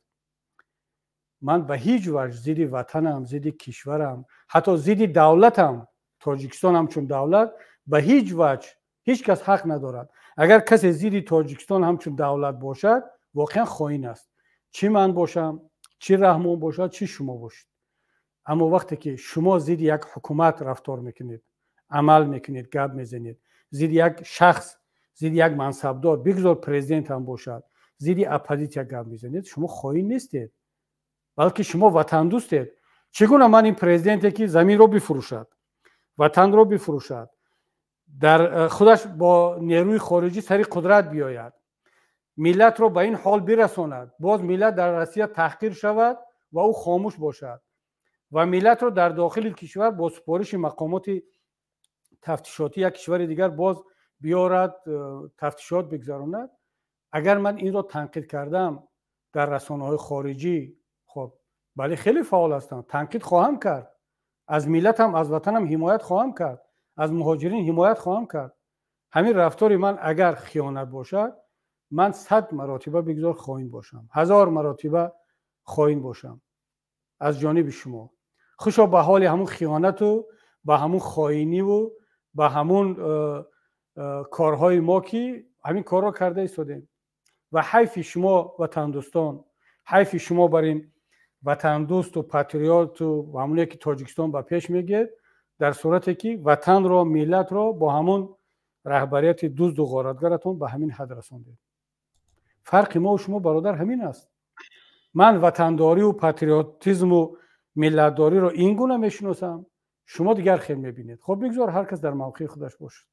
من به هیچ وجه ضد وطنم، ضد کشورم، حتی ضد دولتم، تاجیکستان هم چون دولت، به هیچ وجه هیچ کس حق ندارد. اگر کسی ضد تاجیکستان هم چون دولت باشد، واقعا خائن است. چی من باشم، چی رحمان باشد، چی شما باشید. اما وقتی که شما ضد یک حکومت رفتار میکنید، عمل میکنید، گپ میزنید، ضد یک شخص، ضد یک منصبدار، بگذار پرزیدنت هم باشد، ضد اپوزیسیون گپ میزنید، شما خائن نیستید، بلکه شما وطن دوستید. چگونه من این پرزیدنتی که زمین رو بفروشد، وطن رو بفروشد، در خودش با نیروی خارجی سری قدرت بیاید، ملت رو به این حال برساند، باز ملت در روسیه تحقیر شود و او خاموش باشد و ملت رو در داخل کشور با سپارش مقامات تفتیشاتی یک کشور دیگر باز بیارد تفتیشات بگذراند. اگر من این رو تنقید کردم در رسانه‌های خارجی، خب بله خیلی فعال هستم، تنقید خواهم کرد، از ملتم، از وطنم حمایت خواهم کرد، از مهاجرین حمایت خواهم کرد. همین رفتاری من اگر خیانت باشد، من 100 مرتبه بگذار خائن باشم، 1000 مرتبه خائن باشم از جانب شما. خوشا به حال همون خیانت و به همون خائنی و به همون کارهای ما که همین کار را کرده ایستادیم و حیف شما وطن دوستان، حیف شما بر این وطن دوست و پاتریوت و همونی که تاجیکستان به پیش میگه، در صورتی که وطن را، ملت را با همون رهبریت دزد و غارتگرتون به همین حد رسوندید. فرق ما و شما برادر همین است. من وطنداری و پاتریوتیسم و ملتداری را این گونه میشناسم، شما دیگر خیل میبینید. خب بگذار هر کس در موقع خودش باشه.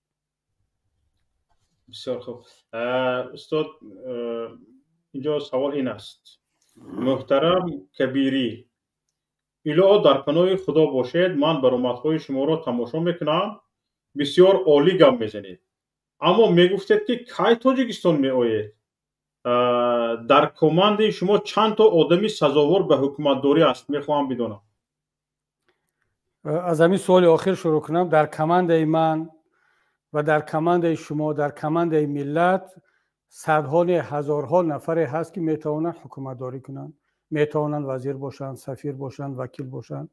بسیار خوب. استاد، اینجا سوال این است: محترم کبیری، ایلا در پناه خدا باشید، من برآمدهای شما را تماشا میکنم، بسیار عالی گپ میزنید، اما میگفتید که کی تاجیکستان میآیید؟ در کماند شما چند تا آدمی سزاوار به حکومتداری است؟ میخواهم بدونم. از همین سوال آخر شروع کنم. در کماند من و در کماند شما، در کماند ملت، صدها هزارها نفر هست که میتوانند حکومتداری کنند، میتوانند وزیر باشند، سفیر باشند، وکیل باشند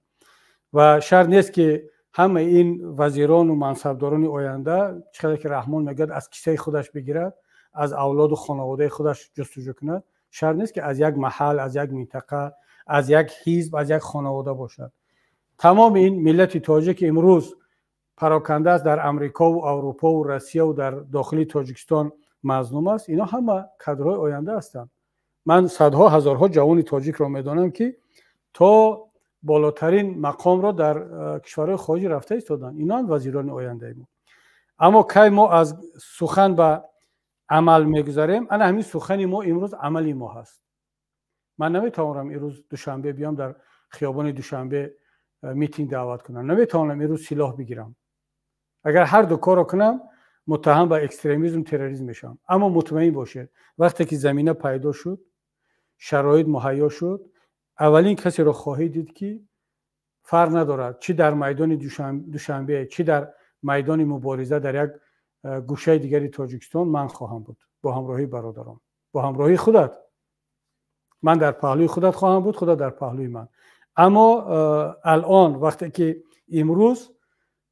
و شرط نیست که همه این وزیران و منصبداران آینده چقدر که رحمان میگه از کیسه خودش بگیرد، از اولاد و خانواده خودش جستجو کند. شرط نیست که از یک محل، از یک منطقه، از یک حزب، از یک خانواده باشد. تمام این ملت تاجیک که امروز پراکنده است در امریکا و اروپا و روسیه و در داخل تاجیکستان مظلوم است، اینا همه کادرهای آینده هستند. من صدها هزارها جوان تاجیک را میدانم که تا بالاترین مقام را در کشورهای خارجی رفته ایستادند. اینا هم وزیران آینده ما. اما کی ما از سخن به عمل میگذاریم، انا همین سخن ما امروز عملی ما هست. من نمیتوانم امروز دوشنبه بیام در خیابان دوشنبه میتینگ دعوت کنم، نمیتوانم امروز سلاح بگیرم. اگر هر دو کار رو کنم متهم به اکستریمیسم، تروریسم میشم. اما مطمئن باشید وقتی که زمینه پیدا شد، شرایط مهیا شد، اولین کسی رو خواهید دید که فرق ندارد چی در میدان دوشنبه، چی در میدان مبارزه در یک گوشه دیگری تاجیکستان، من خواهم بود با همراهی برادران، با همراهی خودت. من در پهلوی خودت خواهم بود، خودت در پهلوی من. اما الان وقتی که امروز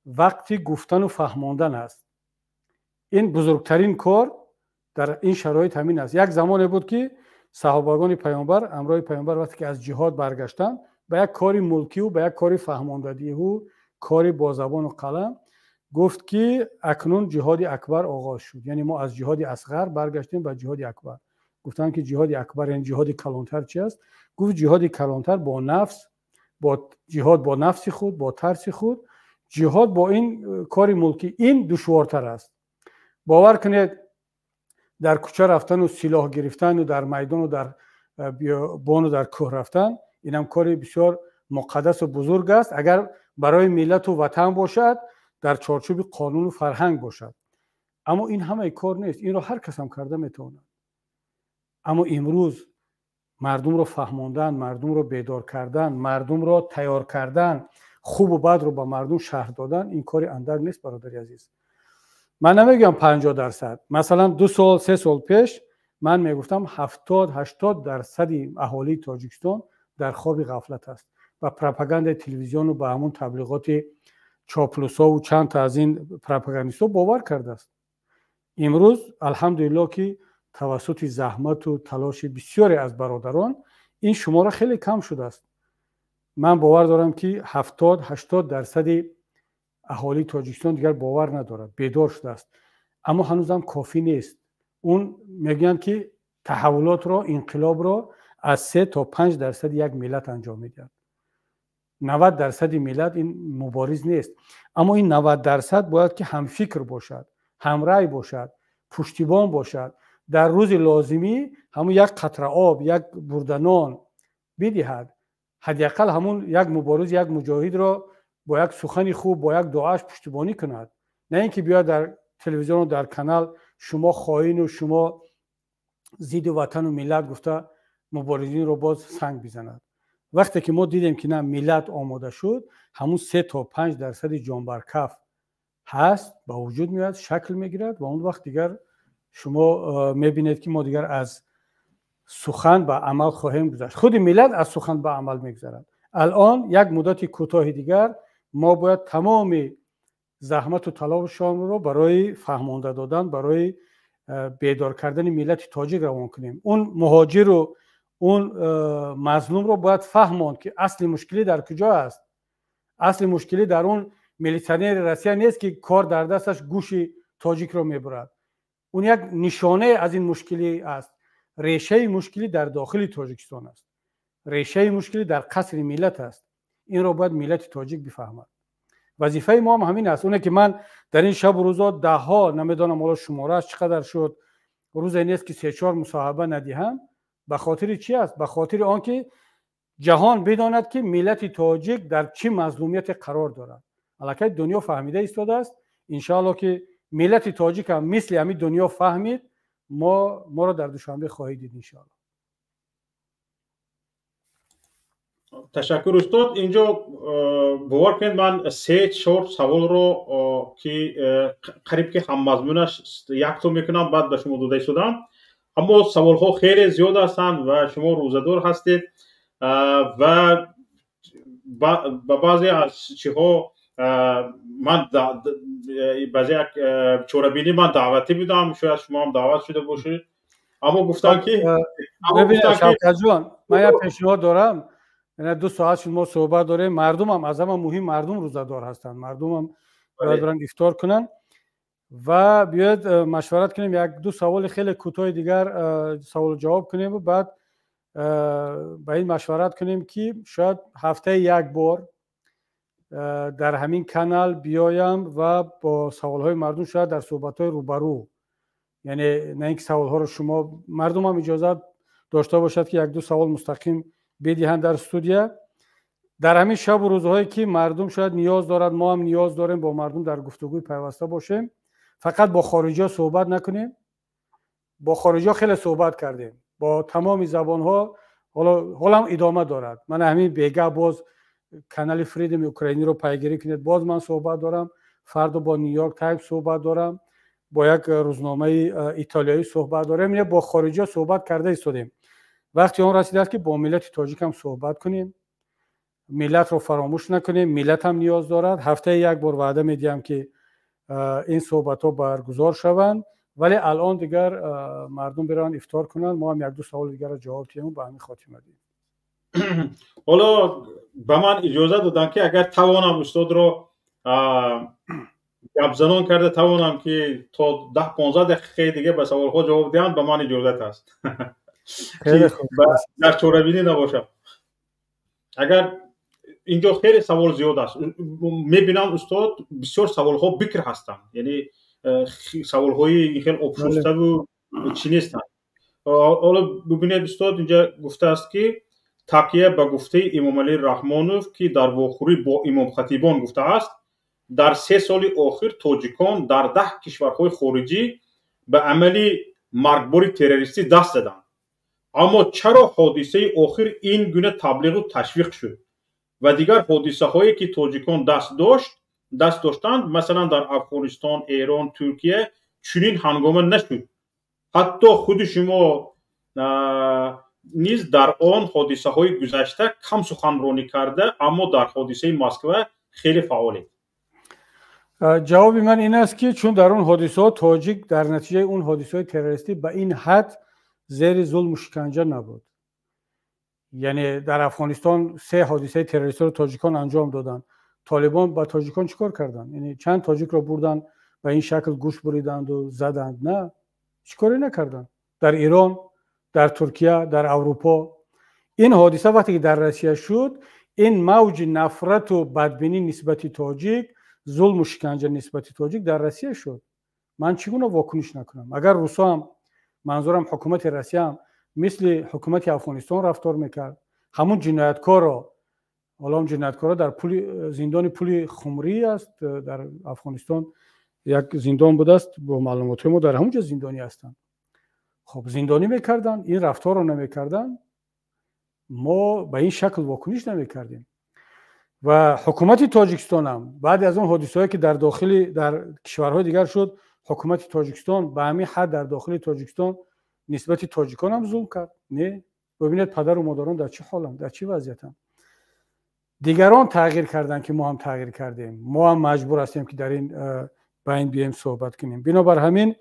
وقتی گفتن و فهماندن است، این بزرگترین کار در این شرایط همین است. یک زمانی بود که صحابگان پیامبر، امرای پیامبر، وقتی که از جهاد برگشتن، به یک کاری ملکی و به یک کاری فهماندگی و کاری با زبان و قلم، گفت که اکنون جهاد اکبر آغاز شد. یعنی ما از جهاد اصغر برگشتیم به جهاد اکبر. گفتن که جهاد اکبر یعنی جهاد کلانتر چی است؟ گفت جهاد کلانتر با نفس، با جهاد با نفس خود، با ترس خود، جهاد با این کاری ملکی، این دشوارتر است. باور کنید در کوچه رفتن و سلاح گرفتن و در میدان و در بیابان و در کوه رفتن، اینم کاری بسیار مقدس و بزرگ است اگر برای ملت و وطن باشد، در چارچوب قانون و فرهنگ باشد. اما این همه کار نیست. این رو هر کس هم کرده میتونه. اما امروز مردم رو فهماندن، مردم رو بیدار کردن، مردم رو تیار کردن، خوب و بد رو با مردم شرح دادن، این کاری اندک نیست برادری عزیز. من نمیگم 50%. مثلا 2 سال 3 سال پیش من میگفتم 70-80% اهالی تاجیکستان در خواب غفلت است و پروپاگاند تلویزیون و با همون تبلیغات چاپلوسا و چند تا از این پروپاگاندیستا باور کرده است. امروز الحمدلله که توسط زحمت و تلاش بسیاری از برادران این شماره خیلی کم شده است. من باور دارم که 70-80% اهالی تاجیکستان دیگر باور ندارد، بیدار شده است. اما هنوزم کافی نیست. اون میگن که تحولات را، انقلاب را از 3 تا 5% یک ملت انجام میدهد. 90% ملت این مبارز نیست. اما این 90% باید که هم فکر باشد، هم رأی باشد، پشتیبان باشد، در روز لازمی همون یک قطره آب، یک بردنان بدهد. حداقل همون یک مبارز، یک مجاهد را با یک سخن خوب، با یک دعاش پشتیبانی کند. نه اینکه بیاد در تلویزیون و در کانال شما خائن و شما ضد وطن و ملت گفته مبارزین رو باز سنگ بزند. وقتی که ما دیدیم که نه، ملت آماده شد، همون 3 تا 5% جان بر کف هست با وجود میاد، شکل میگیرد و اون وقت دیگر شما میبینید که ما دیگر از سخن به عمل خواهیم گذشت. خود ملت از سخن به عمل میگذرد. الان یک مدت کوتاه دیگر ما باید تمام زحمت و تلاششان رو برای فهمانده دادن، برای بیدار کردن ملت تاجیک روان کنیم. اون مهاجر و اون مظلوم رو باید فهماند که اصل مشکلی در کجا است. اصل مشکلی در اون میلیتانر روسیه نیست که کار در دستش گوش تاجیک رو میبرد. اون یک نشانه از این مشکلی است. ریشه مشکلی در داخل تاجیکستان است. ریشه مشکلی در قصر ملت است. این رو باید ملت تاجیک بفهمد. وظیفه ما هم همین است. اونه که من در این شب و روزا ده ها نمیدونم حالا شماره‌اش چقدر شد، روزی نیست که 3-4 مصاحبه ندیهم. به خاطر چی است؟ به خاطر آنکه جهان بداند که ملت تاجیک در چه مظلومیت قرار دارد. الکی دنیا فهمیده ایستاده است. ان شاءالله که ملت تاجیک هم مثل همین دنیا فهمید، ما را در دوشنبه خواهید دید ان شاءالله. تشکر استاد. اینجا باور کنید من 3-4 سوال رو که قریب که هم مضمونش یک تا میکنم بعد به شما داده شدم، اما سوال ها خیلی زیاد هستند و شما روزه‌دار هستید و با بعضی از چیها من بعضی چوربینی من دعوتی بودم، شاید شما هم دعوت شده باشید، اما گفتن که ببینید شوکت جان، من یک پیشنهاد دارم. یعنی 2 ساعت شد ما صحبت داریم. مردم هم از همه مهم مردم روزه‌دار هستند. مردم هم باید برن افطار کنن و بیاید مشورت کنیم. 1-2 سوال خیلی کوتاه دیگر سوال جواب کنیم و بعد با این مشورت کنیم که شاید هفته 1 بار در همین کانال بیایم و با سوال‌های مردم شاید در صحبت‌های روبرو، یعنی نه اینکه سوال‌ها رو شما مردم هم اجازه داشته باشد که 1-2 سوال مستقیم بدهند در استودیو. در همین شب و روزهایی که مردم شاید نیاز دارد، ما هم نیاز داریم با مردم در گفتگوی پیوسته باشیم. فقط با خارجی‌ها صحبت نکنیم. با خارجی‌ها خیلی صحبت کردیم، با تمام زبان‌ها. حالا هم ادامه دارد. من همین بیگه باز کانال فریدم اوکراینی رو پیگیری کنید، باز من صحبت دارم. فردا با نیویورک تایمز صحبت دارم، با یک روزنامه ایتالیایی صحبت دارم. یعنی با خارجی‌ها صحبت کرده ایستادیم. وقتی اون رسیده است که با ملت تاجیک هم صحبت کنیم. ملت رو فراموش نکنیم. ملت هم نیاز دارد. هفته 1 بار وعده میدیم که این صحبت‌ها برگزار شوند، ولی الان دیگر مردم برن افطار کنن. ما هم 1-2 سوال دیگر رو جواب بدیم و به همین خاتمه دیم. حالا به من اجازه دادن که اگر توانم استاد رو گپ زنان کرده توانم که تا 10-15 دقیقه دیگه به سوال‌ها جواب دهم، به من اجازه است. خیلی خوب. در چوربینی نباشم. اگر اینجا خیلی سوال زیاد است، میبینم استاد بسیار سوال‌ها بکر هستند، یعنی سوال‌های خیلی ابشوسته و چی نیستند. حالا ببینید استاد اینجا گفته است که تکیه به گفته امام علی رحمانوف که در واخوری با امام خطیبان گفته است در 3 سال اخیر تاجیکان در 10 کشورهای خارجی به عمل مرگبار تروریستی دست دادند. اما چرا حادثه اخیر این گونه تبلیغ و تشویق شد و دیگر حادثه هایی که تاجیکان دست داشتند مثلا در افغانستان، ایران، ترکیه چنین هنگامه نشد؟ حتی خود شما نیز در آن حادثه های گذشته کم سخنرانی کرده، اما در حادثه مسکو خیلی فعالید. جواب من این است که چون در اون حادثه تاجیک در نتیجه اون حادثه تروریستی به این حد زیر ظلم و شکنجه نبود. یعنی در افغانستان 3 حادثه تروریستی رو تاجیکان انجام دادن. طالبان با تاجیکان چیکار کردن؟ یعنی چند تاجیک رو بردن و این شکل گوش بریدند و زدند؟ نه، چیکاری نکردن. در ایران، در ترکیه، در اروپا این حادثه وقتی که در روسیه شد، این موج نفرت و بدبینی نسبت تاجیک، ظلم و شکنجه نسبت تاجیک در روسیه شد. من چگونه واکنش نکنم؟ اگر روسا هم، منظورم حکومت روسیه هم مثل حکومت افغانستان رفتار میکرد، همون جنایتکار را، حالا هم جنایتکار در زندان پل خمری است در افغانستان، یک زندان بوده است با معلومات ما در همونجا زندانی هستند. خب زندانی میکردن، این رفتار رو نمیکردن، ما به این شکل واکنش نمیکردیم. و حکومت تاجیکستان هم بعد از اون حادثه‌ای که در کشورهای دیگر شد، حکومت تاجیکستان به همین حد در داخل تاجیکستان نسبت تاجیکان هم ظلم کرد. نه، ببینید پدر و مادران در چه حالن، در چه وضعیتن. دیگران تغییر کردن که ما هم تغییر کردیم. ما هم مجبور هستیم که در این بین بیایم صحبت کنیم. بنابر همین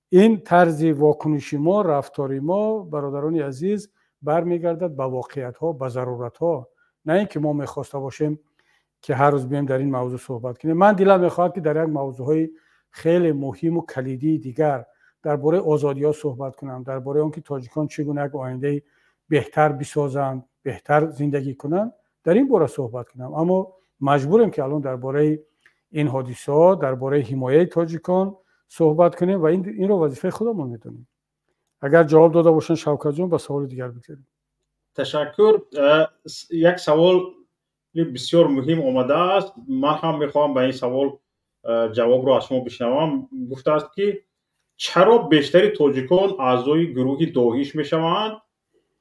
این طرز واکنشی ما، رفتاری ما برادران عزیز برمیگردد به واقعیت ها، به ضرورت ها، نه اینکه ما میخواسته باشیم که هر روز بیایم در این موضوع صحبت کنیم. من دلم میخواد که در یک موضوعهای خیلی مهم و کلیدی دیگر درباره آزادی ها صحبت کنم، درباره اون که تاجیکان چگونه یک آینده بهتر بسازند، بهتر زندگی کنند، در این باره صحبت کنم. اما مجبوریم که الان درباره این حادثه ها، درباره حمایت تاجیکان صحبت کنیم و این رو وظیفه خودمون میدونیم. اگر جواب داده باشن شوکت جان، با سوال دیگر بگذاریم. تشکر. یک سوال بسیار مهم آمده است. من هم میخوام به این سوال جواب رو از شما بشنوم. گفته است که چرا بیشتری تاجیکان اعضای گروه داعش میشوند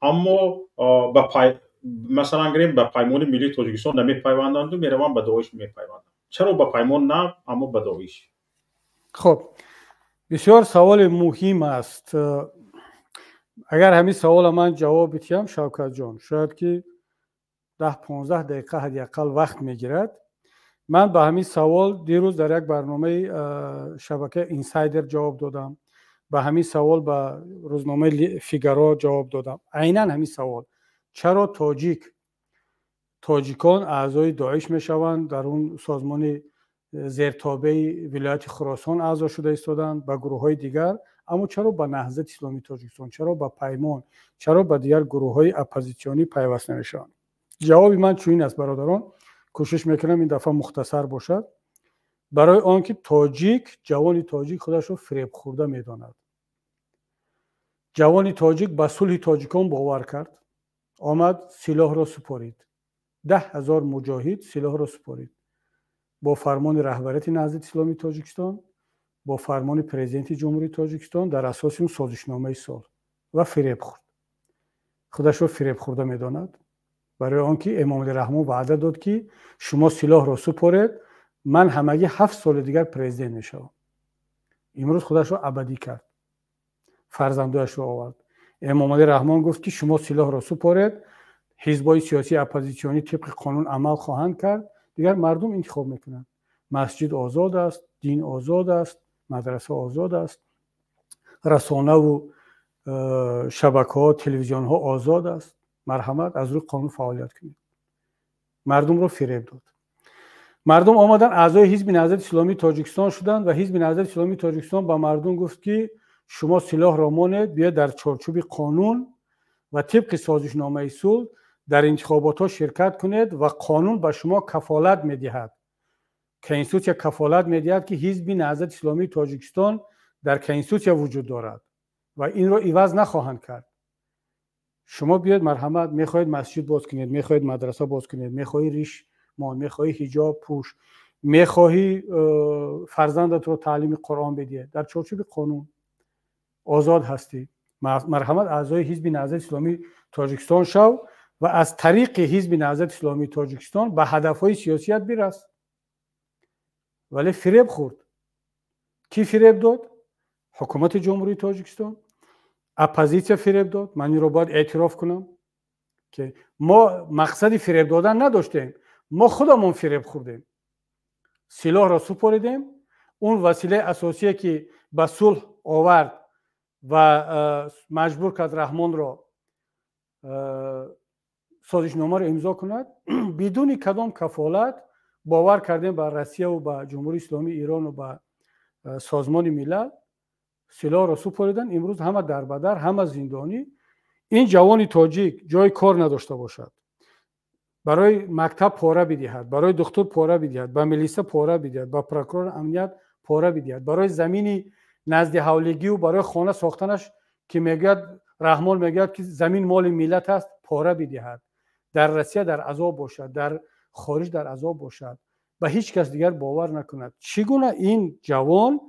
اما مثلا گریم به پیمان ملی تاجیکستان نمیپیوندند و میروند به داعش میپیوندند؟ چرا به پیمان نه اما به داعش؟ خب بسیار سوال مهم است. اگر همین سوال من جواب بدم شوکت جان، شاید که 10-15 دقیقه حداقل وقت میگیرد. من به همین سوال دیروز در یک برنامه شبکه اینسایدر جواب دادم، به همین سوال به روزنامه فیگارو جواب دادم. عیناً همین سوال، چرا تاجیکان اعضای داعش میشوند، در اون سازمان زیرتابع ولایت خراسان اعضا شده ایستادند، به گروه های دیگر، اما چرا به نهضت اسلامی تاجیکستان، چرا به پیمان، چرا به دیگر گروه های اپوزیسیونی پیوست نمیشوند؟ جوابی من چنین است برادران، کوشش میکنم این دفعه مختصر باشد. برای آنکه جوان تاجیک خودش رو فریب خورده میداند. جوان تاجیک به صلح تاجیکان باور کرد، آمد سلاح را سپارید. 10,000 مجاهد سلاح را سپارید، با فرمان رهبریت نهضت اسلامی تاجیکستان، با فرمان پرزیدنت جمهوری تاجیکستان، در اساس اون سازشنامه صلح، و فریب خورد. خودش رو فریب خورده میداند. برای آنکه امام رحمان وعده داد که شما سلاح را سپارید، من همگی 7 سال دیگر پرزیدنت میشم. امروز خودش رو ابدی کرد، فرزندایش رو آورد. امام رحمان گفت که شما سلاح را سپارید، حزبای سیاسی اپوزیسیونی طبق قانون عمل خواهند کرد، دیگر مردم انتخاب میکنند. مسجد آزاد است، دین آزاد است، مدرسه آزاد است، رسانه و شبکه ها، تلویزیون ها آزاد است. مرحمت، از روی قانون فعالیت کنید. مردم رو فریب داد. مردم آمدن اعضای حزب نهضت اسلامی تاجیکستان شدند و حزب نهضت اسلامی تاجیکستان با مردم گفت که شما سلاح را مانید، بیا در چارچوب قانون و طبق سازشنامه صلح در انتخابات ها شرکت کنید و قانون به شما کفالت میدهد. کنستیتوسیا کفالت میدهد که حزب نهضت اسلامی تاجیکستان در کنستیتوسیا وجود دارد و این را عوض نخواهند کرد. شما بیاید مرحمت، میخواهید مسجد باز کنید، میخواهید مدرسه باز کنید، میخواهید ریش مان، میخواهی حجاب پوش، میخواهی فرزندت رو تعلیم قرآن بدی، در چارچوب قانون آزاد هستی. مرحمت، اعضای حزب نهضت اسلامی تاجیکستان شو و از طریق حزب نهضت اسلامی تاجیکستان به هدفهای سیاسیت برس. ولی فریب خورد. کی فریب داد؟ حکومت جمهوری تاجیکستان، اپوزیسیا فریب داد. من این رو باید اعتراف کنم که ما مقصدی فریب دادن نداشتیم، ما خودمون فریب خوردیم. سلاح را سپاریدیم. اون وسیله اساسی که به صلح آورد و مجبور کرد رحمان را سازشنامه را امضا کند، بدون کدام کفالت باور کردیم به روسیه و به جمهوری اسلامی ایران و به سازمان ملل. سلاح را سپاریدن. امروز همه در بدر، همه زندانی. این جوان تاجیک جای کار نداشته باشد، برای مکتب پاره بدهد، برای دکتر پاره بدهد، به ملیسه پاره بدهد، به پروکرور امنیت پاره بدهد، برای زمینی نزد حولگی و برای خانه ساختنش که میگد رحمان میگد که زمین مال ملت است پاره بدهد، در روسیه در عذاب باشد، در خارج در عذاب باشد، به هیچ کس دیگر باور نکند. چگونه این جوان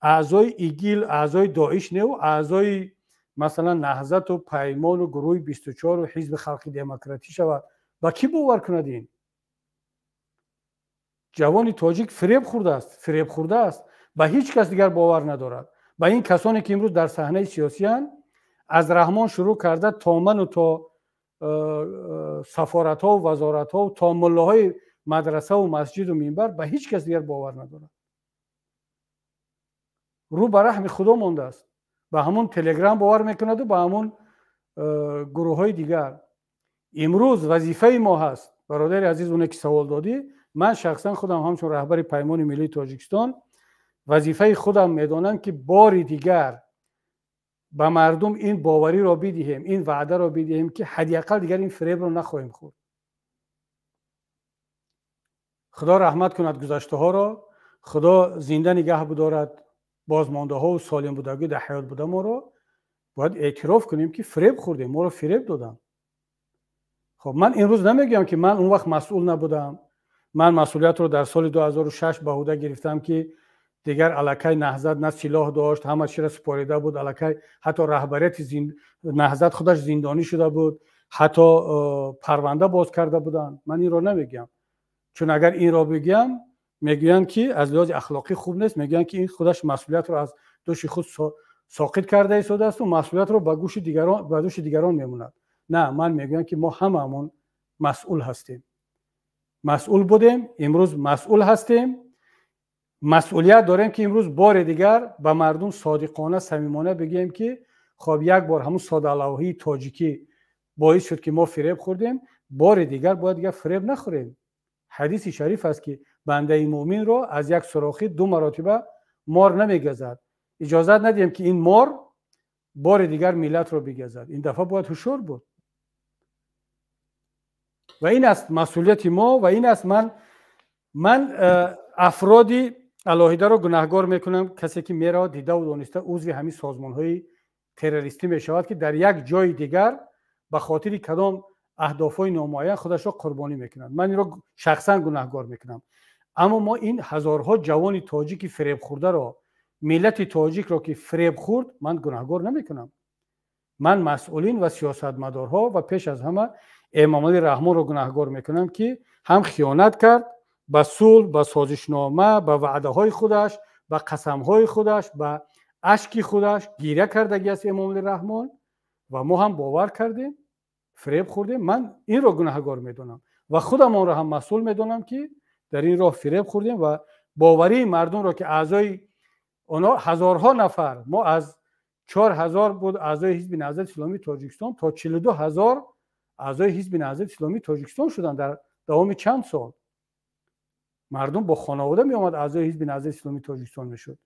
اعضای ایگیل، اعضای داعش نه و اعضای مثلا نهضت و پیمان و گروه 24 و حزب خلق دموکراتی شود؟ با کی باور کند؟ این جوان تاجیک فریب خورده است، به هیچ کس دیگر باور ندارد. به این کسانی که امروز در صحنه سیاسی هستند، از رحمان شروع کرده تا من و تا سفارت ها و وزارت ها و تا ملاهای مدرسه و مسجد و منبر به هیچ کس دیگر باور ندارد. رو به رحم خدا مانده است. به همون تلگرام باور میکند و به همون گروه های دیگر. امروز وظیفه ما هست، برادر عزیز اون که سوال دادی، من شخصا خودم همچون رهبر پیمان ملی تاجیکستان وظیفه خودم میدانم که بار دیگر به مردم این باوری را بدهیم، این وعده را بدهیم که حداقل دیگر این فریب را نخواهیم خورد. خدا رحمت کند گذشته ها را، خدا زنده نگه بدارد بازمانده ها و سالم بودگی در حیات بوده ما را. باید اعتراف کنیم که فریب خوردیم، ما را فریب دادن. خب من این روز نمیگم که من اون وقت مسئول نبودم. من مسئولیت رو در سال 2006 به عهده گرفتم که دیگر الکی نهضت نه سلاح داشت، همه چی را سپاریده بود الکی، حتی رهبریت نهضت خودش زندانی شده بود، حتی پرونده باز کرده بودن. من این رو نمیگم، چون اگر این را بگم میگویند که از لحاظ اخلاقی خوب نیست، میگویند که این خودش مسئولیت رو از دوش خود ساقط کرده ایستاده است و مسئولیت رو به دوش دیگران میموند. نه، من میگویم که ما هممون مسئول هستیم، مسئول بودیم، امروز مسئول هستیم، مسئولیت داریم که امروز بار دیگر به مردم صادقانه صمیمانه بگیم که خب یک بار همون ساده الهی تاجیکی باعث شد که ما فریب خوردیم، بار دیگر باید دیگر فریب نخوریم. حدیث شریف است که بنده مومن را از یک سوراخی 2 مرتبه مار نمیگزد. اجازه ندیم که این مار بار دیگر ملت را بگزد. این دفعه باید هوشیار بود. و این است مسئولیت ما و این است من افرادی علاهیده رو گناهکار میکنم، کسی که میرا دیده و دانسته عضو همین سازمان های تروریستی میشود که در یک جای دیگر به خاطر کدام اهدافهای نامعین خودش را قربانی میکنند. من این رو شخصا گناهکار میکنم. اما ما این هزارها جوان تاجیک فریب خورده را، ملت تاجیک را که فریب خورد، من گناهکار نمیکنم. من مسئولین و سیاستمدارها و پیش از همه امام علی رحمان را گناهکار میکنم که هم خیانت کرد به صلح، به سازشنامه، به وعده های خودش، به قسم های خودش، به اشک خودش گیره کردگی است امام علی رحمان و ما هم باور کردیم، فریب خوردیم. من این را گناهکار میدونم و خودم را هم مسئول میدونم که در این راه فریب خوردیم و باوری مردم را که اعضای اونا هزارها نفر، ما از 4000 بود اعضای حزب نهضت اسلامی تاجیکستان تا 42000 اعضای حزب نهضت اسلامی تاجیکستان شدن در دوام چند سال. مردم با خانواده می آمد اعضای حزب نهضت اسلامی تاجیکستان میشد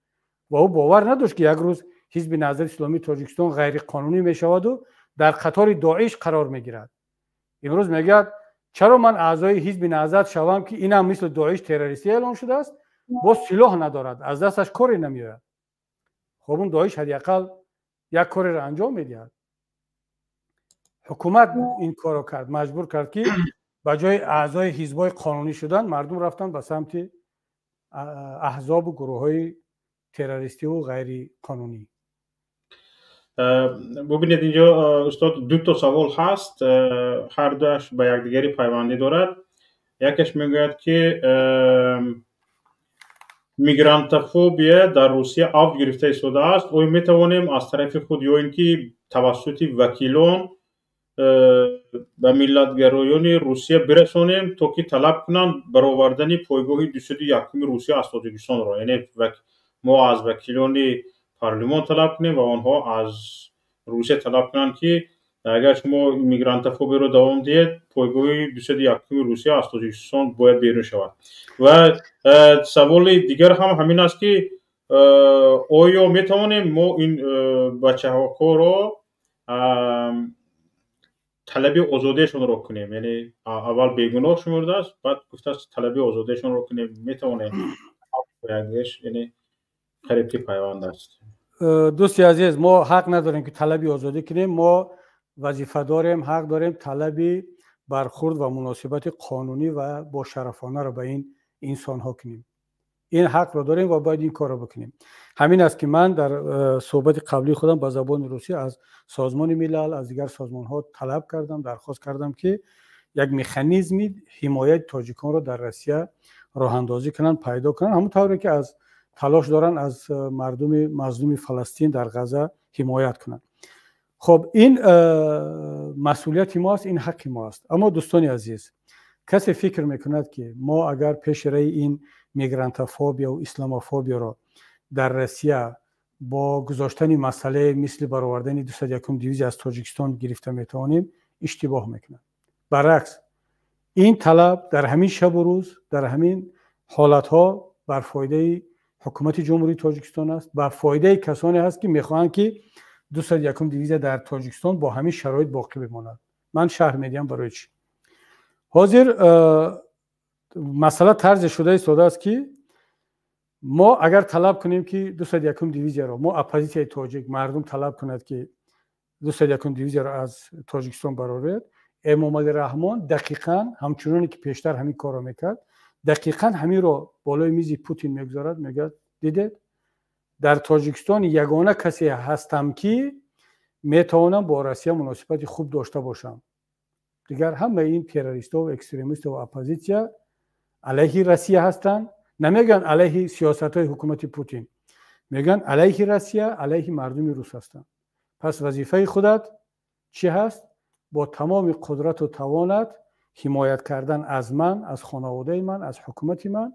و او باور نداشت که یک روز حزب نهضت اسلامی تاجیکستان غیر قانونی می شود و در قطار داعش قرار می گیرد. امروز میگه چرا من اعضای حزب نهضت شوم که اینم مثل داعش تروریستی اعلام شده است، با سلاح ندارد، از دستش کاری نمیاد. خب اون داعش حداقل یک کاری را انجام میدهد. حکومت این کارو کرد، مجبور کرد که به جای اعضای حزب‌های قانونی شدن مردم رفتن به سمت احزاب و گروه‌های تروریستی و غیر قانونی. ببینید اینجا استاد 2 سوال هست، هر دوش به یکدیگری پیوندی دارد. یکیش میگوید که میگرانتوفوبیا در روسیه آب گرفته شده است، آیا میتوانیم از طرف خود یا اینکه توسط وکیلان به ملتگرایان روسیه برسانیم تا که طلب کنند برآوردن پایگاه 201 روسیه از تاجیکستان را؟ یعنی ما از وکیلان پارلمان طلب کنیم و آنها از روسیه طلب کنند که اگر شما میگرانتوفوبی رو دوام دهید، پایگاه 201 روسیه از تاجیکستان باید بیرون شود. و سوال دیگر هم همین است که آیا میتوانیم ما این بچه ها رو طلب آزادیشون رو کنیم؟ یعنی اول بیگناه شمرده است، بعد گفته است طلب آزادیشون رو کنیم. میتوانیم یعنی قریبی پیوند است. دوستی عزیز، ما حق نداریم که طلبی آزادی کنیم. ما وظیفه داریم، حق داریم طلبی برخورد و مناسبت قانونی و با شرفانه رو به این انسان ها کنیم. این حق رو داریم و باید این کار رو بکنیم. همین است که من در صحبت قبلی خودم با زبان روسی از سازمان ملل، از دیگر سازمان ها طلب کردم، درخواست کردم که یک مکانیزمی حمایت تاجیکان رو در روسیه راه اندازی کنن، پیدا کنن، همونطوری که از تلاش دارن از مردم مظلوم فلسطین در غزه حمایت کنن. خب این مسئولیت ماست، این حق ماست. اما دوستان عزیز، کسی فکر میکند که ما اگر پیش روی این میگرانتوفوبیا و اسلاموفوبیا را در روسیه با گذاشتن مسئله مثل برآوردن 201 دیویزی از تاجیکستان گرفته میتوانیم، اشتباه میکنند. برعکس، این طلب در همین شب و روز، در همین حالتها بر فایده حکومت جمهوری تاجیکستان است، بر فایده کسانی است که میخواهند که 201 دیویزی در تاجیکستان با همین شرایط باقی بماند. من شرح میدم برای چی. حاضر مسئله طرز شده ساده است که ما اگر طلب کنیم که 201 دیویزی را، ما اپوزیسیای تاجیک مردم طلب کند که 201 دیویزی را از تاجیکستان برآورد، امام علی رحمان دقیقاً همچنانی که پیشتر همین کار را میکرد، دقیقاً همین را بالای میز پوتین میگذارد، میگه دیدید در تاجیکستان یگانه کسی هستم که میتوانم با روسیه مناسبت خوب داشته باشم. دیگر همه این تروریست‌ها و اکستریمیست‌ها و اپوزیسیا علیه روسیه هستند. نمیگن علیه سیاست‌های حکومت پوتین، میگن علیه روسیه، علیه مردم روس هستند. پس وظیفه خودت چی هست؟ با تمام قدرت و توانت حمایت کردن از من، از خانواده من، از حکومت من.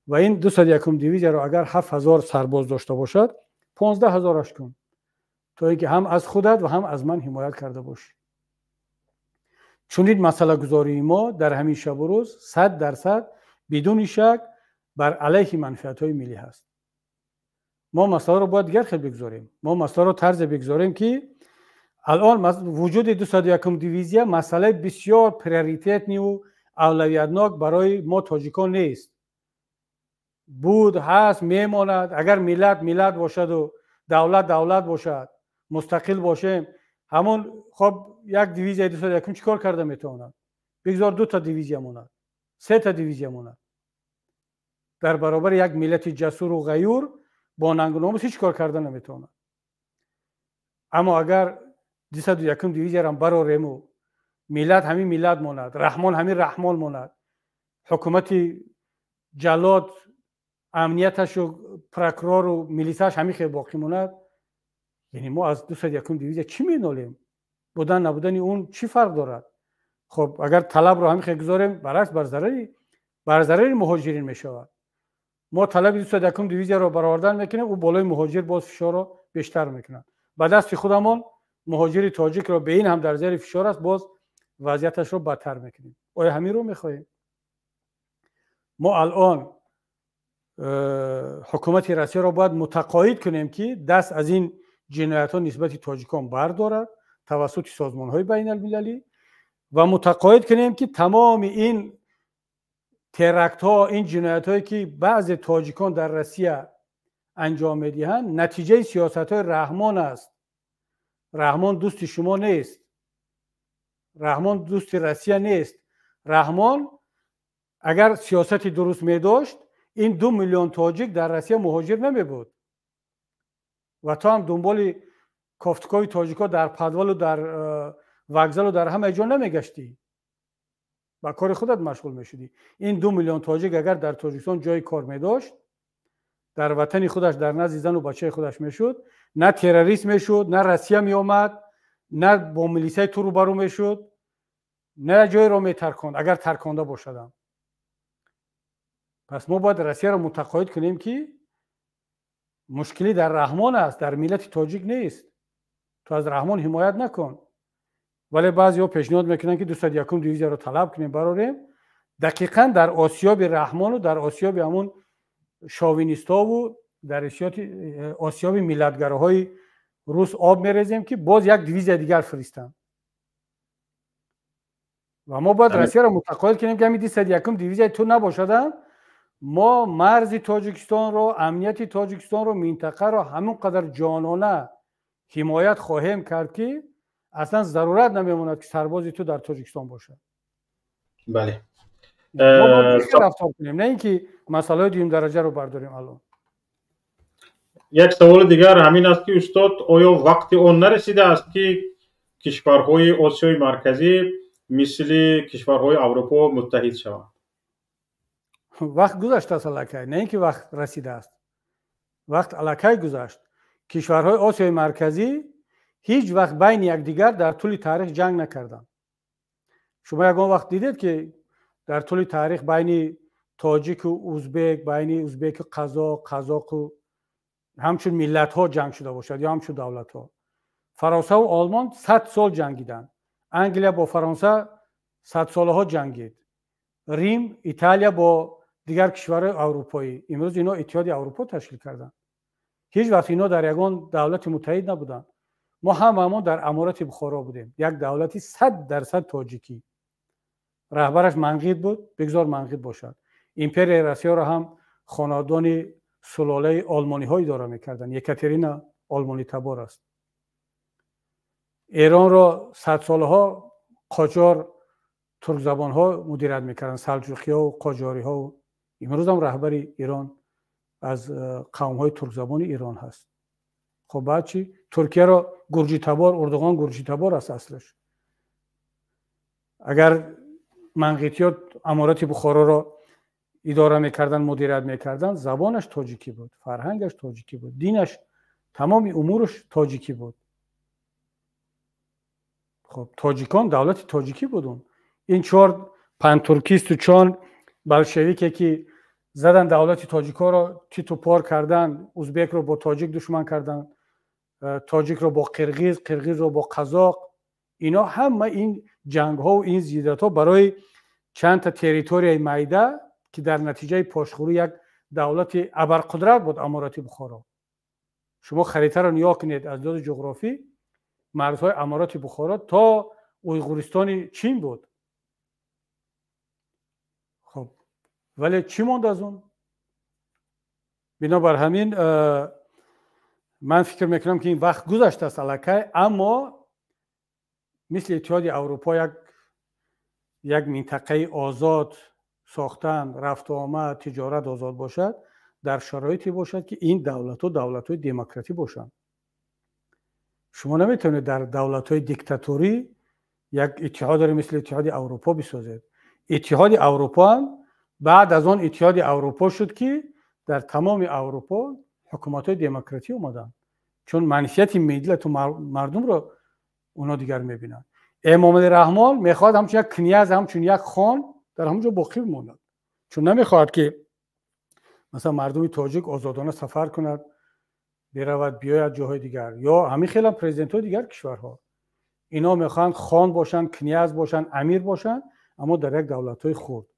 و این 201 دیویزی را اگر 7000 سرباز داشته باشد، 15000 کن، تا اینکه هم از خودت و هم از من حمایت کرده باشی. چون این مسئله گذاری ما در همین شب و روز 100% بدون شک بر علیه منفعت‌های ملی هست. ما مسئله رو باید گرخه بگذاریم. ما مسئله رو طرز بگذاریم که الان وجود 201 دیویزی مسئله بسیار پریوریتت و اولویتناک برای ما تاجیکان نیست. بود، هست، میماند. اگر ملت باشد و دولت باشد، مستقل باشیم، همون خب یک دیویزی 201 چیکار کرده میتواند؟ بگذار 2 تا دیویزی ماند، 3 تا دیویزی ماند. در برابر یک ملت جسور و غیور با ننگ و ناموس هیچ کار کردن نمیتواند. اما اگر 201 دیویزی را برآوریم و ملت همین ملت ماند، رحمان همین رحمان ماند، حکومت جلاد امنیتش و پروکرور و میلیساش همین خیلی باقی ماند، یعنی ما از 201 دیویزی چی مینالیم؟ بودن نبودن اون چی فرق دارد؟ خب اگر طلب رو همین خیلی گذاریم، برعکس بر ضرر مهاجرین میشود. ما طلب 201 دیویزی رو برآوردن میکنیم، او بالای مهاجر باز فشار رو بیشتر میکنن. به دست خودمون مهاجر تاجیک رو به این هم در زیر فشار است، باز وضعیتش رو بدتر میکنیم. آیا همین رو میخواهیم؟ ما الان حکومت روسیه را باید متقاعد کنیم که دست از این جنایت ها نسبت تاجیکان بردارد توسط سازمان های بین المللی و متقاعد کنیم که تمام این ترکت ها، این جنایت هایی که بعض تاجیکان در روسیه انجام میدهند نتیجه سیاست های رحمان است. رحمان دوست شما نیست، رحمان دوست روسیه نیست. رحمان اگر سیاستی درست می داشت این 2 میلیون تاجیک در روسیه مهاجر نمی بود و تا هم دنبال کافتکای تاجیکا در پدول و در وگزل و در همه جا نمی گشتی، با کار خودت مشغول می شدی. این 2 میلیون تاجیک اگر در تاجیکستان جای کار می داشت، در وطن خودش در نزد زن و بچه خودش می شد، نه تروریست می شد، نه روسیه می آمد، نه با میلیسای تو رو برو می شد، نه جای را می ترکاند اگر ترکانده باشدم. پس ما باید روسیه را متقاعد کنیم که مشکلی در رحمان است، در ملت تاجیک نیست. تو از رحمان حمایت نکن. ولی بعضی‌ها پیشنهاد میکنن که 201 دیویزی رو طلب کنیم براریم. دقیقاً در آسیاب رحمان و در آسیاب همون شاوینیستا و در آسیاب ملتگراهای روس آب میریزیم که باز یک دیویزی دیگر فرستن. و ما باید روسیه را متقاعد کنیم که همین 201 دیویزی تو نباشدن، ما مرز تاجیکستان رو، امنیت تاجیکستان رو، منطقه رو همون قدر جانانه حمایت خواهیم کرد که اصلا ضرورت نمیموند که سربازی تو در تاجیکستان باشه. بله. ما باید رفتار کنیم، نه اینکه مسئله دویم درجه رو برداریم. الان یک سوال دیگر همین است که استاد آیا وقت آن نرسیده است که کشورهای آسیای مرکزی مثل کشورهای اروپا متحد شوند؟ وقت گذشته است الکی، نه اینکه وقت رسیده است. وقت الکی گذشت. کشورهای آسیای مرکزی هیچ وقت بین یکدیگر در طول تاریخ جنگ نکردند. شما یگان وقت دیدید که در طول تاریخ بین تاجیک و ازبک، بین ازبک و قزاق و همچون ملت ها جنگ شده باشد یا همچون دولت ها. فرانسه و آلمان 100 سال جنگیدند. انگلیا با فرانسه 100 سالها جنگید. ریم، ایتالیا با دیگر کشورهای اروپایی. امروز اینا اتحاد اروپا تشکیل کردند. هیچ وقت اینا در یگان دولت متحد نبودند. ما هممون در امارات بخارا بودیم، یک دولتی 100% تاجیکی. رهبرش منقید بود، بگذار منقید باشد. امپرای روسیه را هم خاندان سلاله آلمانی های اداره میکردن. یکاترینا آلمانی تبار است. ایران را 100 سالها قاجار ترک زبان ها مدیریت میکردن، سلجوقی ها و قاجاری ها. و امروز هم رهبر ایران از قوم های ترک زبان ایران هست. خب بعد چی؟ ترکیه را گرجی تبار، اردوغان گرجی تبار است اصلش. اگر منقیطیات امارات بخارا را اداره میکردن، مدیریت میکردن، زبانش تاجیکی بود، فرهنگش تاجیکی بود، دینش، تمام امورش تاجیکی بود. خب تاجیکان دولت تاجیکی بودن. این 4 پنترکیست و 4 بلشویکی که زدن دولت تاجیکا را تیتو پار کردن، ازبک رو با تاجیک دشمن کردن، تاجیک رو با قرقیز، قرقیز رو با قزاق. اینا همه این جنگ ها و این زیادت ها برای چند تا تریتوری مایده که در نتیجه پاشخوری یک دولت ابرقدرت بود امارات بخارا. شما خریطه را نگاه کنید از لحاظ جغرافی، مرزهای امارات بخارا تا اویغورستان چین بود. خب ولی چی ماند از اون؟ بنابر همین من فکر میکنم که این وقت گذشته است الکی، اما مثل اتحاد اروپا یک منطقه آزاد ساختن، رفت و آمد، تجارت آزاد باشد، در شرایطی باشد که این دولت‌های دموکراتی باشند. شما نمیتونید در دولت‌های دیکتاتوری یک اتحاد مثل اتحاد اروپا بسازید. اتحاد اروپا هم بعد از آن اتحاد اروپا شد که در تمام اروپا حکومت‌های دموکراتی اومدن، چون منفعت ملت و مردم رو اونا دیگر میبینن. امام رحمان میخواد همچون یک کنیز، همچون یک خان در همونجا باقی بماند، چون نمیخواد که مثلا مردم تاجیک آزادانه سفر کند، برود بیاید جاهای دیگر، یا همین خیلی پرزیدنت های دیگر کشورها اینا میخوان خان باشن، کنیز باشن، امیر باشن، اما در یک دولت های خود.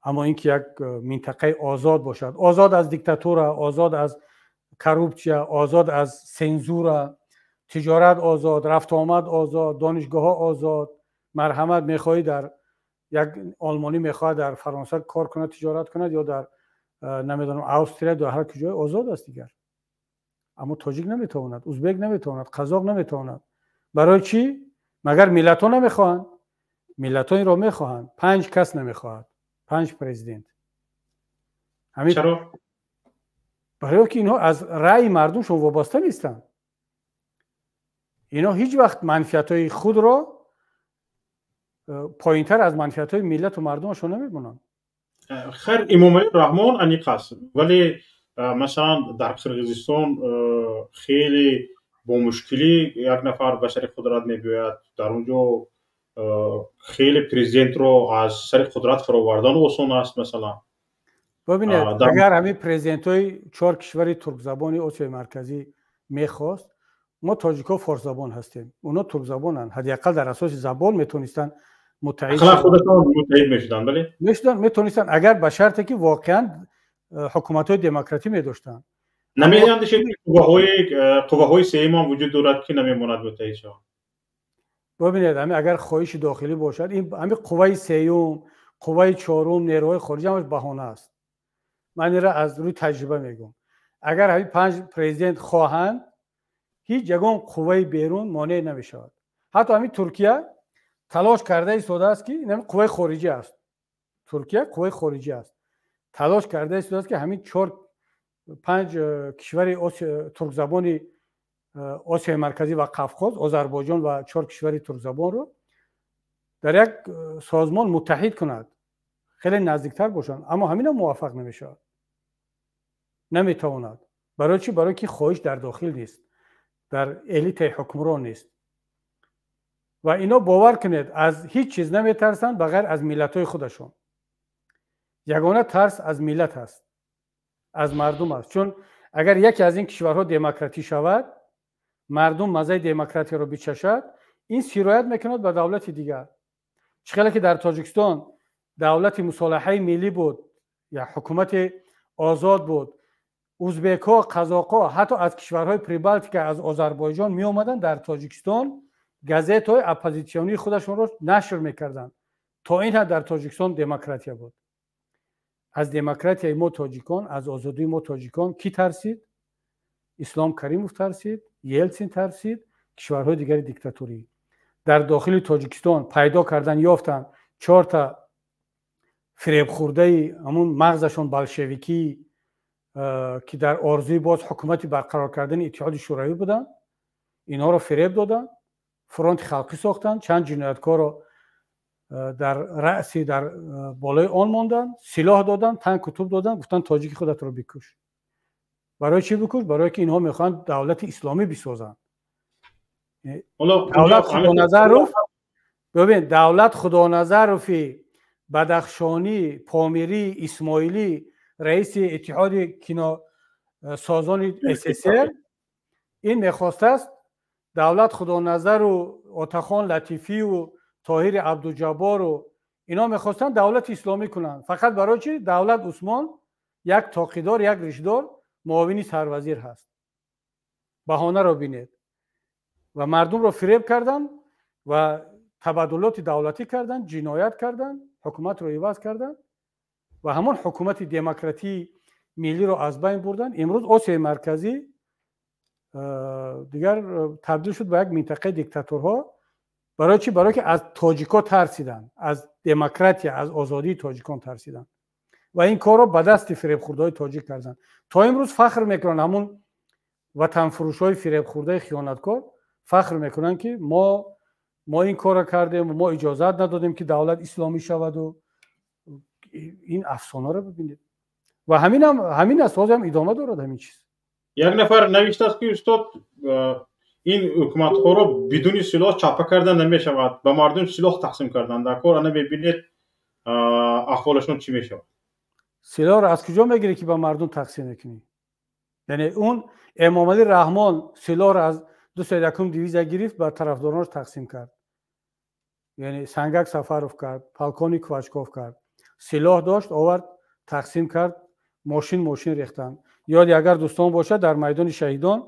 اما اینکه یک منطقه آزاد باشد، آزاد از دیکتاتور، آزاد از کروپسیا، آزاد از سنزور، تجارت آزاد، رفت آمد آزاد، دانشگاه ها آزاد، مرحمت میخواهی در یک آلمانی میخواد در فرانسه کار کند، تجارت کند، یا در نمیدونم استرالیا، در هر کجای آزاد است دیگر. اما تاجیک نمیتواند، ازبک نمیتواند، قزاق نمیتواند. برای چی؟ مگر ملت ها نمیخواهند؟ ملت ها این را میخواهند. 5 کس نمیخواهد، 5 پرزیدنت. همین چرا؟ برای که اینها از رأی مردمشون وابسته نیستند. اینا هیچ وقت منفعت‌های خود را پایین‌تر از منفعت‌های ملت و مردمشون نمی‌بینن. خیر، امام رحمان انیق است، ولی مثلا در قرقیزستان خیلی با مشکلی یک نفر به سر قدرت می‌بیاید. در اونجا خیلی پرزیدنت رو از سر قدرت فراوردن آسان است. مثلا ببینید اگر همین پرزیدنت‌های 4 کشور ترک زبان آسیای مرکزی می‌خواست، ما تاجیک‌ها فارس زبان هستیم، اونا ترک زبانن، حداقل در اساس زبان میتونستن متحد شدن، خودشون متحد میشدن. بله میتونستن، اگر به شرطی که واقعا حکومت‌های دموکراتی می‌داشتن. نمی‌اندیشه که قوه‌های سیام هم وجود دارد که نمی‌ماند متحد شوند. ببینید اگر خواهش داخلی باشد، این همین قوه سیوم، قوه چهارم، نیروهای خارجی همش بهانه است. من این را از روی تجربه میگم. اگر همین 5 پرزیدنت خواهند، هیچ یگان قوه بیرون مانع نمیشود. حتی همین ترکیه تلاش کرده ایستاده است که این قوه خارجی است. ترکیه قوه خارجی است. تلاش کرده ایستاده است که همین 4-5 کشور ترک زبان آسیای مرکزی و قفقاز، آذربایجان و 4 کشور ترک زبان رو در یک سازمان متحد کند، خیلی نزدیکتر باشند. اما همین هم موفق نمیشود، نمیتواند. برای چی؟ برای که خواهش در داخل نیست. در الیت حکمران نیست. و اینا باور کنید از هیچ چیز نمیترسن بغیر از ملت‌های خودشون. یگانه ترس از ملت است، از مردم است. چون اگر یکی از این کشورها دموکراتی شود، مردم مزه دموکراتی رو بچشد، این سرایت میکند به دولت دیگر. چقدر که در تاجیکستان دولت مصالحه ملی بود یا حکومت آزاد بود، ازبک‌ها، قزاق‌ها حتی از کشورهای پریبالتیک از آذربایجان می اومدن در تاجیکستان گازت‌های اپوزیسیونی خودشون رو نشر میکردن. تا این حد در تاجیکستان دموکراتی بود. از دموکراتی ما تاجیکان، از آزادی ما تاجیکان کی ترسید؟ اسلام کریموف ترسید، یلتسین ترسید، کشورهای دیگر دیکتاتوری. در داخل تاجیکستان پیدا کردن یافتن 4 تا فریب خورده همون مغزشون بلشویکی که در آرزوی باز حکومتی برقرار کردن اتحاد شوروی بودن، اینا رو فریب دادن، فرانت خلقی ساختن، چند جنایتکار رو در رأسی در بالای آن ماندن، سلاح دادن، تانک کتوب دادن، گفتن تاجیک خودت رو بکش. برای چی بکش؟ برای که اینها میخوان دولت اسلامی بسازن. دولت خدانظروف، ببین دولت خدانظروفی بدخشانی، پامیری، اسماعیلی، رئیس اتحاد کینا سازان SSR، این میخواسته است دولت خدانظر و عطاخان لطیفی و طاهر عبدالجبار و اینا میخواستن دولت اسلامی کنن. فقط برای چی؟ دولت عثمان یک تاقیدار، یک رشدار، معاون سروزیر هست. بهانه رو بینید. و مردم رو فریب کردن و تبادلات دولتی کردن، جنایت کردن، حکومت رو عوض کردن و همون حکومت دموکراتی ملی رو از بین بردن. امروز آسیای مرکزی دیگر تبدیل شد به یک منطقه دیکتاتورها. برای چی؟ برای که از تاجیکا ترسیدن، از دموکراسی، از آزادی تاجیکان ترسیدن و این کار رو به دست فریب خوردهای تاجیک کردن. تا امروز فخر میکنن، همون وطن فروش های فریب خورده خیانتکار فخر میکنن که ما این کار رو کردیم و ما اجازت ندادیم که دولت اسلامی شود. و این افسانه رو ببینید و همین اساس هم ادامه دارد. همین چیز یک نفر نوشته است که استاد این حکومت ها رو بدون سلاح چاپه کردن نمیشود، به مردم سلاح تقسیم کردن. در کار ببینید احوالشون چی میشه. سلاح رو از کجا میگیری که به مردم تقسیم میکنی؟ یعنی اون امام علی رحمان سلاح رو از 201 دیویزه گرفت به طرفدارانش تقسیم کرد. یعنی سنگک سفروف کرد، پالکونی کوچکوف کرد، سلاح داشت آورد تقسیم کرد، ماشین ریختن. یاد اگر دوستان باشه در میدان شهیدان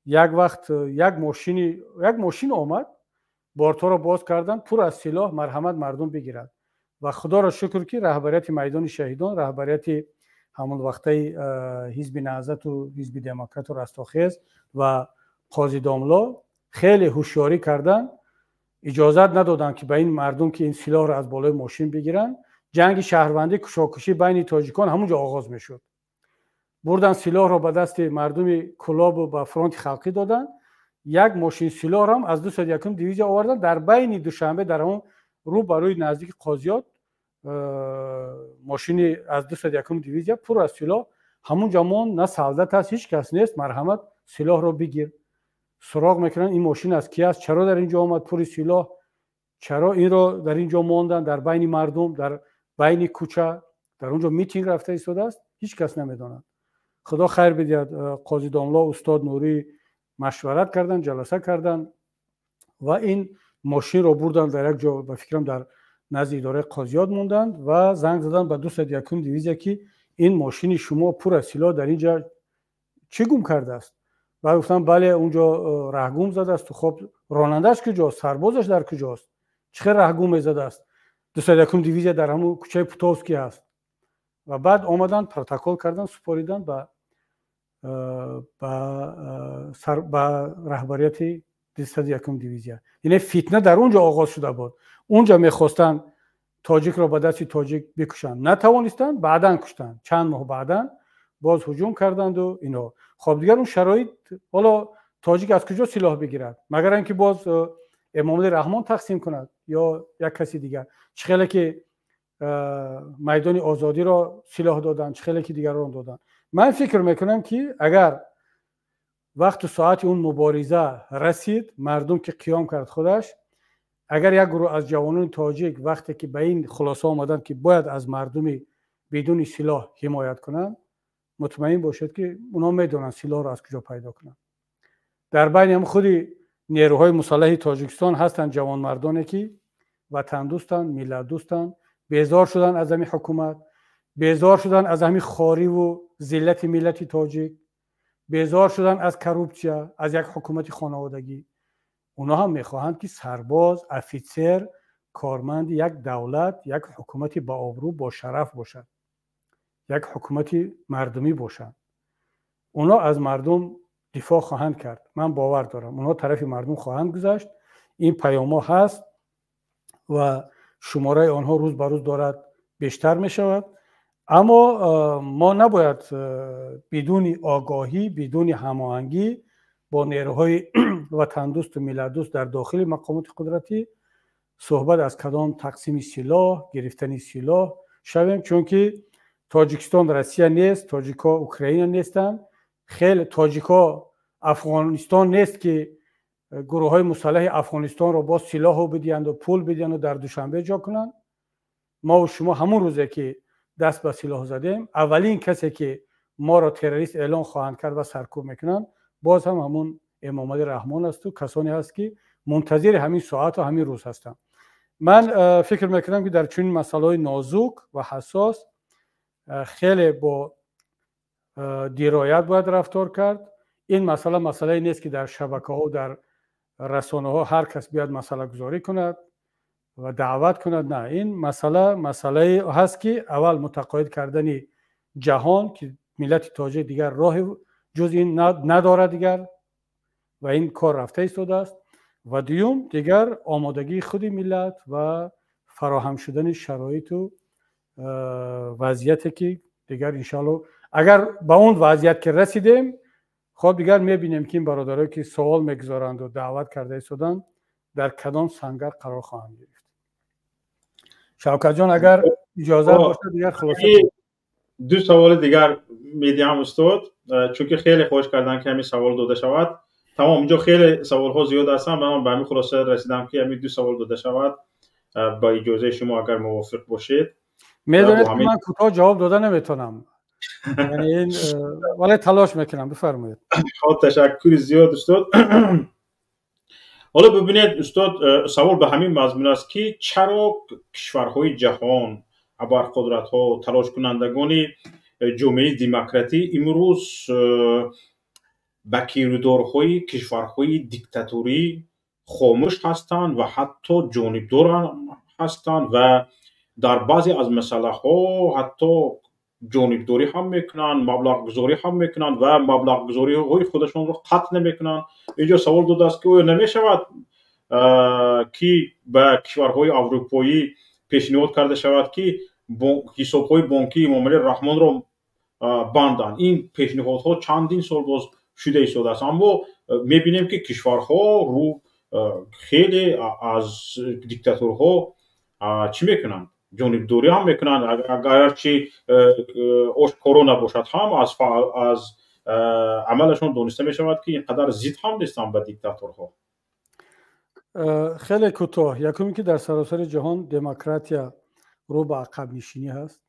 یک وقت یک ماشین آمد، بارتا رو باز کردن، پر از سلاح، مرحمت مردم بگیرد. و خدا را شکر که رهبریت میدان شهیدان، رهبریت همون وقتی حزب نهضت و حزب دموکرات و رستاخیز و قاضی داملا خیلی هوشیاری کردن، اجازت ندادن که به این مردم که این سلاح را از بالای ماشین بگیرن. جنگ شهروندی، کشاکشی بین تاجیکان همونجا آغاز میشد. بردن سلاح را به دست مردم کلاب و به فرانت خلقی دادن. یک ماشین سلاح هم از 201 دیویژه آوردن در بین دوشنبه در اون رو برای نزدیک قاضیات ماشین از 201 دیویژه پر از سلاح همونجا مون، نه سعادت هست، هیچ کس نیست، مرحمت سلاح رو بگیر. سراغ میکنن این ماشین از کی است، چرا در اینجا آمد پر سلاح، چرا این رو در اینجا ماندن در بین مردم، در بین کوچه، در اونجا میتینگ رفته ایستاده است، هیچ کس نمیداند. خدا خیر بدهد قاضی داملا استاد نوری مشورت کردن، جلسه کردن و این ماشین رو بردن در یک جا، به فکرم در نزد اداره قاضیات موندند و زنگ زدن به 201 دیویژه که این ماشین شما پر از سلاح در اینجا چی گم کرده است؟ و گفتن بله اونجا رهگم زده است. خب راننده‌اش کجاست؟ سربازش در کجاست؟ چه رهگم زده است؟ 201 دیویژه در همون کوچه پوتوسکی است. و بعد آمدن پروتکل کردن، سپاریدن به رهبریت 201 دیویژه. یعنی فتنه در اونجا آغاز شده بود. اونجا میخواستن تاجیک را به دست تاجیک بکشن، نتوانستن، بعدن کشتن. چند ماه بعدن باز هجوم کردند و اینا. خب دیگر اون شرایط، حالا تاجیک از کجا سلاح بگیرد؟ مگر اینکه باز امام علی رحمان تقسیم کند یا یک کسی دیگر. چخیلی که میدان آزادی را سلاح دادن، چخیلی که دیگر را دادن. من فکر میکنم که اگر وقت و ساعت اون مبارزه رسید، مردم که قیام کرد خودش، اگر یک گروه از جوانان تاجیک وقتی که به این خلاصه آمدند که باید از مردم بدون سلاح حمایت کنند، مطمئن باشد که اونا میدونن سلاح رو از کجا پیدا کنن. در بین هم خود نیروهای مسلح تاجیکستان هستند جوان مردانی که وطن دوستن، ملت دوستن، بیزار شدن از همین حکومت، بیزار شدن از همین خواری و ذلت ملت تاجیک، بیزار شدن از کروپسیا، از یک حکومت خانوادگی. اونا هم میخواهند که سرباز، افیسر، کارمند یک دولت، یک حکومت با آبرو، با شرف باشد، یک حکومت مردمی باشد. اونا از مردم دفاع خواهند کرد. من باور دارم اونا طرف مردم خواهند گذاشت. این پیام هست و شماره آنها روز به روز دارد بیشتر می شود. اما ما نباید بدون آگاهی، بدون هماهنگی با نیروهای وطن دوست و ملت دوست در داخل مقامات قدرتی صحبت از کدام تقسیم سلاح، گرفتن سلاح شویم، چون که تاجیکستان روسیه نیست، تاجیکا اوکراین نیستند، خیلی تاجیکا افغانستان نیست که گروه های مسلح افغانستان رو با سلاح بدهند و پول بدهند و در دوشنبه جا کنند. ما و شما همون روزه که دست به سلاح زدیم، اولین کسی که ما را تروریست اعلان خواهند کرد و سرکوب میکنند باز هم همون امامعلی رحمان است و کسانی هست که منتظر همین ساعت و همین روز هستند. من فکر میکنم که در چنین مسائل نازک و حساس خیلی با درایت باید رفتار کرد. این مسئله نیست که در شبکه ها و در رسانه ها هر کس بیاد مسئله گذاری کند و دعوت کند. نه، این مسئله هست که اول متقاعد کردن جهان که ملت تاجیک دیگر راه جز این نداره دیگر و این کار رفته ایستاده است، و دوم دیگر آمادگی خود ملت و فراهم شدن شرایط و وضعیتی که دیگر انشالله اگر به اون وضعیت که رسیدیم، خب دیگر میبینیم که این برادرایی که سوال میگذارند و دعوت کرده ایستادند در کدام سنگر قرار خواهند گرفت. شوکت جان اگر اجازه باشه دیگر خلاصه دو سوال دیگر میدیم استاد، چون که خیلی خوش کردن که همین سوال داده شود. تمام اینجا خیلی سوال ها زیاد هستن، من به همین خلاصه رسیدم که همین دو سوال داده شود. با اجازه شما اگر موافق باشید. میدونید که من کوتاه جواب داده نمیتونم، یعنی این ولی تلاش میکنم. بفرمایید. خب تشکر زیاد استاد. حالا ببینید استاد، سوال به همین مضمون است که چرا کشورهای جهان، ابرقدرت‌ها، تلاش کنندگان جامعه دموکراتی امروز با کیرودارهای کشورهای دیکتاتوری خاموش هستند و حتی جانبدار هستند و در بعضی از مسئله ها حتی جانبداری هم میکنن، مبلغ گذاری هم میکنن و مبلغ گذاری های خودشون رو قطع نمیکنن. اینجا سوال داده است که نمیشود که به کشورهای اروپایی پیشنهاد کرده شود که حساب های بانکی امامعلی رحمان رو بندن. این پیشنهاد ها چندین سال باز شده ایستاده است، اما میبینیم که کشورها رو خیلی از دیکتاتورها چی میکنن؟ جانبداری هم میکنن، اگرچه آشکارا نباشد هم از عملشون دانسته میشود که اینقدر ضد هم نیستن به دیکتاتورها. خیلی کوتاه، یکمی که در سراسر جهان دموکراتیا رو به عقب نشینی هست.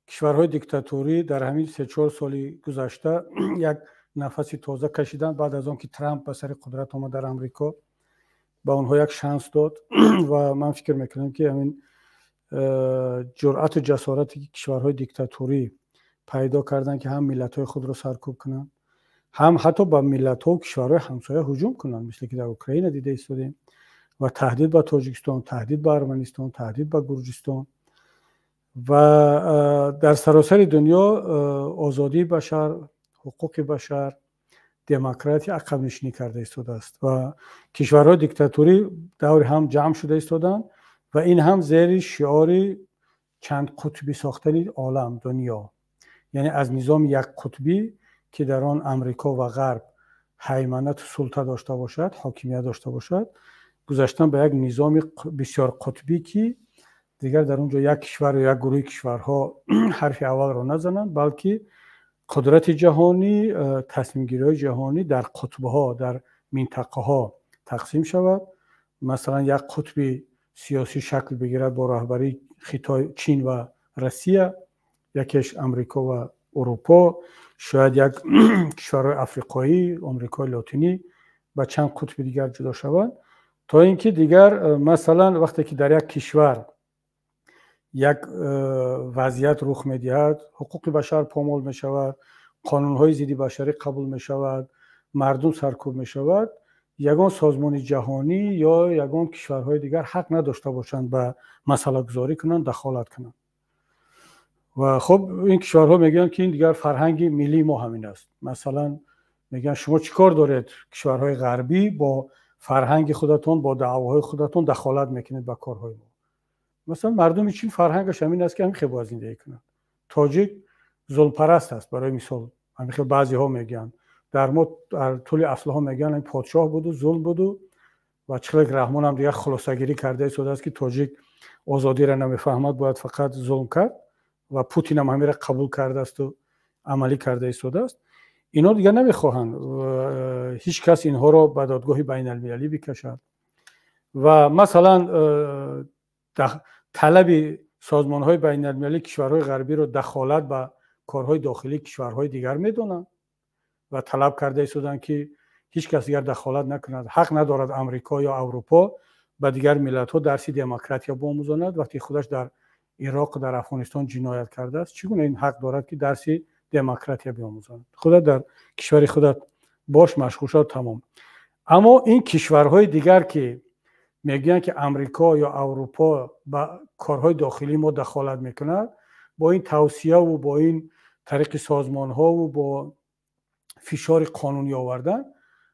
کشورهای دیکتاتوری در همین 3-4 سال گذشته یک نفس تازه کشیدن بعد از آن که ترامپ به سر قدرت آمد در امریکا، به اونها یک شانس داد و من فکر میکنم که همین جرأت و جسارتی که کشورهای دیکتاتوری پیدا کردن که هم ملت‌های خود رو سرکوب کنن، هم حتی با ملت‌ها و کشورهای همسایه هجوم کنن، مثل که در اوکراین دیده ایستادیم، و تهدید به تاجیکستان، تهدید به ارمنستان، تهدید به گرجستان و در سراسر دنیا آزادی بشر، حقوق بشر، دموکراسی عقب نشینی کرده ایستاده است و کشورهای دیکتاتوری دور هم جمع شده ایستادن و این هم زیر شعار چند قطبی ساختن عالم دنیا، یعنی از نظام یک قطبی که در آن امریکا و غرب هیمنت و سلطه داشته باشد، حاکمیت داشته باشد، گذاشتن به یک نظام بسیار قطبی که دیگر در اونجا یک کشور یا یک گروه کشورها حرف اول رو نزنن، بلکه قدرت جهانی، تصمیم گیری جهانی در قطب‌ها، در منطقه‌ها تقسیم شود. مثلا یک قطب سیاسی شکل بگیرد با رهبری چین و روسیه، یکیش امریکا و اروپا، شاید یک کشورهای افریقایی، آمریکای لاتینی و چند قطب دیگر جدا شوند، تا اینکه دیگر مثلا وقتی که در یک کشور یک وضعیت رخ می‌دهد، حقوق بشر پامال می‌شود، قانون‌های ضد بشری قبول می‌شود، مردم سرکوب می‌شود، یگان سازمان جهانی یا یگان کشورهای دیگر حق نداشته باشند به مسئله گذاری کنند، دخالت کنند. و خب این کشورها میگن که این دیگر فرهنگ ملی ما همین است. مثلا میگن شما چیکار دارید کشورهای غربی با فرهنگ خودتون، با دعواهای خودتون دخالت میکنید به کارهای ما. مثلا مردم چین فرهنگش همین است که همین خیلی زندگی کنند. تاجیک ظلم پرست است. برای مثال همین خیلی بعضی ها میگن در ما در طول اصلها میگن این پادشاه بود و ظلم بود و چخلک رحمان هم دیگه خلاصگیری کرده شده است که تاجیک آزادی را نمیفهمد، باید فقط ظلم کرد و پوتین هم همین را قبول کرده است و عملی کرده شده است. اینا دیگه نمیخواهند هیچ کس اینها را به دادگاه بین المللی بکشد و مثلا طلب سازمان های بین المللی کشورهای غربی را دخالت به کارهای داخلی کشورهای دیگر میدونند و طلب کرده شدند که هیچ کس دیگر دخالت نکند. حق ندارد امریکا یا اروپا به دیگر ملت ها درس دموکراسی بیاموزاند وقتی خودش در عراق و در افغانستان جنایت کرده است. چگونه این حق دارد که درس دموکراسی بیاموزاند؟ خودت در کشور خودت باش، مشغول شد، تمام. اما این کشورهای دیگر که میگن که امریکا یا اروپا با کارهای داخلی ما دخالت میکند، با این توصیه و با این طریق سازمان ها و با فشار قانونی آوردن،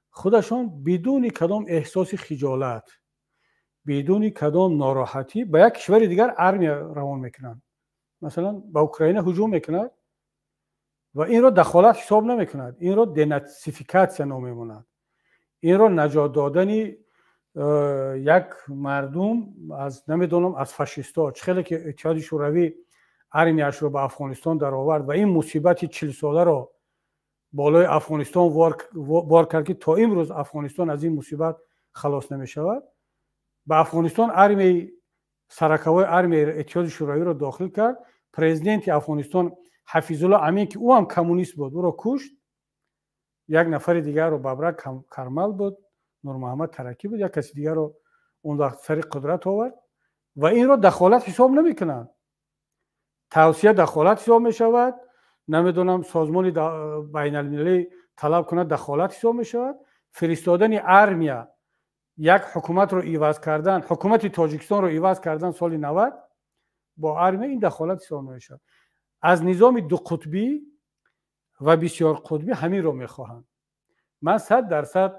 خودشان بدون کدام احساس خجالت، بدون کدام ناراحتی به یک کشور دیگر ارمی روان میکنند. مثلا با اوکراین هجوم میکند و این را دخالت حساب نمیکند، این را دناتسیفیکاسیون نامیموند، این را نجات دادن یک مردم از نمیدونم از فاشیستا. خیلی که اتحاد شوروی ارمیش رو به افغانستان در آورد و این مصیبت 40 ساله را بالای افغانستان وار کرد که تا امروز افغانستان از این مصیبت خلاص نمی شود. به افغانستان ارمی سرکوی ارمی اتحاد شوروی را داخل کرد. پرزیدنت افغانستان حفیظ الله امین که او هم کمونیست بود، او را کشت. یک نفر دیگر رو ببرک کرمل بود، نور محمد ترکی بود، یک کسی دیگر رو اون وقت سر قدرت آورد و این را دخالت حساب نمی کنند. توصیه دخالت حساب می شود، نمیدونم سازمان بین المللی طلب کنند دخالت حساب می شود. فرستادن ارمیه، یک حکومت رو عوض کردن، حکومت تاجیکستان رو عوض کردن سال 90 با ارمیه، این دخالت حساب می شود. از نظام دو قطبی و بسیار قطبی همین رو می خواهند. من 100%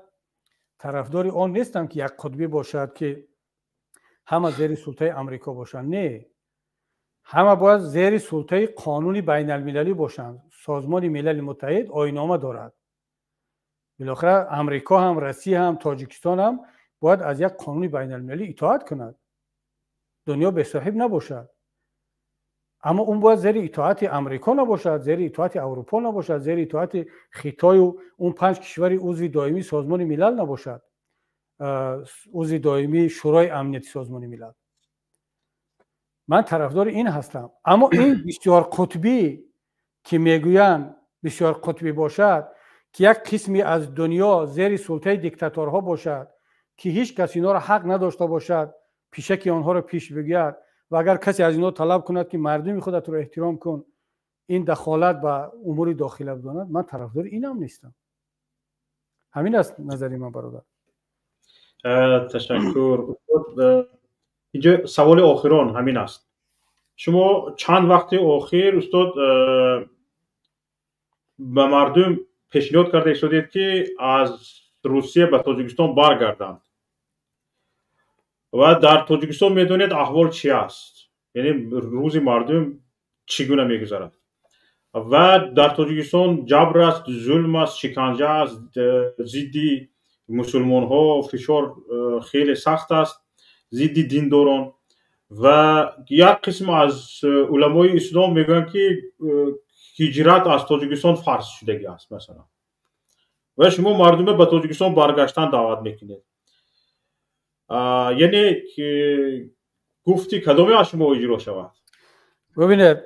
طرفدار آن نیستم که یک قطبی باشد که همه زیر سلطه امریکا باشند. نه، همه باید زیر سلطه قانونی بین المللی باشند. سازمان ملل متحد آیین‌نامه دارد. بالاخره امریکا هم، روسیه هم، تاجیکستان هم باید از یک قانون بین المللی اطاعت کند. دنیا به صاحب نباشد. اما اون باید زیر اطاعت امریکا نباشد، زیر اطاعت اروپا نباشد، زیر اطاعت خطای و اون 5 کشور عضو دائمی سازمان ملل نباشد، عضو دائمی شورای امنیت سازمان ملل. من طرفدار این هستم. اما این بسیار قطبی که میگویند بسیار قطبی باشد که یک قسمی از دنیا زیر سلطه دیکتاتورها باشد که هیچ کسی اینا را حق نداشته باشد پیشکی آنها را پیش بگیرد و اگر کسی از اینا طلب کند که مردم خودت رو احترام کن، این دخالت به امور داخلی بداند، من طرفدار اینم نیستم. همین است نظری من برادر. تشکر. اینجا سوال آخران همین است. شما چند وقت اخیر استاد به مردم پیشنهاد کرده شدید که از روسیه به تاجیکستان برگردند و در تاجیکستان میدونید احوال چی است، یعنی روز مردم چگونه میگذرد و در تاجیکستان جبر است، ظلم است، شکنجه است، ضد مسلمان ها فشار خیلی سخت است، ضد دینداران و یک قسم از علمای اسلام میگن که هجرت از تاجیکستان فرض شدگی است مثلا و شما مردم به تاجیکستان برگشتن دعوت میکنید. یعنی گفتی کدامی از شما اجرا شود؟ ببینید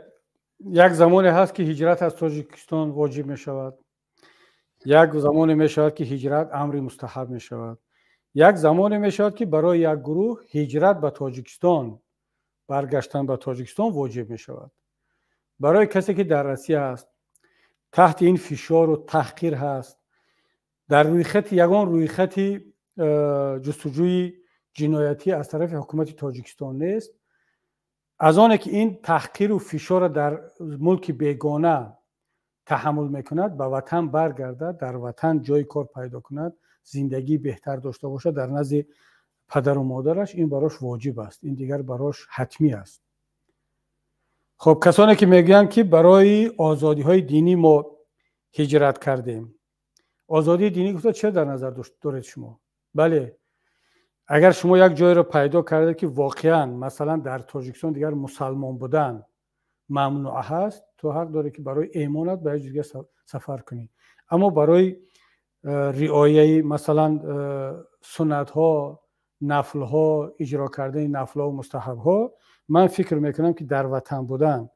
یک زمانی هست که هجرت از تاجیکستان واجب می شود، یک زمانی می شود که هجرت امر مستحب می شود، یک زمانی می شود که برای یک گروه هجرت به تاجیکستان، برگشتن به تاجیکستان واجب می شود. برای کسی که در روسیه است، تحت این فشار و تحقیر هست، در روی خط یگان روی خط جستجوی جنایتی از طرف حکومت تاجیکستان نیست، از آنه که این تحقیر و فشار در ملک بیگانه تحمل میکند، به وطن برگردد، در وطن جای کار پیدا کند، زندگی بهتر داشته باشد در نزد پدر و مادرش، این براش واجب است، این دیگر براش حتمی است. خب کسانی که میگن که برای آزادی های دینی ما هجرت کردیم، آزادی دینی گفته چه در نظر دارید شما؟ بله، اگر شما یک جای رو پیدا کرده که واقعا مثلا در تاجیکستان دیگر مسلمان بودن ممنوع هست، تو حق داری که برای ایمانت به یک جای سفر کنی. اما برای رعایت مثلا سنت ها، نفل ها، اجرا کردن نفل ها و مستحب ها، من فکر میکنم که در وطن بودن،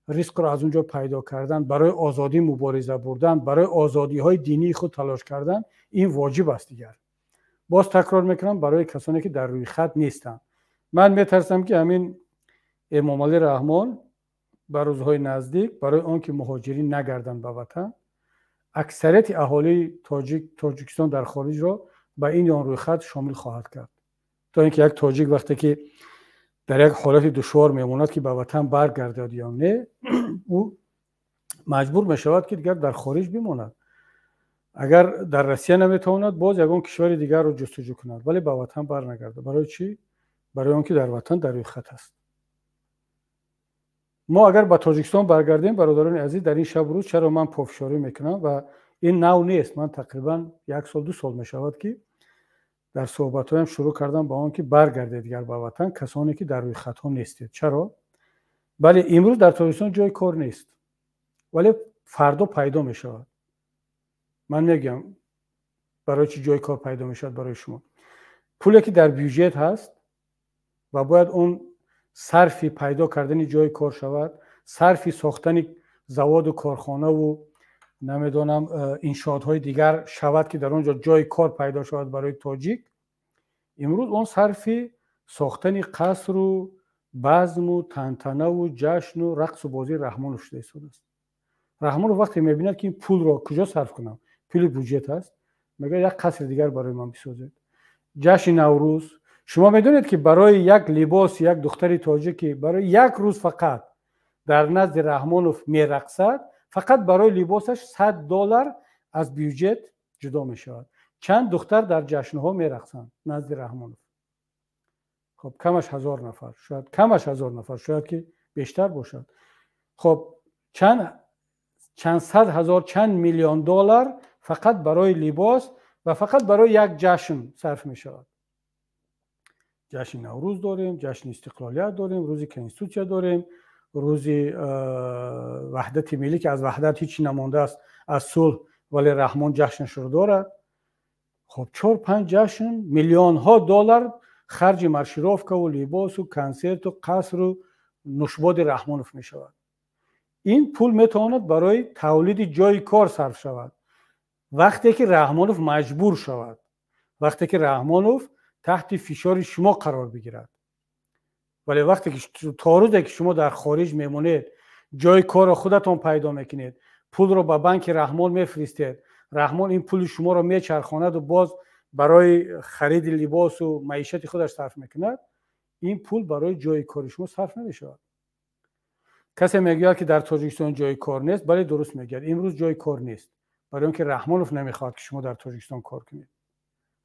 رزق رو از اونجا پیدا کردن، برای آزادی مبارزه بردن، برای آزادی های دینی خود تلاش کردن، این واجب است دیگر. باز تکرار میکنم برای کسانی که در روی خط نیستن. من میترسم که همین امام علی رحمان بر روزهای نزدیک برای آن که مهاجرین نگردن به وطن، اکثریت اهالی تاجیکستان در خارج را به این آن روی خط شامل خواهد کرد، تا اینکه یک تاجیک وقتی که در یک حالت دشوار میموند که به وطن برگردد یا نه، او مجبور میشود که دیگر در خارج بماند. اگر در روسیه نمیتواند، باز یگان کشور دیگر رو جستجو کند، ولی به وطن برنگرده. برای چی؟ برای آنکه در وطن در روی خط است. ما اگر به تاجیکستان برگردیم برادران عزیز، در این شب روز چرا من پافشاری میکنم و این نو نیست، من تقریبا 1 سال 2 سال میشود که در صحبتایم شروع کردم با آنکه برگردید دیگر به وطن کسانی که در روی خط ها نیستید. چرا؟ بله امروز در تاجیکستان جای کار نیست، ولی فردا پیدا میشود. من میگم برای چی جای کار پیدا میشود برای شما. پولی که در بیوجت هست و باید اون صرفی پیدا کردن جای کار شود، صرفی ساختن زواد و کارخانه و نمیدونم انشاءات‌های دیگر شود که در اونجا جای کار پیدا شود برای تاجیک. امروز اون صرفی ساختن قصر و بزم و تنتنه و جشن و رقص و بازی رحمان شده است. رحمان وقتی میبیند که این پول رو کجا صرف کنم، پول بودجت هست، میگه یک قصر دیگر برای من بسازید. جشن نوروز، شما میدونید که برای یک لباس یک دختری تاجیکی برای 1 روز فقط در نزد رحمانوف میرقصد، فقط برای لباسش $100 از بیوجت جدا میشود. چند دختر در جشنها میرقصند نزد رحمانوف؟ خب کمش 1000 نفر، شاید کمش 1000 نفر، شاید که بیشتر باشد. خب چند صد هزار، چند میلیون دلار فقط برای لباس و فقط برای یک جشن صرف می شود. جشن نوروز داریم، جشن استقلالیت داریم، روز کنستیتوسیا داریم، روز وحدت ملی که از وحدت هیچی نمانده است، از صلح، ولی رحمان جشنش رو دارد. خب 4-5 جشن میلیون ها دلار خرج مارشیروفکا و لباس و کنسرت و قصر و نوشابه رحمانوف می شود. این پول میتواند برای تولید جای کار صرف شود وقتی که رحمانوف مجبور شود، وقتی که رحمانوف تحت فشار شما قرار بگیرد. ولی وقتی که تا روزی که شما در خارج میمونید، جای کار خودتون پیدا میکنید، پول رو به بانک رحمان میفرستید، رحمان این پول شما رو میچرخاند و باز برای خرید لباس و معیشت خودش صرف میکند، این پول برای جای کار شما صرف نمیشود. کسی میگه که در تاجیکستان جای کار نیست، ولی درست میگه امروز جای کار نیست، برای اینکه رحمانوف نمیخواد که شما در تاجیکستان کار کنید.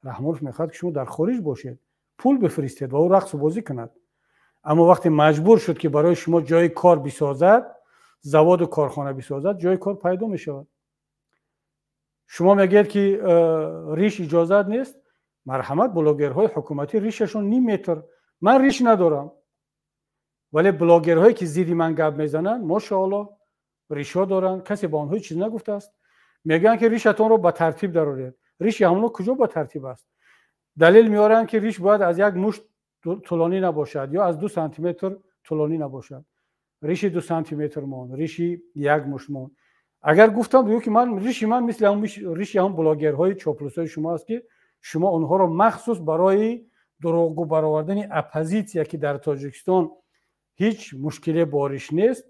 رحمانوف میخواد که شما در خارج باشید، پول بفرستید و او رقص و بازی کند. اما وقتی مجبور شد که برای شما جای کار بسازد، زواد و کارخانه بسازد، جای کار پیدا میشود. شما میگید که ریش اجازت نیست، مرحمت، بلاگرهای حکومتی ریششون نیم متر، من ریش ندارم، ولی بلاگرهایی که زیدی من گپ میزنن ماشاءالله ریشا دارن، کسی با آنها چیز نگفته است. میگن که ریشتون رو به ترتیب درآورید. ریش همون کجا با ترتیب است؟ دلیل میارن که ریش باید از یک مشت طولانی نباشد یا از 2 سانتی متر طولانی نباشد. ریش 2 سانتی متر مون، ریشی 1 مشت مون. اگر گفتم دیگه که من ریشی من مثل همون ریشی هم بلاگرهای چاپلوسای شما است که شما اونها رو مخصوص برای دروغگو برآوردن اپوزیسیا که در تاجیکستان هیچ مشکلی باریش نیست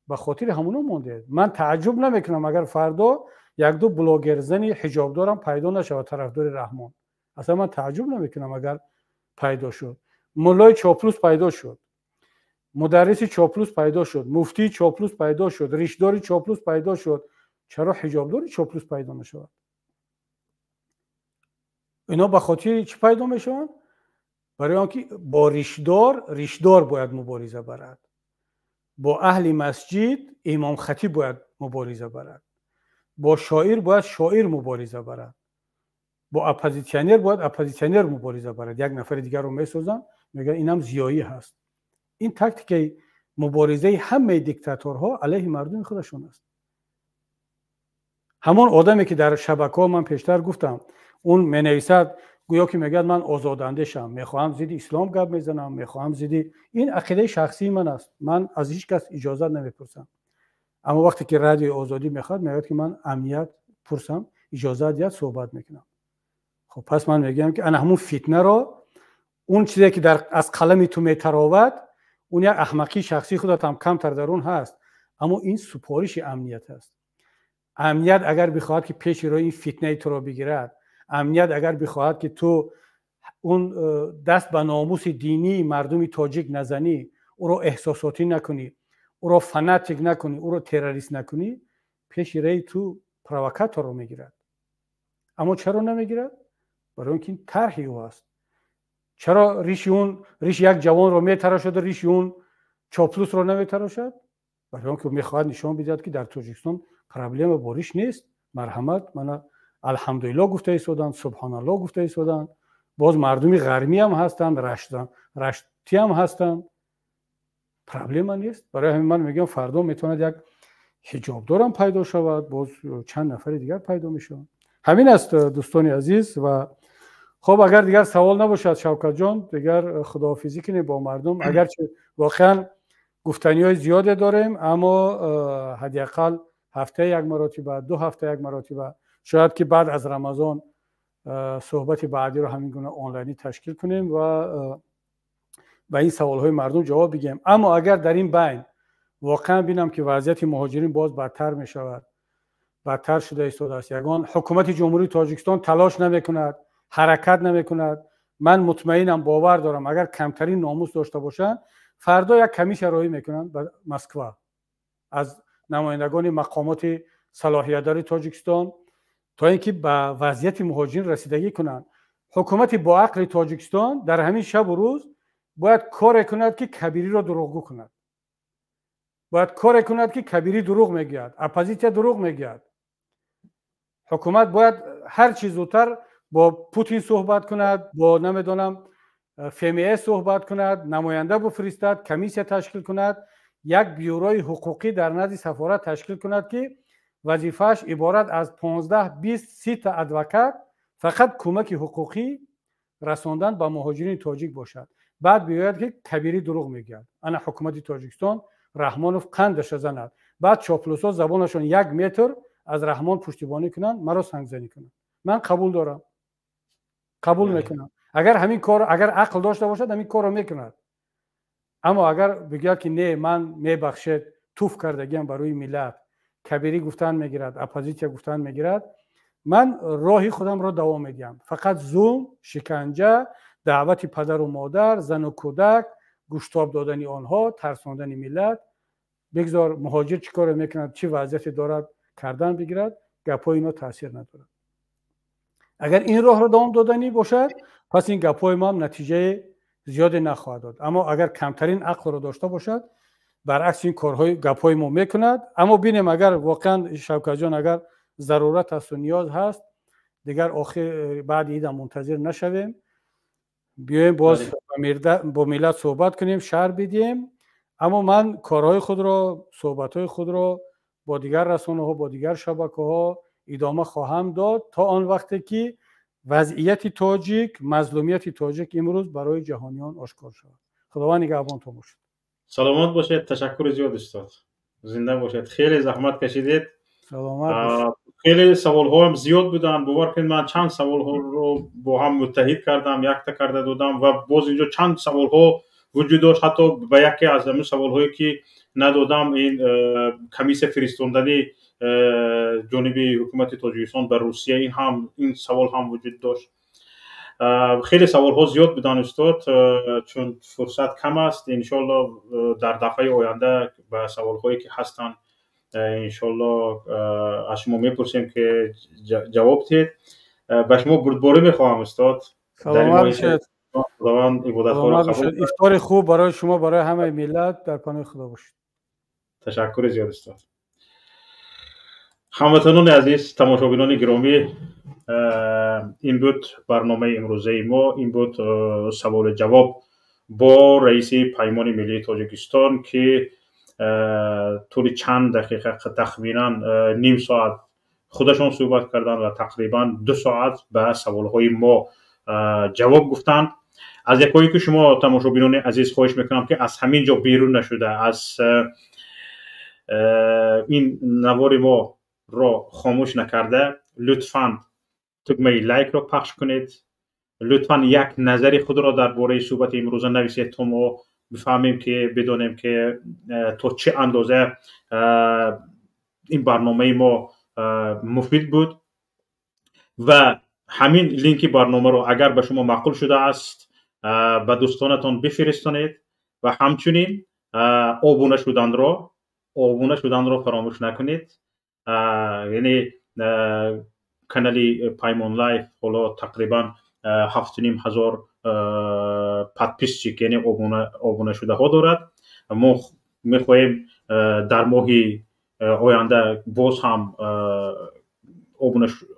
به خاطر همونو مونده. من تعجب نمیکنم اگر فردا یک دو بلاگر زنی حجاب دارم پیدا نشود طرفدار رحمان. اصلا من تعجب نمیکنم اگر پیدا شد. مولای چاپلوس پیدا شد، مدرس چاپلوس پیدا شد، مفتی چاپلوس پیدا شد، ریشدار چاپلوس پیدا شد. چرا حجابدار چاپلوس پیدا نشود؟ اینا به خاطر چی پیدا میشن؟ برای آنکه با ریشدار باید مبارزه برد، با اهل مسجد امام خطیب باید مبارزه برد، با شاعر باید شاعر مبارزه برد، با اپوزیسیونر باید اپوزیسیونر مبارزه برد. یک نفر دیگر رو میسازن میگن اینم زیایی هست. این تاکتیک مبارزه همه دیکتاتورها علیه مردم خودشون است. همون آدمی که در شبکه‌ها من پیشتر گفتم اون مینویسد گویا که میگه من آزادانده شم، میخوام ضد اسلام گپ میزنم، میخوام ضد، این عقیده شخصی من است، من از هیچ کس اجازه نمیپرسم. اما وقتی که رادیو آزادی میخواد میگه که من امنیت پرسم، اجازه دیت صحبت میکنم. خب پس من میگم که انا همون فتنه رو، اون چیزی که در از قلم تو میتراود، اون یک احمقی شخصی خودت هم کمتر در اون هست، اما این سپارش امنیت است. امنیت اگر بخواهد که پیش روی این فتنه تو رو بگیرد، امنیت اگر بخواهد که تو اون دست به ناموس دینی مردم تاجیک نزنی، او رو احساساتی نکنی، او رو فناتیک نکنی، او رو تروریست نکنی، پیش روی تو پرووکاتور رو میگیرد. اما چرا نمیگیرد؟ برای اینکه این طرحی او است. چرا ریش یک جوان رو میتراشد و ریش اون چاپلوس رو نمیتراشد؟ برای اینکه میخواد نشان بدهد که در تاجیکستان پرابلم باریش نیست. مرحمت، من الحمدلله گفته ایستادن، سبحان الله گفته ایستادن، باز مردمی غرمی هم هستن، رشتی هم هستن، پرابلم نیست. برای همین من میگم فردا میتونه یک حجاب دارم پیدا شود، باز چند نفر دیگر پیدا میشن. همین است دوستان عزیز. و خب اگر دیگر سوال نباشد شوکت جان، دیگر خداحافظی کنیم با مردم. اگرچه واقعا گفتنی‌های زیاده داریم، اما حداقل هفته یک مرتبه، 2 هفته یک مرتبه، شاید که بعد از رمضان صحبت بعدی رو همین گونه آنلاینی تشکیل کنیم و به این سوال‌های مردم جواب بگیم. اما اگر در این بین واقعا بینم که وضعیت مهاجرین باز بدتر می شود، بدتر شده ایستاده است، یگان حکومت جمهوری تاجیکستان تلاش نمی‌کند، حرکت نمی‌کند، من مطمئنم، باور دارم اگر کمترین ناموس داشته باشند فردا یک کمیسیون راهی میکنند به مسکو از نمایندگان مقامات صلاحیت‌دار تاجیکستان تا اینکه به وضعیت مهاجرین رسیدگی کنند. حکومت با عقل تاجیکستان در همین شب و روز باید کار کند که کبیری را دروغگو کند، باید کار کند که کبیری دروغ میگوید، اپوزیسیا دروغ میگوید. حکومت باید هر چیز زودتر با پوتین صحبت کند، با نمیدونم FMI صحبت کند، نماینده بفرستد، کمیسیون تشکیل کند، یک بیوروی حقوقی در نزد سفارت تشکیل کند که وظیفه‌اش عبارت از 15 20 30 تا ادوکات فقط کمک حقوقی رساندن به مهاجرین تاجیک باشد. بعد بیاید که کبیری دروغ میگوید، انا حکومت تاجیکستان رحمانوف قندش زند، بعد چاپلوسا زبانشون 1 متر از رحمان پشتیبانی کنند، مرا سنگزنی کنند. من قبول دارم، قبول میکنم. اگر همین کار، اگر عقل داشته باشد همین کار رو میکند. اما اگر بگید که نه من میبخشید، توف کردگیم برای ملت، کبیری گفتن میگیرد، اپوزیسیا گفتن میگیرد، من راهی خودم را دوام میدم. فقط ظلم، شکنجه، دعوت پدر و مادر، زن و کودک، گوشتاب دادن آنها، ترساندن ملت، بگذار مهاجر چیکار میکند، چه وضعیتی دارد کردن بگیرد، گپای اینا تاثیر ندارد. اگر این راه را دوام دادنی باشد پس این گپای ما هم نتیجه زیاد نخواهد داد. اما اگر کمترین عقل را داشته باشد برعکس این کارهای گپای ما میکند. اما ببینیم اگر واقعا شوکت جان اگر ضرورت است و نیاز هست دیگر آخر بعد عید منتظر نشویم، بیایم باز با ملت صحبت کنیم، شرح بدیم. اما من کارهای خود را، صحبتهای خود را با دیگر رسانه ها، با دیگر شبکه ها ادامه خواهم داد تا آن وقتی که وضعیت تاجیک، مظلومیت تاجیک امروز برای جهانیان آشکار شود. خداوند نگهبان تو باشد. سلامت باشید. تشکر زیاد استاد. زنده باشید. خیلی زحمت کشیدید. سلامت باشید. خیلی سوال ها هم زیاد بودن. باور کنید من چند سوال ها رو با هم متحد کردم، یک تا کرده دادم و باز اینجا چند سوال ها وجود داشت. حتی به یکی از همین سوال هایی که ندادم، این کمیسیون فرستاندنی جانبی حکومت تاجیکستان به روسیه، این سوال هم وجود داشت. خیلی سوال ها زیاد بودن استاد. چون فرصت کم است، انشالله در دفعه آینده به سوال هایی که هستن انشالله از شما میپرسیم که جواب دهید. به شما بردباری میخواهم استاد. سلامت باشید. خداوند عبادت ها را قبول کنه. افطار خوب برای شما، برای همه ملت. در پناه خدا باشید. تشکر زیاد استاد. هموطنان عزیز، تماشاگران گرامی، این بود برنامه امروزه ما. این بود سوال جواب با رئیس پیمان ملی تاجیکستان که طول چند دقیقه، تقریبا نیم ساعت خودشان صحبت کردن و تقریبا 2 ساعت به سوالهای ما جواب گفتند. از یکایی که شما تماشاگران عزیز خواهش میکنم که از همین جا بیرون نشده، از این نوار ما را خاموش نکرده، لطفاً تکمه لایک را پخش کنید. لطفاً یک نظری خود را درباره صحبت امروز نویسید تا ما بفهمیم که بدونیم که تا چه اندازه این برنامه ما مفید بود. و همین لینک برنامه رو اگر به شما معقول شده است به دوستانتان بفرستانید و همچنین آبونه شدن را فراموش نکنید. یعنی کانال پیمان لایف حالا تقریبا 7,500 پادپیسچیک یعنی آبونه شده ها دارد. ما میخواهیم در ماه آینده باز هم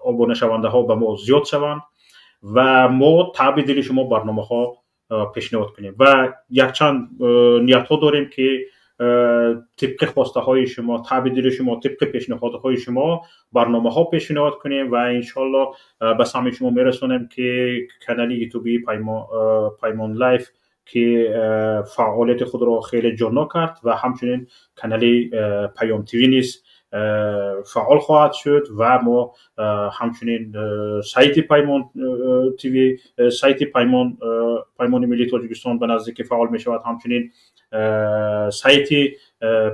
آبونه شونده ها به ما زیاد شوند و ما تابع دل شما برنامه ها پیشنهاد کنیم و یک چند نیت ها داریم که طبق خواسته های شما، تابع دل شما، طبق پیشنهاد های شما برنامه ها پیشنهاد کنیم و انشالله به سمع شما میرسونیم که کانال یوتیوبی پیمان لایف که فعالیت خود را خیلی جانا کرد و همچنین کانال پیام تیوی نیز فعال خواهد شد و ما همچنین سایت پیمان تیوی، سایت پیمان ملی تاجیکستان به نزدیکی فعال می شود. همچنین سایت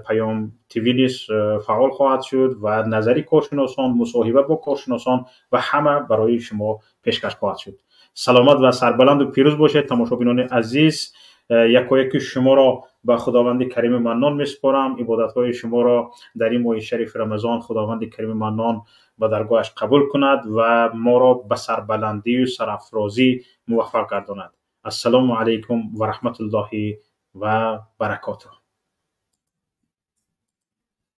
پیام تیوی نیز فعال خواهد شد و نظری کارشناسان، مصاحبه با کارشناسان و همه برای شما پیشکش خواهد شد. سلامت و سربلند و پیروز باشید تماشاگران عزیز. یکایک شما را به خداوند کریم منان میسپارم. عبادت های شما را در این ماه شریف رمضان خداوند کریم منان به درگاهش قبول کند و ما را به سربلندی و سرافرازی موفق گرداند. السلام علیکم و رحمت الله و برکاته.